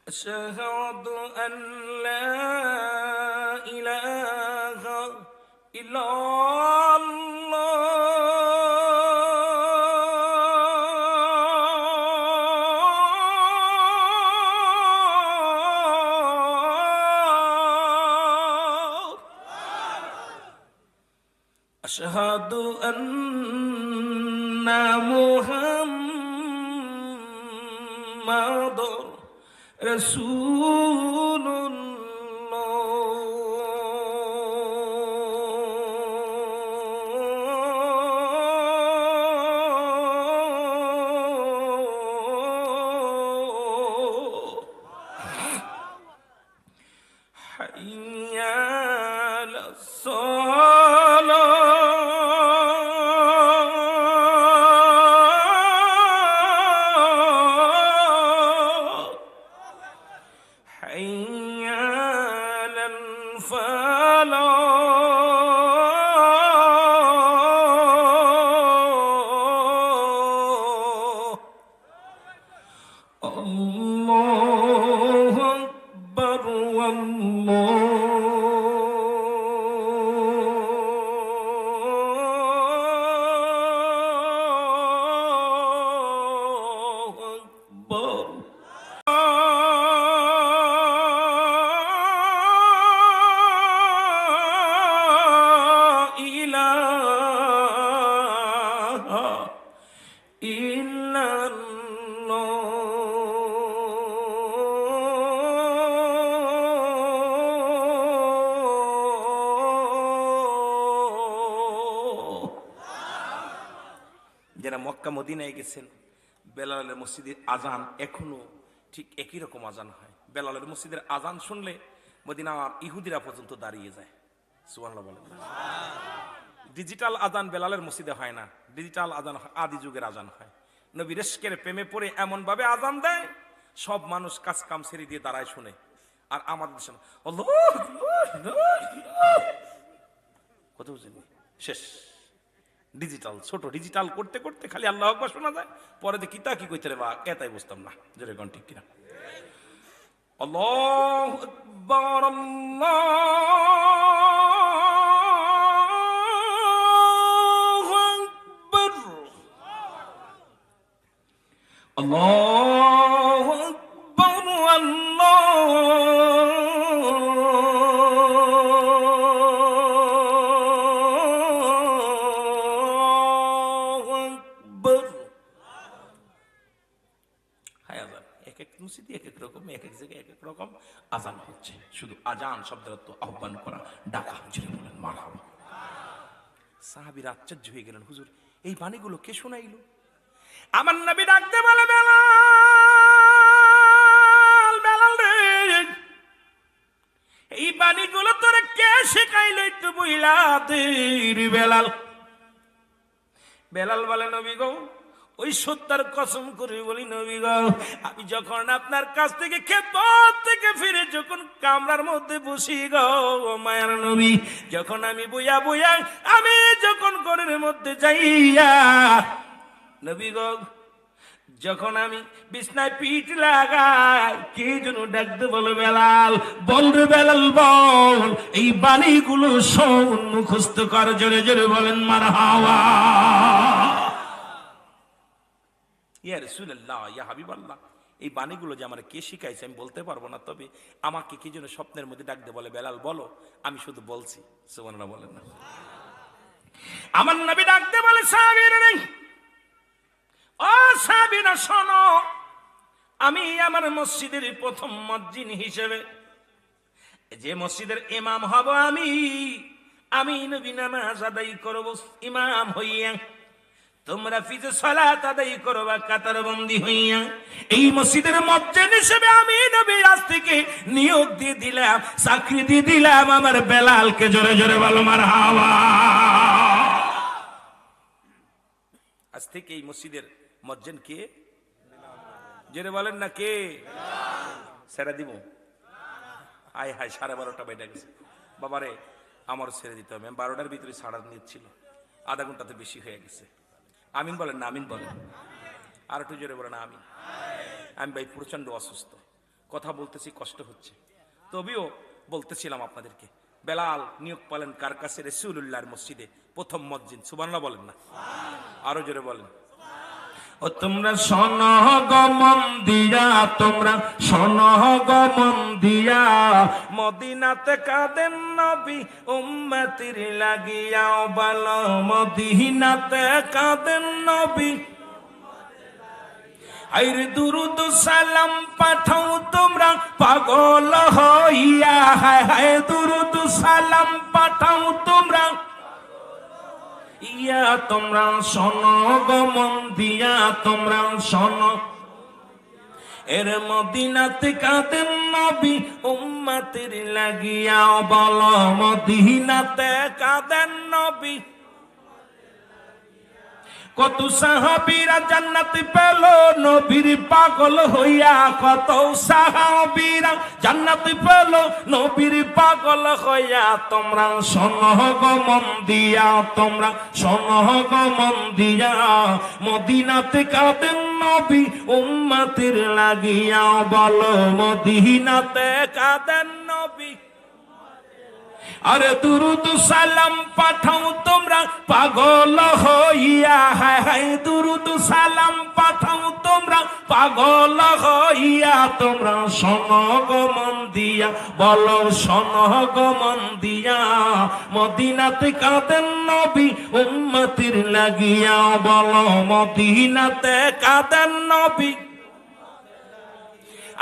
Speaker 1: আশহাদু আন লা ইলাহা ইল্লাল্লাহ আশহাদু আন্না মুহাম্মাদুর রাসূলুল্লাহ। হাইয়া আলাস সালাহ, হাইয়া আলাল ফালাহ, আল্লাহু আকবার আল্লাহু আকবার। যারা মক্কা মদিনায় গেছেন, বেলালের মসজিদের আজান এখনো ঠিক একই রকম আজান হয়। বেলালের মসজিদের আজান শুনলে মদিনার ইহুদিরা পর্যন্ত দাঁড়িয়ে যায়। সুবহানাল্লাহ বলেন। ডিজিটাল আজান বেলালের মসজিদে হয় না, ডিজিটাল আজান আদি যুগের আজান হয়। নবী রেশকের প্রেমে পড়ে এমন ভাবে আজান দেয়, সব মানুষ কাজ কাম ছেড়ে দিয়ে দাঁড়ায় শুনে। আর আমাদের দেশে কথা বুঝেন, শেষ। ডিজিটাল ছোট ডিজিটাল করতে করতে খালি আল্লাহু আকবার শোনা যায়, পরে দেখি তা কি কইতে রে বা এটাই বুঝতাম না। জোরে কোন ঠিক কিনা? আল্লাহু আকবার, আল্লাহু আকবার, আল্লাহু আকবার। এক এক মসজিদে এক এক রকম, এক এক জায়গায় এক এক রকম আজান হচ্ছে। শুধু আজান শব্দের অর্থ আহ্বান করা, ডাকা। জুড়ে বলেন মারহাবা। সাহাবীরা আশ্চর্য হয়ে গেলেন, হুজুর এই বাণীগুলো কে শোনাইল? আমার নবী ডাকতে বলে, বেলাল, বেলাল রে, এই বাণীগুলো তোরে কে শেখাইল একটু বইলা দে রে বেলাল। বেলাল বলে, নবী গো, ওই সত্যার কসম করে বলি নবী গো, আমি যখন আপনার কাছ থেকে খেদমত থেকে ফিরে যখন কামরার মধ্যে বসি গো মায়ার নবী, যখন আমি বইয়া বইয়া আমি যখন ঘরের মধ্যে যাইয়া নবী গো, যখন আমি বিছনায় পিঠ লাগাই, কে যেন ডাকতে বলে, বেলাল বল রে বেলাল বল, এই বাণীগুলো শোন, মুখস্থ কর। জোরে জোরে বলেন মারহাবা। ইয়া রাসূলুল্লাহ, ইয়া হাবিবাল্লাহ, এই বাণীগুলো যে আমার কে শিখাইছে আমি বলতে পারবো না, তবে আমাকে কি যেন স্বপ্নের মধ্যে ডাকতে বলে, বেলাল বলো, আমি শুধু বলছি। সুবহানাল্লাহ বলেন না। আমার নবী ডাকতে বলে, সাহাবীরা নেই, ও সাহাবীরা শোনো, আমি আমার মসজিদের প্রথম মুয়াজ্জিন হিসেবে, যে মসজিদের ইমাম হব আমি নবী নামাজ আদায় করব ইমাম হইয়া, তোমরা ফিজে সালাত আদায় করবা কাতার বন্দী হইয়া। এই মসজিদের মুয়াজ্জিন হিসেবে আমি নবী আজ থেকে নিয়োগ দিয়ে দিলাম, চাকরি দিয়ে দিলাম আমার বেলালকে। জোরে জোরে বলো মারহাবা। আজ থেকে এই মসজিদের মুয়াজ্জিন কে? জোরে বলেন না কে? ছেড়ে দিব? আয় হায়, 12:30 বেজে গেছে বাবারে, আমার ছেড়ে দিতে হবে। 12টার ভিতরে ছাড়া নিচ্ছিল, আধা ঘন্টাতে বেশি হয়ে গেছে। আমিন বলেন না? আমিন বলেন। আর একটু জোরে বলেন আমিন। আমি ভাই প্রচন্ড অসুস্থ, কথা বলতেছি কষ্ট হচ্ছে, তবেও বলতেছিলাম আপনাদেরকে, বেলাল নিয়োগ পেলেন কার কাছে? রাসূলুল্লাহর মসজিদে প্রথম মুয়াজ্জিন। সুবহানাল্লাহ বলেন না? আরো জোরে বলেন। ও তোমরা শোনো গো মন দিয়া, তোমরা শোনো গো মন দিয়া, মদিনাতে কাঁদেন নবী উম্মতির লাগিয়া, বলো মদিনাতে কাঁদেন নবী। আইরে দুরুদ সালাম পাঠাও তোমরা পাগল হইয়া, হায় হায় দুরুদ সালাম পাঠাও তোমরা ইয়া, তোমরা শোনো গো মন দিয়া, তোমরা শোনো। এর মদিনাতে কাঁদেন নবী উম্মতের লাগিয়া, বলো মদিনাতে কাঁদেন নবী। কত সাহাবীরা জান্নাত পেল নবীর পাগল হইয়া, কত সাহাবীরা জান্নাত পেল নবীর পাগল হইয়া। তোমরা শোনো গো মন দিয়া, তোমরা শোনো গো মন দিয়া, মদিনাতে কাঁদেন নবী উম্মতের লাগিয়া, বলো মদিনাতে কাঁদেন নবী। আরে দুরুদ সালাম পাঠাও তোমরা পাগল হইয়া, হায় হায় দুরুদ সালাম পাঠাও তোমরা পাগল হইয়া। তোমরা শোনো গো মন দিয়া, বলো শোনো গো মন দিয়া, মদিনাতে কাঁদেন নবী উম্মতির লাগিয়া, বলো মদিনাতে কাঁদেন নবী।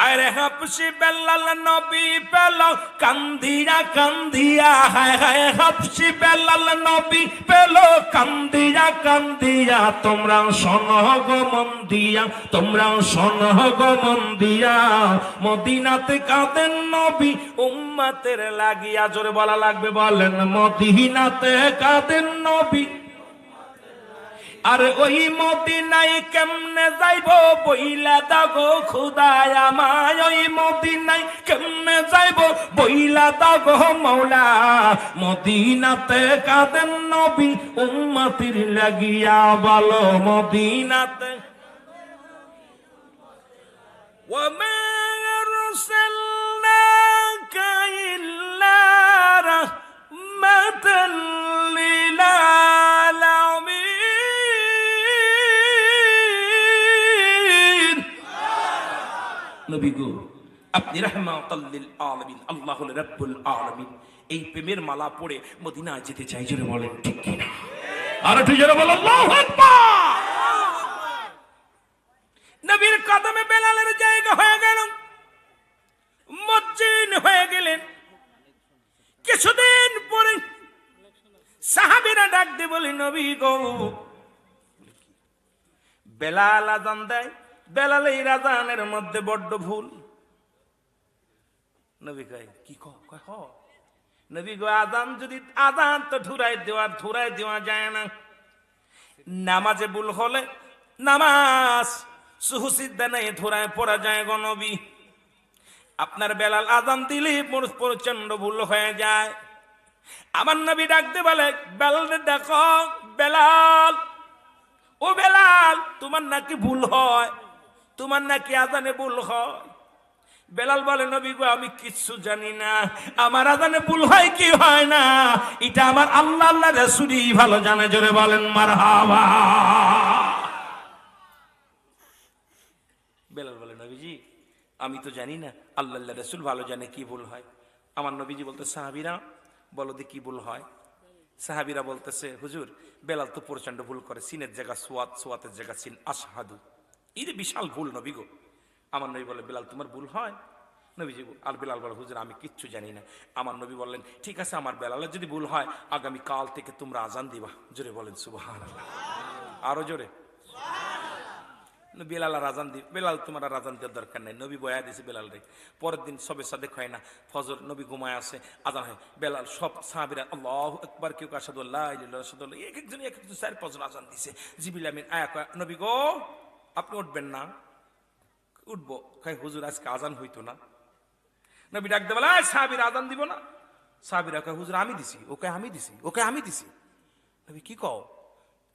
Speaker 1: আরে হাবশি বেলাল নবী পেল কান্দিয়া কান্দিয়া, হায় হায় হাবশি বেলাল নবী পেল কান্দিয়া কান্দিয়া। তোমরা শোনো গো মন দিয়া, তোমরা শোনো গো মন দিয়া, মদিনাতে কাঁদেন নবী উম্মতের লাগিয়া। জোরে বলা লাগবে, বলেন মদিনাতে কাঁদেন নবী। আর ওই মদিনায় কেমনে যাইব বইলা দাগো খুদায় আমায়, ওই মদিনায় কেমনে যাইব বইলা দাগো মৌলা। মদিনাতে কাঁদেন নবী উম্মতির লাগিয়া, বলো মদিনাতে। ওয়া মা আরসাল নবী গো আপনি রাহমাতাল লিল আলামিন, আল্লাহ হলো রব্বুল আলামিন। এই প্রেমের মালা পড়ে মদিনায় যেতে চাই, জোরে বলেন ঠিক কি না? আর একটু জোরে বলেন আল্লাহু আকবার। নবীর কদমে বেলালের জায়গা হয়ে গেল, মসজিদ হয়ে গেলেন। কিছুদিন পরে সাহাবীরা ডাক দিয়ে বলে, নবী গো বেলাল আযান দেয়, বেলালের আযানের মধ্যে বড্ড ভুল। নবী কয় কি কয় হ নবী গো আযান যদি আযান তো ধুরাই দেওয়া যায় না। নামাজে ভুল হলে নামাজ সুহুসিদ্ধা নাই ধুরায় পড়া যায় গো নবী। আপনার বেলাল আযান দিলে প্রচন্ড ভুল হয়ে যায়। আমার নবী ডাকতে বলে, বেলাল দেখো, বেলাল ও বেলাল তোমার নাকি ভুল হয়, তোমার নাকি আযানে ভুল হয়। বেলাল বলে, নবী গো আমি কিচ্ছু জানি না, আমার আযানে ভুল হয় কি হয় না এটা আমার আল্লাহ রাসূলই ভালো জানে, জোরে বলেন মারহাবা। বেলাল বলে, নবীজি আমি তো জানি না, আল্লাহ রাসূল ভালো জানে কি ভুল হয়। আমার নবীজি বলতে, সাহাবীরা বলো দি কি ভুল হয়। সাহাবীরা বলতেছে, হুজুর বেলাল তো প্রচন্ড ভুল করে, সিনের জায়গা সোয়াত, সোয়াতের জায়গা সিন, আশহাদু, এই যে বিশাল ভুল নবী গো। আমার নবী বলে, বেলাল তোমার ভুল হয়? নবীজি আর বেলাল বলে, হুজুর আমি কিচ্ছু জানি না। আমার নবী বললেন, ঠিক আছে আমার বেলালের যদি ভুল হয় আগামী কাল থেকে তোমরা আযান দিবা, জোরে বলেন সুবহানাল্লাহ, আরো জোরে। বেলাল আর আযান দি, বেলাল তোমার আর আযান দেওয়ার দরকার নাই। নবী বয়া দিয়েছে বেলাল রে। পরের দিন সবে সাদেক হয় না, ফজর নবী ঘুমায় আসে, আযান হয়, বেলাল সব সাহাবীরা আল্লাহু আকবার, কেউ আশহাদু আল্লা ইলাহা ইল্লাল্লাহ, আশহাদু আল্লা, এক একজন 4-5 আযান দিছে। জিবরিল আমিন আয়া কয়, নবী গো আপনি উঠবেন না? উঠবো। কয় হুজুর আজকে আযান হইতো না। নবী ডাক দে বলে, সাহাবীরা আযান দিব না? সাহাবীরা কয় হুজুর আমি দিছি। ওকে আমি দিছি, ওকে আমি দিছি। নবী কি কও?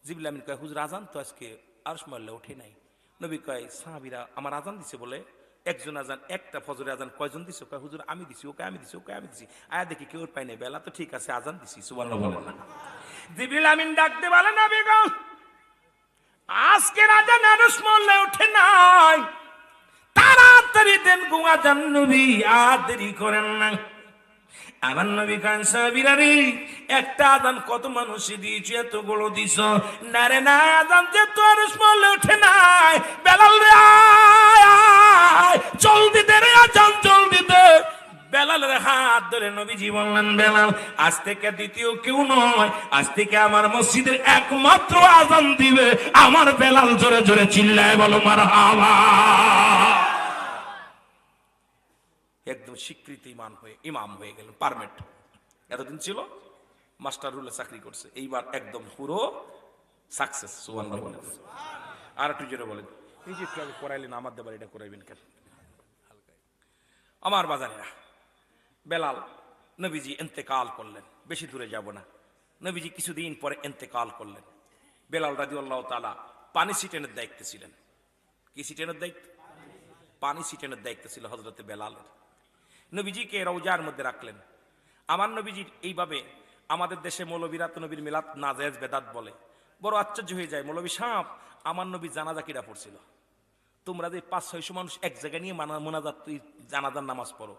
Speaker 1: জিবরিল আমিন কয়, হুজুর আযান তো আজকে আরশ মহল্লা ওঠে নাই। নবী কয়, সাহাবীরা আমার আযান দিছে বলে, একজন আযান, একটা ফজরের আযান কয়জন দিছে? কয় হুজুর আমি দিছি, ওকে আমি দিছি, ওকে আমি দিছি। আয়া দেখি কেউ পাই নাই, বেলা তো ঠিক আছে আযান দিছি, সুবহানাল্লাহ বলেন না। জিবরিল আমিন ডাক দে বলে, নবী গো আজকে আযান আরশ মহল্লা ওঠে নাই, তাড়াতাড়ি দেন গো আযান, নবী আর দেরি করেন না। আমার নবী কান সাহাবীরা রে, একটা আযান কত মানুষে দিয়েছে, এত বড় দিছ না রে না, আযান যে তো আরশ মহল্লা ওঠে নাই। বেলাল রে আয় জলদি দে রে আযান, জলদি দে। বেলালের হাত ধরে নবীজি বললেন, বেলাল আজ থেকে দ্বিতীয় কেউ নয়, আজ থেকে আমার মসজিদের একমাত্র আযান দিবে আমার বেলাল। জোরে জোরে চিল্লায় বলো মারহাবা। একদম স্বীকৃত ইমাম হয়ে গেল, পারমিট। এতদিন ছিল মাস্টার রুলে চাকরি করছে, এইবার একদম পুরো সাকসেস, সুবহানাল্লাহ বলেন। আর একটু জোরে বলেন, এই যে একটু আগে পড়াইলেন আমার দেবার, এটা করাইবেন কেন? আমার বাজারেরা, বেলাল নবীজি ইন্তেকাল করলেন, বেশি দূরে যাব না। নবীজি কিছুদিন পরে ইন্তেকাল করলেন। বেলাল রাদিয়াল্লাহু তাআলা পানি সিটেনের দায়িত্বে ছিলেন। কি সিটেনের দায়িত্ব? পানি সিটেনের দায়িত্ব ছিল হযরতে বেলালের। নবীজিকে রওজার মধ্যে রাখলেন। আমার নবীজির এইভাবে, আমাদের দেশে মৌলবীরা তো নবীর মিলাদ নাজায়েজ বেদাত বলে, বড় আশ্চর্য হয়ে যায়। মৌলবী সাহেব আমার নবী জানাজা কিরা পড়ছিল, তোমরা যে 500-600 মানুষ এক জায়গায় নিয়ে মোনাজাত জানাজার নামাজ পড়ো,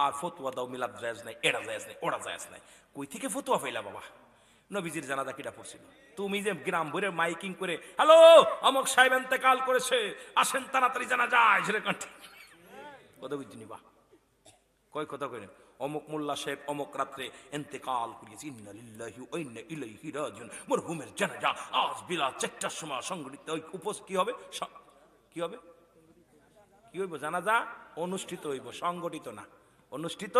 Speaker 1: আর ফতোয়া দাও মিলাদ জায়েজ নাই, এটা জায়েজ নাই, ওটা জায়েজ নাই। কই থেকে ফতোয়া পাইলা বাবা? নবীজির জানাজা কিরা পড়ছিল। তুমি যে গ্রাম ভরে মাইকিং করে, হ্যালো অমুক সাহেব ইন্তেকাল করেছে, আসেন তাড়াতাড়ি জানাজা, সেরকম কথা বুঝছি নিবা, কয় কথা কইলেন, অমুক মোল্লা সাহেব অমুক রাত্রে ইন্তেকাল করিয়েছে, ইন্না লিল্লাহি ওয়া ইন্না ইলাইহি রাজিউন, মরহুমের জানাজা আজ বেলা 4টার সময় সংগঠিত। কি হবে? কি হবে? কি হইব? জানাজা অনুষ্ঠিত হইব, সংগঠিত না, অনুষ্ঠিত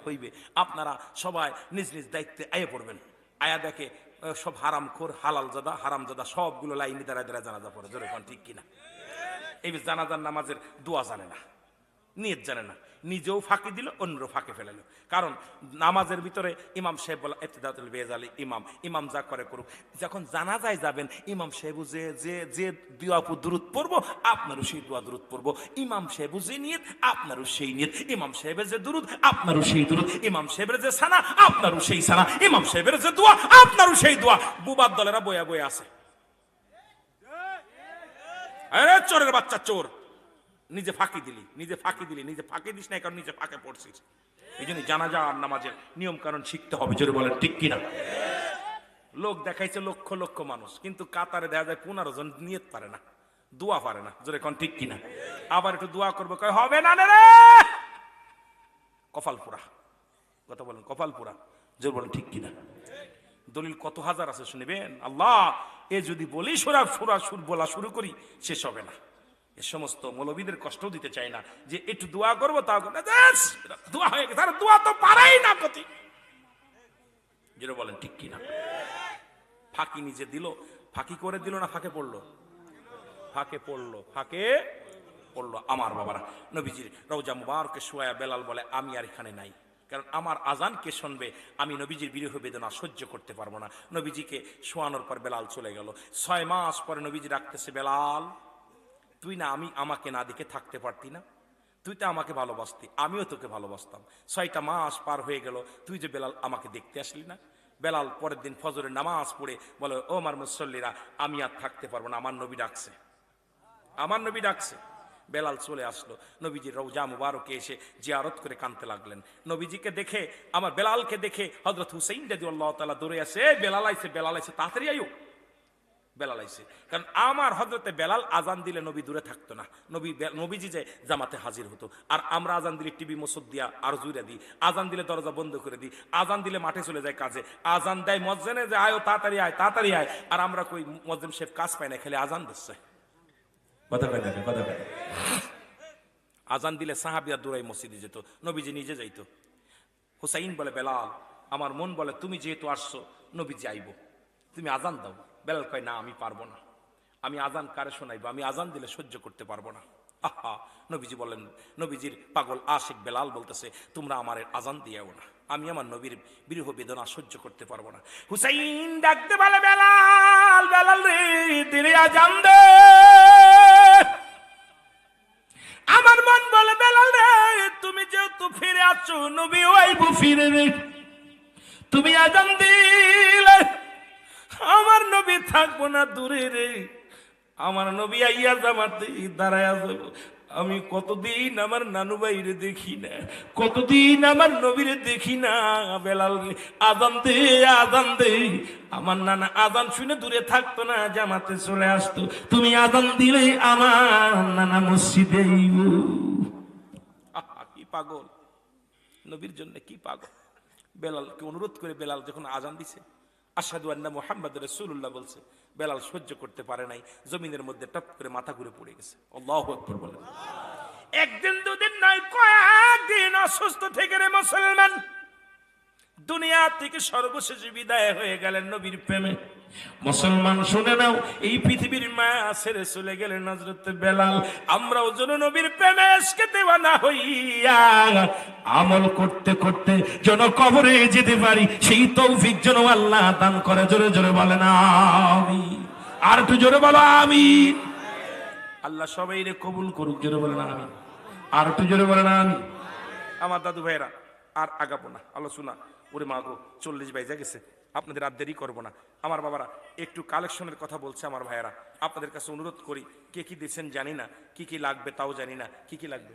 Speaker 1: হইবে। আপনারা সবাই নিজ নিজ দায়িত্বে আয়ে পড়বেন। আয়া দেখে সব হারামখোর, হালালজাদা, হারামজাদা সবগুলো লাইনে দাঁড়ায় দাঁড়ায় জানাজা পড়ে, জোরে কোন ঠিক কিনা? এই জানাজার নামাজের দোয়া জানে না, নিয়ত জানে না, নিজেও ফাঁকি দিল, অন্যরও ফাঁকে ফেলালো। কারণ নামাজের ভিতরে ইমাম সাহেব বলা ইবতিদাতুল বেজালি, ইমাম যা করে করুক। যখন জানাজায় যাবেন, ইমাম সাহেব যে যে যে দোয়া দুরূদ পড়বো, আপনারও সেই দোয়া দুরূদ পড়বো। ইমাম সাহেব যে নিয়ত, আপনারও সেই নিয়ত। ইমাম সাহেবের যে দুরূদ, আপনারও সেই দুরূদ। ইমাম সাহেবের যে সানা, আপনারও সেই সানা। ইমাম সাহেবের যে দোয়া, আপনারও সেই দোয়া। বুবার দলেরা বয়া বয়া আছে, আরে চোরের বাচ্চা চোর, নিজে ফাঁকি দিলি, নিজে ফাঁকি দিস না, কারণ নিজে ফাঁকে পড়ছিস। এই জন্য জানাজা আর নামাজের নিয়ম কারণ শিখতে হবে, জোরে বলেন ঠিক কিনা। লোক দেখাইছে লক্ষ লক্ষ মানুষ, কিন্তু কাতারে দেখা যায় 15 জন নিয়ত পারে না, দোয়া পারে না, জোরে কোন ঠিক কিনা। আবার একটু দোয়া করবো, কয় হবে না রে, কপাল পুরা। কথা বলেন কপাল পুরা, জোরে বলেন ঠিক কিনা। দলিল কত হাজার আছে শুনবেন। আল্লাহ এ যদি বলি সুর বলা শুরু করি শেষ হবে না। এ সমস্ত মৌলবীদের কষ্ট দিতে চাই না যে একটু দোয়া করবো, তাও দোয়া হয়ে গেছে, দোয়া তো পারাই না কতি, যেটা বলেন ঠিক কিনা। ফাঁকি নিজে দিল, ফাঁকি করে দিল না ফাঁকে পড়লো, ফাঁকে পড়লো। আমার বাবারা, নবীজির রওজা মুবারকে শোয়া বেলাল বলে আমি আর এখানে নাই, কারণ আমার আজান কে শুনবে, আমি নবীজির বিরহ বেদনা সহ্য করতে পারবো না। নবীজিকে শোয়ানোর পর বেলাল চলে গেল। 6 মাস পরে নবীজি ডাকতেছে, বেলাল তুই না আমাকে না দেখে থাকতে পারতি না, তুই তো আমাকে ভালোবাসতি, আমিও তোকে ভালোবাসতাম। 6টা মাস পার হয়ে গেল, তুই যে বেলাল আমাকে দেখতে আসলি না। বেলাল পরের দিন ফজরের নামাজ পড়ে বলে, ও আমার মুসল্লিরা, আমি আর থাকতে পারবো না, আমার নবী ডাকছে। বেলাল চলে আসলো, নবীজির রওজা মুবারকে এসে জিয়ারত করে কাঁদতে লাগলেন। নবীজিকে দেখে, আমার বেলালকে দেখে হযরত হুসাইন রাদিয়াল্লাহু তাআলা দৌড়ে আসে, বেলাল আইছে, তাড়াতাড়ি আইও। বেলাল আইছে, কারণ আমার হযরতে বেলাল আজান দিলে নবী দূরে থাকতো না, নবীজি যে জামাতে হাজির হতো। আর আমরা আজান দিলে টিভি মসজিদ দিয়া আর জুইরা দিই, আজান দিলে দরজা বন্ধ করে দিই, আজান দিলে মাঠে চলে যায় কাজে, আজান দেয় মুয়াজ্জিনে যে আয়ো তাড়াতাড়ি আয়, আর আমরা কই মুয়াজ্জিন সাহেব কাজ পায় না, খালি আজান দিচ্ছে। কথা কয়। আজান দিলে সাহাবিয়া দৌড়াই মসজিদে যেত, নবীজি নিজে যাইতো। হুসাইন বলে, বেলাল আমার মন বলে তুমি যেহেতু আসছো নবীজি আইব, তুমি আজান দাও। বেলাল কয়, না আমি পারবো না, আমি আজান কারে শোনাইবো, আমি আজান দিলে সহ্য করতে পারবো না। আহা, নবীজি বলেন, নবীজির পাগল আশিক বেলাল বলতেছে, তোমরা আমার আজান দিয়েও না, আমি আমার নবীর বিরহ বেদনা সহ্য করতে পারবো না। হুসাইন ডাকতে বলে, বেলাল রে, দিলে আজান দে। আমার মন বলে, বেলাল রে, তুমি যেহেতু ফিরে আসছো, নবী আইবো ফিরে রে, তুমি আজান দিলে আমার নবী থাকবো না দূরে রে, আমার নবী আইয়া জামাতে দাঁড়ায় যাব। আমি কতদিন আমার নানু ভাইরে দেখি না, কতদিন আমার নবীরে দেখি না। বেলাল আজান দে, আমার নানা আজান শুনে দূরে থাকতো না, জামাতে চলে আসতো, তুমি আজান দিলে আমার নানা মসজিদে আইব। কি পাগল, নবীর জন্য কি পাগল। বেলালকে অনুরোধ করে বেলাল যখন আজান দিছে, আশহাদু আন্না মুহাম্মাদুর রাসূলুল্লাহ বলছে, বেলাল সহ্য করতে পারে নাই, জমিনের মধ্যে টপ করে মাথা ঘুরে পড়ে গেছে। আল্লাহু আকবার বলেন। একদিন দুদিন নয়, কয়েকদিন অসুস্থ থেকে রে মুসলমান, দুনিয়া থেকে সর্বশেষ বিদায় হয়ে গেলেন নবীর প্রেমে। মুসলমান শুনে নাও, এই পৃথিবীর মায়া ছেড়ে চলে গেলেন হযরত বেলাল। আমরাও যেন নবীর প্রেমে ইশকে দেওয়ানা হইয়া আমল করতে করতে যেন কবরে যেতে পারি, সেই তৌফিক যেন আল্লাহ দান করে। জোরে জোরে বলেন আমিন। আর একটু জোরে বলো আমিন। আল্লাহ সবাইরে কবুল করুক, জোরে বলেন আমিন। আর একটু জোরে বলেন আমিন। আমার দাদু ভাইরা, আর আগাবো না আলোচনা, ওরে মা গো 40 বাইজা গেছে, আপনাদের আর দেরি করবো না। আমার বাবারা একটু কালেকশনের কথা বলছে, আমার ভাইয়েরা আপনাদের কাছে অনুরোধ করি, কে কি দিচ্ছেন জানি না, কি কি লাগবে তাও জানি না, কি কি লাগবে